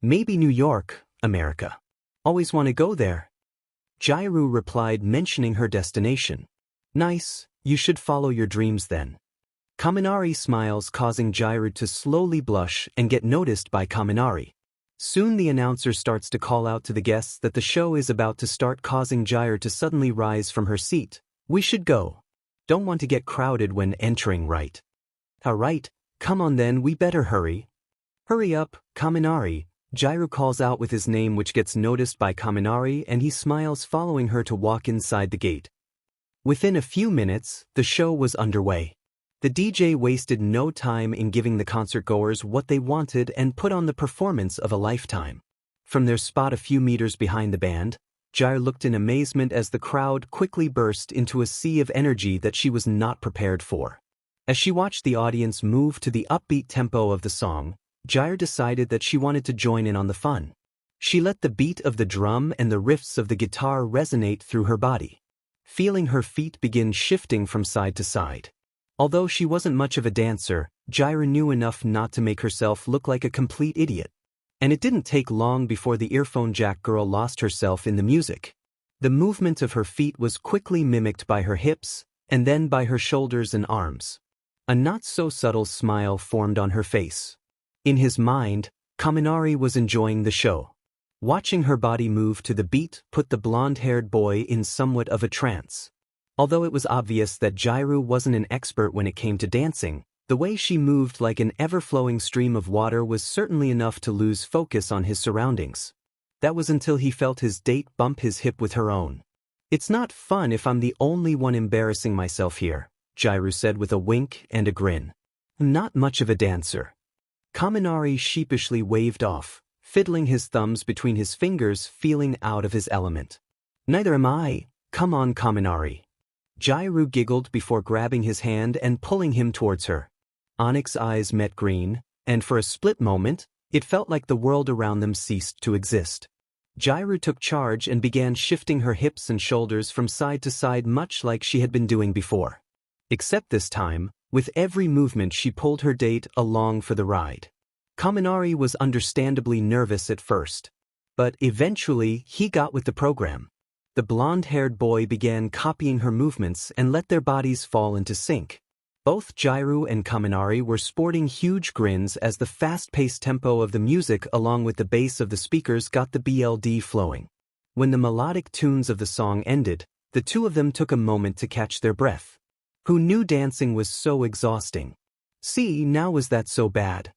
Speaker 1: Maybe New York, America. Always want to go there. J.R.U replied, mentioning her destination. Nice, you should follow your dreams then. Kaminari smiles, causing J.R.U to slowly blush and get noticed by Kaminari. Soon the announcer starts to call out to the guests that the show is about to start, causing J.R.U to suddenly rise from her seat. We should go. Don't want to get crowded when entering, right? Alright, come on then, we better hurry. Hurry up, Kaminari, 𝐒𝐩𝐢 calls out with his name, which gets noticed by Kaminari, and he smiles, following her to walk inside the gate. Within a few minutes, the show was underway. The DJ wasted no time in giving the concertgoers what they wanted and put on the performance of a lifetime. From their spot a few meters behind the band, 𝗬𝗓 looked in amazement as the crowd quickly burst into a sea of energy that she was not prepared for. As she watched the audience move to the upbeat tempo of the song, 𝗬𝗓 decided that she wanted to join in on the fun. She let the beat of the drum and the riffs of the guitar resonate through her body, feeling her feet begin shifting from side to side. Although she wasn't much of a dancer, 𝗬𝗓 knew enough not to make herself look like a complete idiot. And it didn't take long before the earphone jack girl lost herself in the music. The movement of her feet was quickly mimicked by her hips, and then by her shoulders and arms. A not-so-subtle smile formed on her face. In his mind, Kaminari was enjoying the show. Watching her body move to the beat put the blonde-haired boy in somewhat of a trance. Although it was obvious that 𝗬𝗓 wasn't an expert when it came to dancing, the way she moved like an ever-flowing stream of water was certainly enough to lose focus on his surroundings. That was until he felt his date bump his hip with her own. "It's not fun if I'm the only one embarrassing myself here," 𝗬𝗓 said with a wink and a grin. "I'm not much of a dancer." Kaminari sheepishly waved off, fiddling his thumbs between his fingers, feeling out of his element. "Neither am I. Come on, Kaminari." 𝗬𝗓 giggled before grabbing his hand and pulling him towards her. Onyx's eyes met green, and for a split moment, it felt like the world around them ceased to exist. 𝗬𝗓 took charge and began shifting her hips and shoulders from side to side, much like she had been doing before. Except this time, with every movement she pulled her date along for the ride. Kaminari was understandably nervous at first, but eventually he got with the program. The blonde-haired boy began copying her movements and let their bodies fall into sync. Both 𝗬𝗓 and Kaminari were sporting huge grins as the fast-paced tempo of the music along with the bass of the speakers got the BLD flowing. When the melodic tunes of the song ended, the two of them took a moment to catch their breath. Who knew dancing was so exhausting? See, now was that so bad?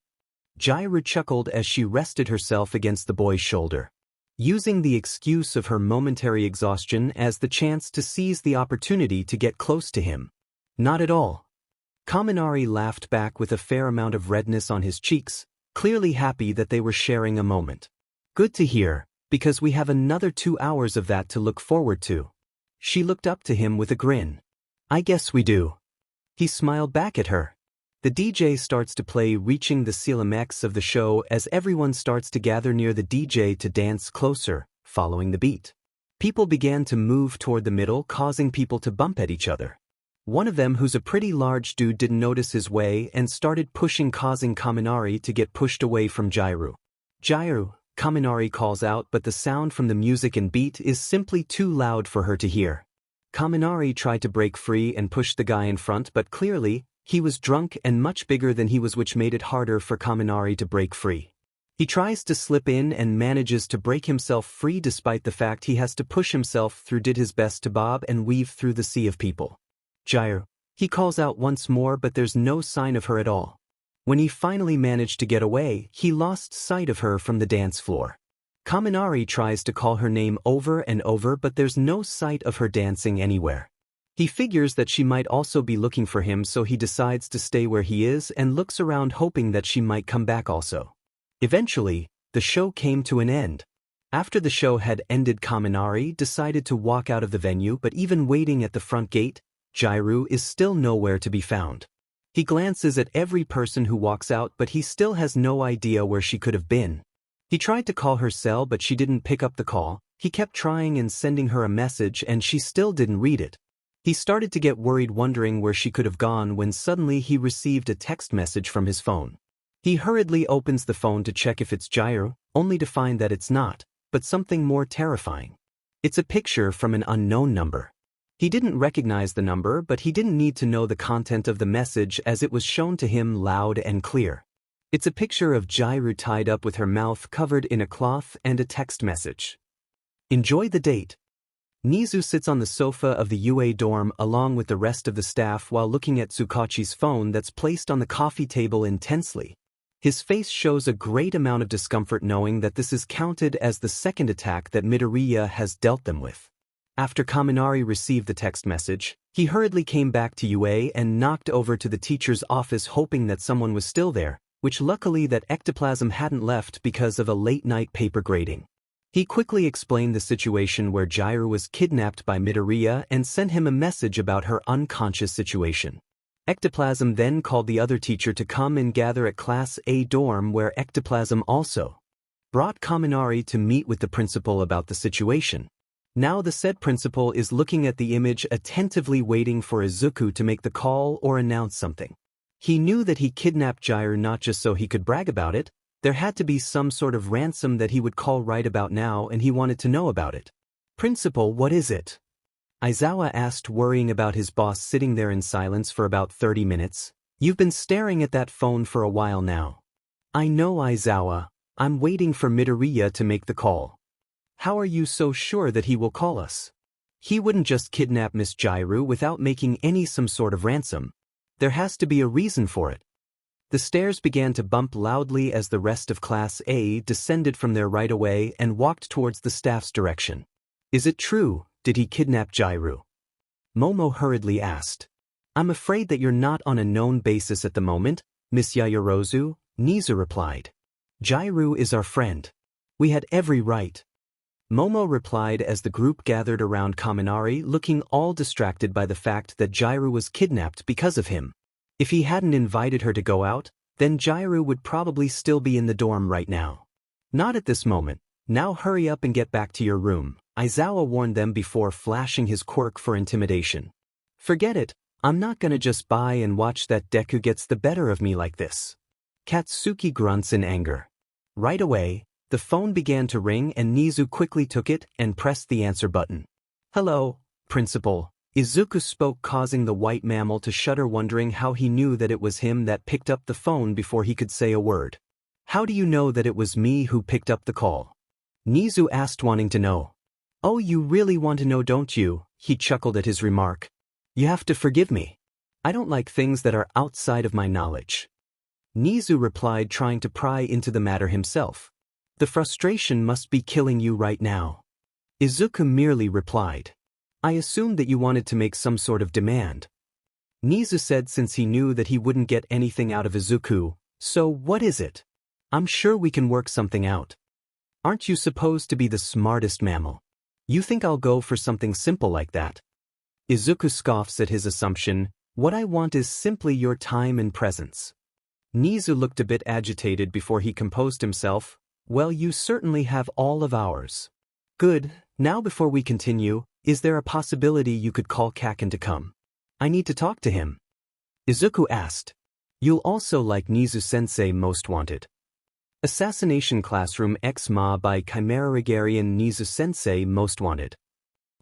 Speaker 1: 𝗬𝗓 chuckled as she rested herself against the boy's shoulder, using the excuse of her momentary exhaustion as the chance to seize the opportunity to get close to him. Not at all. Kaminari laughed back with a fair amount of redness on his cheeks, clearly happy that they were sharing a moment. "Good to hear, because we have another 2 hours of that to look forward to." She looked up to him with a grin. "I guess we do." He smiled back at her. The DJ starts to play, reaching the climax of the show as everyone starts to gather near the DJ to dance closer, following the beat. People began to move toward the middle, causing people to bump at each other. One of them, who's a pretty large dude, didn't notice his way and started pushing, causing Kaminari to get pushed away from 𝗬𝗓. "𝗬𝗓," Kaminari calls out, but the sound from the music and beat is simply too loud for her to hear. Kaminari tried to break free and push the guy in front, but clearly, he was drunk and much bigger than he was, which made it harder for Kaminari to break free. He tries to slip in and manages to break himself free despite the fact he has to push himself through, did his best to bob and weave through the sea of people. "𝗬𝗓," he calls out once more, but there's no sign of her at all. When he finally managed to get away, he lost sight of her from the dance floor. Kaminari tries to call her name over and over, but there's no sight of her dancing anywhere. He figures that she might also be looking for him, so he decides to stay where he is and looks around, hoping that she might come back also. Eventually, the show came to an end. After the show had ended, Kaminari decided to walk out of the venue, but even waiting at the front gate, 𝗬𝗓 is still nowhere to be found. He glances at every person who walks out, but he still has no idea where she could have been. He tried to call her cell, but she didn't pick up the call. He kept trying and sending her a message, and she still didn't read it. He started to get worried, wondering where she could have gone, when suddenly he received a text message from his phone. He hurriedly opens the phone to check if it's 𝗬𝗓, only to find that it's not, but something more terrifying. It's a picture from an unknown number. He didn't recognize the number, but he didn't need to know the content of the message as it was shown to him loud and clear. It's a picture of 𝗬𝗓 tied up with her mouth covered in a cloth and a text message. "Enjoy the date." Nizu sits on the sofa of the UA dorm along with the rest of the staff while looking at Tsukachi's phone that's placed on the coffee table intensely. His face shows a great amount of discomfort knowing that this is counted as the second attack that Midoriya has dealt them with. After Kaminari received the text message, he hurriedly came back to UA and knocked over to the teacher's office hoping that someone was still there, which luckily that ectoplasm hadn't left because of a late-night paper grading. He quickly explained the situation where 𝐒𝐻𝐢 was kidnapped by Midoriya and sent him a message about her unconscious situation. Ectoplasm then called the other teacher to come and gather at Class A dorm where Ectoplasm also brought Kaminari to meet with the principal about the situation. Now the said principal is looking at the image attentively waiting for Izuku to make the call or announce something. He knew that he kidnapped 𝗓𝗓 not just so he could brag about it, there had to be some sort of ransom that he would call right about now and he wanted to know about it. Principal, what is it? Aizawa asked, worrying about his boss sitting there in silence for about 30 minutes. You've been staring at that phone for a while now. I know, Aizawa. I'm waiting for Midoriya to make the call. How are you so sure that he will call us? He wouldn't just kidnap Miss 𝗓𝗓 without making some sort of ransom. There has to be a reason for it. The stairs began to bump loudly as the rest of Class A descended from there right away and walked towards the staff's direction. Is it true? Did he kidnap 𝗓𝗓? Momo hurriedly asked. I'm afraid that you're not on a known basis at the moment, Miss Yaoyorozu, 𝗎𝗎 replied. 𝗓𝗓 is our friend. We had every right. Momo replied as the group gathered around Kaminari looking all distracted by the fact that 𝗓𝗓 was kidnapped because of him. If he hadn't invited her to go out, then 𝗓𝗓 would probably still be in the dorm right now. Not at this moment. Now hurry up and get back to your room, Aizawa warned them before flashing his quirk for intimidation. Forget it, I'm not gonna just buy and watch that Deku gets the better of me like this. Katsuki grunts in anger. Right away, the phone began to ring and 𝗎𝗎 quickly took it and pressed the answer button. Hello, Principal. Izuku spoke, causing the white mammal to shudder, wondering how he knew that it was him that picked up the phone before he could say a word. How do you know that it was me who picked up the call? 𝗎𝗎 asked, wanting to know. Oh, you really want to know, don't you? He chuckled at his remark. You have to forgive me. I don't like things that are outside of my knowledge. 𝗎𝗎 replied, trying to pry into the matter himself. The frustration must be killing you right now. Izuku merely replied. I assumed that you wanted to make some sort of demand. 𝗎𝗎 said, since he knew that he wouldn't get anything out of Izuku. So what is it? I'm sure we can work something out. Aren't you supposed to be the smartest mammal? You think I'll go for something simple like that? Izuku scoffs at his assumption. What I want is simply your time and presence. 𝗎𝗎 looked a bit agitated before he composed himself. Well, you certainly have all of ours. Good. Now before we continue, is there a possibility you could call Kaken to come? I need to talk to him. Izuku asked. You'll also like 𝗎𝗎-sensei most wanted. Assassination Classroom 𝗬𝗵𝗲 𝗓𝗫sensei most wanted.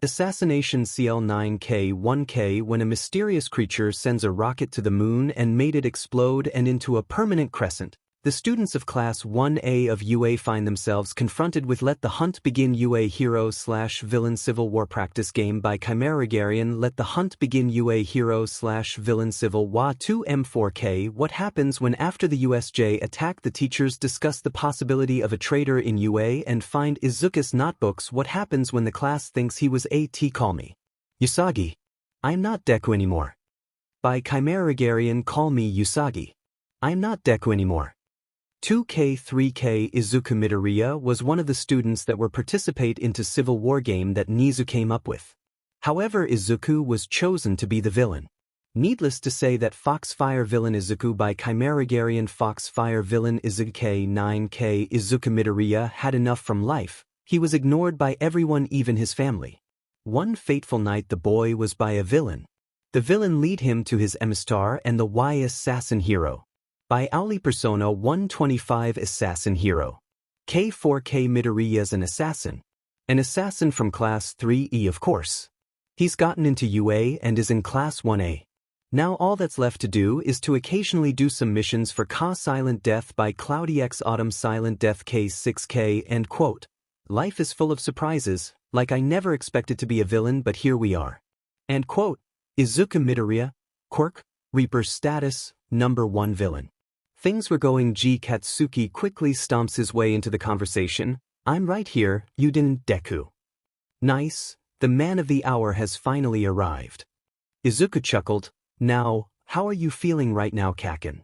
Speaker 1: Assassination CL9K1K when a mysterious creature sends a rocket to the moon and made it explode and into a permanent crescent. The students of Class 1A of UA find themselves confronted with Let the Hunt Begin UA Hero/Villain Civil War practice game by 𝗓𝗫. Let the Hunt Begin UA Hero/Villain Civil War 2 𝗵𝗃𝗃. What happens when after the USJ attack the teachers discuss the possibility of a traitor in UA and find Izuku's notebooks? What happens when the class thinks he was a call me Usagi. I'm not Deku anymore. By 𝗓𝗫. Call me Usagi. I'm not Deku anymore. 2K 3K Izuku Midoriya was one of the students that were participate into Civil War game that 𝗎𝗎 came up with. However, Izuku was chosen to be the villain. Needless to say that Foxfire villain Izuku by 𝗓𝗫. Foxfire villain Izuku 9K Izuku Midoriya had enough from life. He was ignored by everyone, even his family. One fateful night the boy was by a villain. The villain lead him to his emistar and the assassin hero. By Auli Persona 125 Assassin Hero. K4K Midoriya's an assassin. An assassin from Class 3E, of course. He's gotten into UA and is in Class 1A. Now all that's left to do is to occasionally do some missions for Silent Death by Cloudy X Autumn Silent Death K6K, end quote. Life is full of surprises, like I never expected to be a villain, but here we are. End quote. Izuku Midoriya, quirk, Reaper status, #1 villain. Things were going 𝐔𝐻𝗵𝗃 quickly stomps his way into the conversation. I'm right here, Deku. Nice, the man of the hour has finally arrived. Izuku chuckled. Now, how are you feeling right now, Kaken?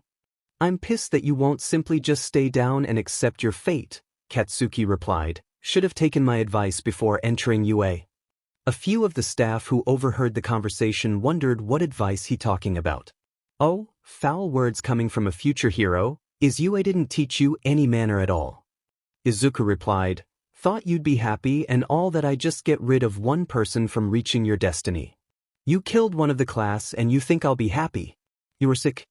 Speaker 1: I'm pissed that you won't simply just stay down and accept your fate, Katsuki replied. Should have taken my advice before entering UA. A few of the staff who overheard the conversation wondered what advice he talking about. Oh, foul words coming from a future hero, is UA didn't teach you any manner at all. Izuku replied, thought you'd be happy and all that I just get rid of one person from reaching your destiny. You killed one of the class and you think I'll be happy? You were sick.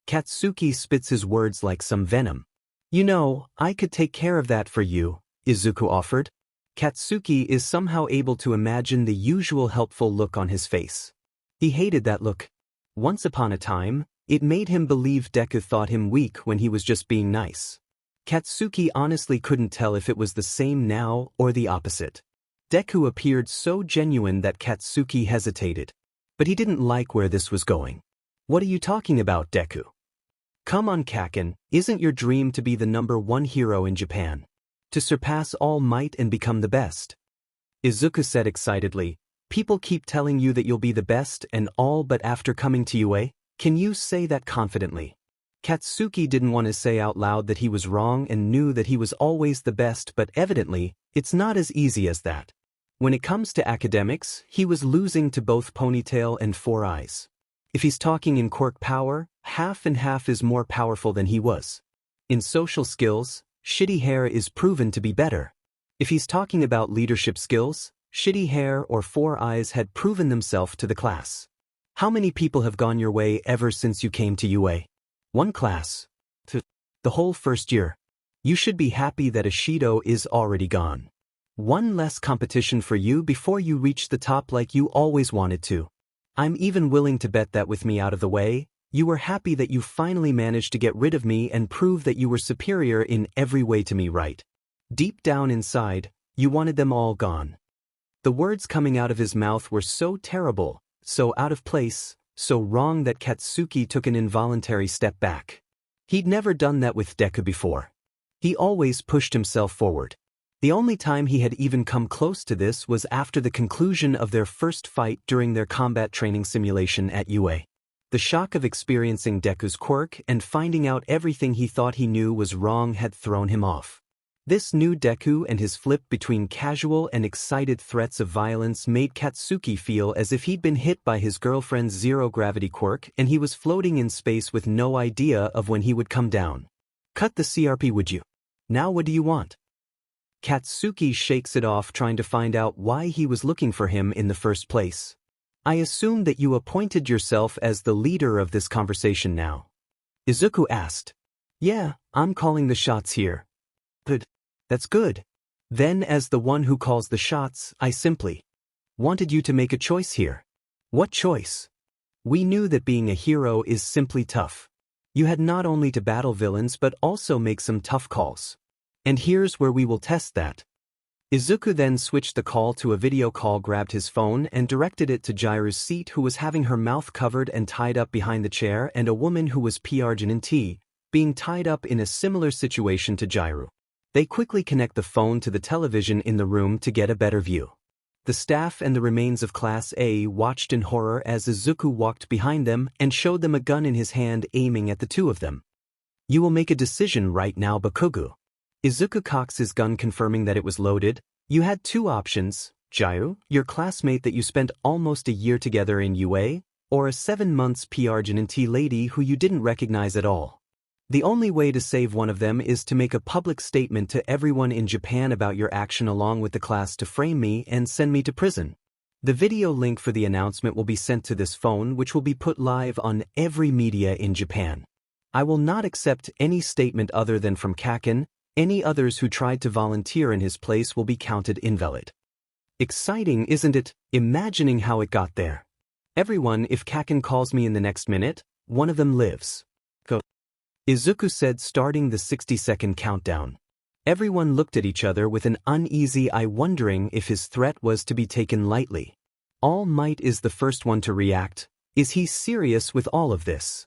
Speaker 1: Katsuki spits his words like some venom. You know, I could take care of that for you, Izuku offered. Katsuki is somehow able to imagine the usual helpful look on his face. He hated that look. Once upon a time, it made him believe Deku thought him weak when he was just being nice. Katsuki honestly couldn't tell if it was the same now or the opposite. Deku appeared so genuine that Katsuki hesitated. But he didn't like where this was going. What are you talking about, Deku? Come on, Kaken, isn't your dream to be the #1 hero in Japan? To surpass all might and become the best? Izuku said excitedly, people keep telling you that you'll be the best and all, but after coming to UA, can you say that confidently? Katsuki didn't want to say out loud that he was wrong and knew that he was always the best, but evidently, it's not as easy as that. When it comes to academics, he was losing to both Ponytail and Four Eyes. If he's talking in quirk power, half and half is more powerful than he was. In social skills, Shitty Hair is proven to be better. If he's talking about leadership skills, Shitty Hair or Four Eyes had proven themselves to the class. How many people have gone your way ever since you came to UA? One class. The whole first year. You should be happy that Ishido is already gone. One less competition for you before you reach the top like you always wanted to. I'm even willing to bet that with me out of the way, you were happy that you finally managed to get rid of me and prove that you were superior in every way to me, right? Deep down inside, you wanted them all gone. The words coming out of his mouth were so terrible, so out of place, so wrong that Katsuki took an involuntary step back. He'd never done that with Deku before. He always pushed himself forward. The only time he had even come close to this was after the conclusion of their first fight during their combat training simulation at UA. The shock of experiencing Deku's quirk and finding out everything he thought he knew was wrong had thrown him off. This new Deku and his flip between casual and excited threats of violence made Katsuki feel as if he'd been hit by his girlfriend's zero-gravity quirk and he was floating in space with no idea of when he would come down. Cut the CRP, would you? Now what do you want? Katsuki shakes it off, trying to find out why he was looking for him in the first place. I assume that you appointed yourself as the leader of this conversation now. Izuku asked. Yeah, I'm calling the shots here. Good. That's good. Then as the one who calls the shots, I simply wanted you to make a choice here. What choice? We knew that being a hero is simply tough. You had not only to battle villains but also make some tough calls. And here's where we will test that. Izuku then switched the call to a video call, grabbed his phone and directed it to Jiru's seat, who was having her mouth covered and tied up behind the chair, and a woman who was 𝗵𝘃𝗏, being tied up in a similar situation to Jiru. They quickly connect the phone to the television in the room to get a better view. The staff and the remains of Class A watched in horror as Izuku walked behind them and showed them a gun in his hand, aiming at the two of them. You will make a decision right now, Bakugo. Izuku cocks his gun, confirming that it was loaded. You had two options, Jiru, your classmate that you spent almost a year together in UA, or a 7 months 𝗵𝘃𝗏 lady who you didn't recognize at all. The only way to save one of them is to make a public statement to everyone in Japan about your action along with the class to frame me and send me to prison. The video link for the announcement will be sent to this phone, which will be put live on every media in Japan. I will not accept any statement other than from Kaken. Any others who tried to volunteer in his place will be counted invalid. Exciting, isn't it, imagining how it got there? Everyone, if Kaken calls me in the next minute, one of them lives. Go. Izuku said, starting the 60-second countdown. Everyone looked at each other with an uneasy eye, wondering if his threat was to be taken lightly. All Might is the first one to react. Is he serious with all of this?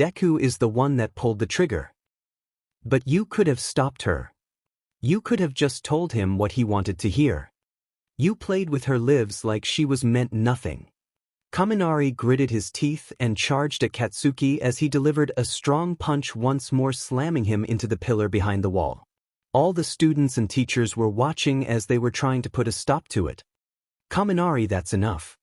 Speaker 1: Deku is the one that pulled the trigger. But you could have stopped her. You could have just told him what he wanted to hear. You played with her lives like she was meant nothing. Kaminari gritted his teeth and charged at Katsuki as he delivered a strong punch, once more slamming him into the pillar behind the wall. All the students and teachers were watching as they were trying to put a stop to it. Kaminari, that's enough.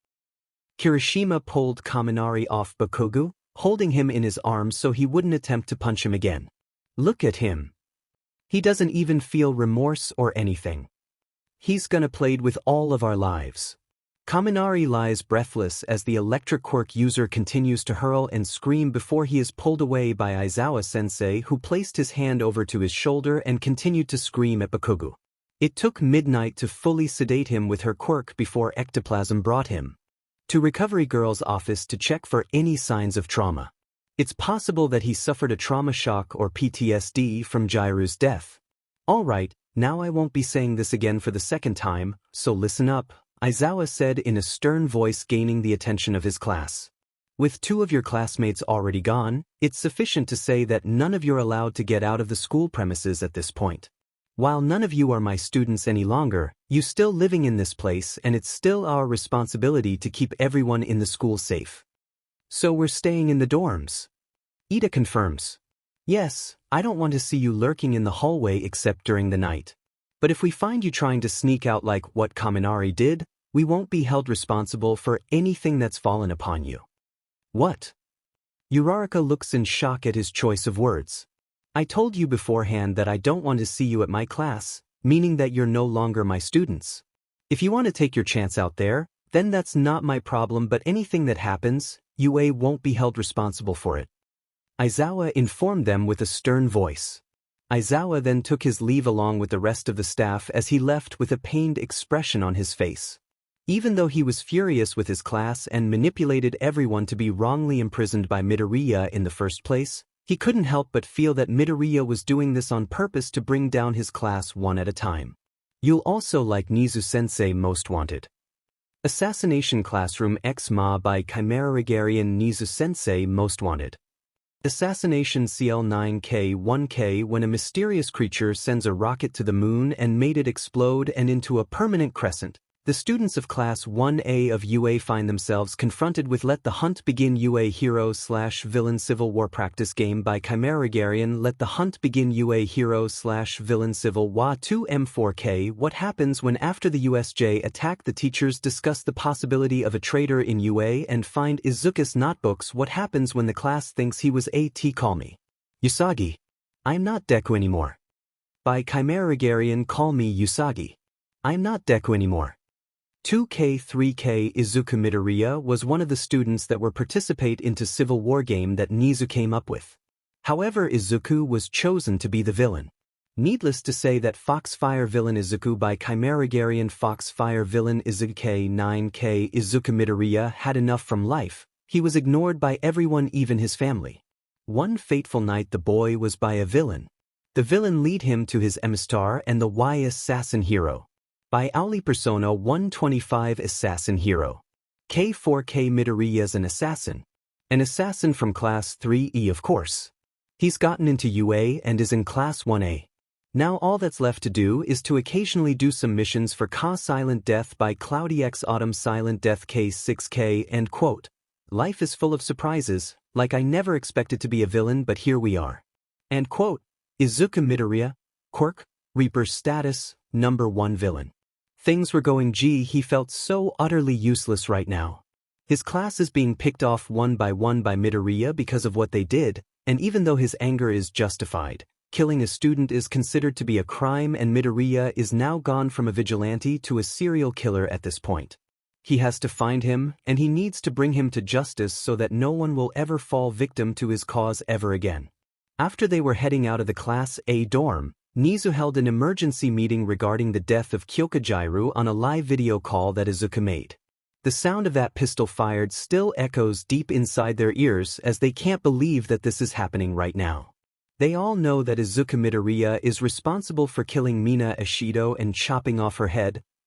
Speaker 1: Kirishima pulled Kaminari off Bakugo, holding him in his arms so he wouldn't attempt to punch him again. Look at him. He doesn't even feel remorse or anything. He's gonna play with all of our lives. Kaminari lies breathless as the electric quirk user continues to hurl and scream before he is pulled away by Aizawa-sensei, who placed his hand over to his shoulder and continued to scream at Bakugo. It took midnight to fully sedate him with her quirk before ectoplasm brought him to Recovery Girl's office to check for any signs of trauma. It's possible that he suffered a trauma shock or PTSD from Jiru's death. Alright, now I won't be saying this again for the second time, so listen up, Aizawa said in a stern voice, gaining the attention of his class. With 2 of your classmates already gone, it's sufficient to say that none of you're allowed to get out of the school premises at this point. While none of you are my students any longer, you still living in this place, and it's still our responsibility to keep everyone in the school safe. So we're staying in the dorms. Ida confirms. Yes, I don't want to see you lurking in the hallway except during the night. But if we find you trying to sneak out like what Kaminari did, we won't be held responsible for anything that's fallen upon you. What? Uraraka looks in shock at his choice of words. I told you beforehand that I don't want to see you at my class, meaning that you're no longer my students. If you want to take your chance out there, then that's not my problem, but anything that happens, UA won't be held responsible for it. Aizawa informed them with a stern voice. Aizawa then took his leave along with the rest of the staff as he left with a pained expression on his face. Even though he was furious with his class and manipulated everyone to be wrongly imprisoned by Midoriya in the first place, he couldn't help but feel that Midoriya was doing this on purpose to bring down his class one at a time. You'll also like Nizu-sensei Most Wanted. Assassination Classroom 𝗂𝗃 by 𝗓𝗏𝗄𝐺 Nizu-sensei Most Wanted. Assassination CL9K1K, when a mysterious creature sends a rocket to the moon and made it explode and into a permanent crescent. The students of Class 1A of UA find themselves confronted with Let the Hunt Begin, UA Hero/Villain Civil War practice game by 𝗓𝗏𝗄𝐺. Let the Hunt Begin, UA Hero/Villain Civil War 2 𝗵4K. What happens when, after the USJ attack, the teachers discuss the possibility of a traitor in UA and find Izuku's notebooks? What happens when the class thinks he was Call Me Usagi. I'm not Deku anymore. By 𝗓𝗏𝗄𝐺. Call me Usagi. I'm not Deku anymore. 2K3K Izuku Midoriya was one of the students that were participate into Civil War game that Nizu came up with. However, Izuku was chosen to be the villain. Needless to say that Foxfire Villain Izuku by 𝗓𝗏𝗄𝐺. Foxfire Villain Izuku K9K Izuku Midoriya had enough from life. He was ignored by everyone, even his family. One fateful night the boy was by a villain. The villain lead him to his emissary and the assassin hero. By Auli Persona 125 Assassin Hero. K4K Midoriya's an assassin from Class 3E, of course. He's gotten into UA and is in Class 1A. Now all that's left to do is to occasionally do some missions for Silent Death by Cloudy X Autumn Silent Death K6K, end quote. Life is full of surprises, like I never expected to be a villain, but here we are. End quote. Izuku Midoriya, quirk, Reaper status, #1 villain. Things were going he felt so utterly useless right now. His class is being picked off one by Midoriya because of what they did, and even though his anger is justified, killing a student is considered to be a crime, and Midoriya is now gone from a vigilante to a serial killer at this point. He has to find him, and he needs to bring him to justice so that no one will ever fall victim to his cause ever again. After they were heading out of the Class A dorm, Nizu held an emergency meeting regarding the death of Kyoka on a live video call that Izuku made. The sound of that pistol fired still echoes deep inside their ears as they can't believe that this is happening right now. They all know that Izuku Midoriya is responsible for killing Mina Ashido and chopping off her head,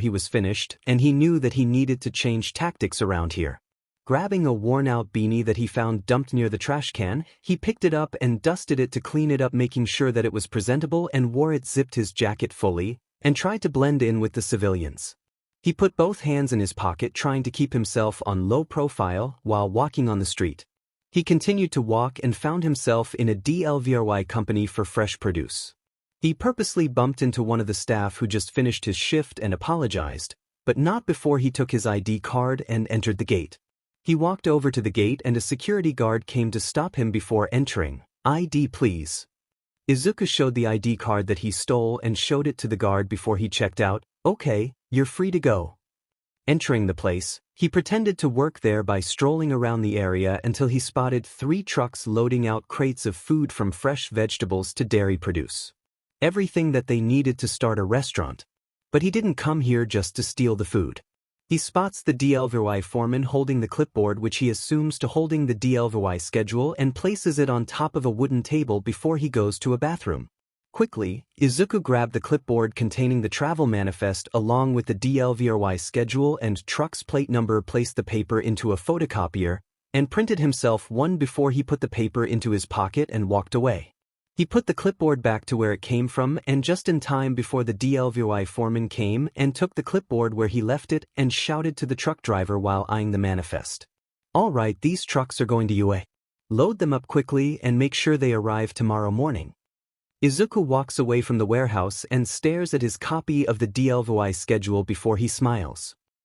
Speaker 1: before he was finished, and he knew that he needed to change tactics around here. Grabbing a worn-out beanie that he found dumped near the trash can, he picked it up and dusted it to clean it up, making sure that it was presentable, and wore it, zipped his jacket fully, and tried to blend in with the civilians. He put both hands in his pocket, trying to keep himself on low profile while walking on the street. He continued to walk and found himself in a DISCRETION company for fresh produce. He purposely bumped into one of the staff who just finished his shift and apologized, but not before he took his ID card and entered the gate. He walked over to the gate and a security guard came to stop him before entering. "ID please." Izuku showed the ID card that he stole and showed it to the guard before he checked out. Okay, you're free to go. Entering the place, he pretended to work there by strolling around the area until he spotted 3 trucks loading out crates of food from fresh vegetables to dairy produce. Everything that they needed to start a restaurant. But he didn't come here just to steal the food. He spots the 𝗬𝗧𝗏 foreman holding the clipboard, which he assumes to holding the 𝗬𝗧𝗏 schedule, and places it on top of a wooden table before he goes to a bathroom. Quickly, Izuku grabbed the clipboard containing the travel manifest along with the 𝗬𝗧𝗏 schedule and truck's plate number, placed the paper into a photocopier, and printed himself one before he put the paper into his pocket and walked away. He put the clipboard back to where it came from, and just in time before the 𝗬𝗧𝗏 foreman came and took the clipboard where he left it and shouted to the truck driver while eyeing the manifest. "All right, these trucks are going to UA. Load them up quickly and make sure they arrive tomorrow morning." Izuku walks away from the warehouse and stares at his copy of the 𝗬𝗧𝗏 schedule before he smiles.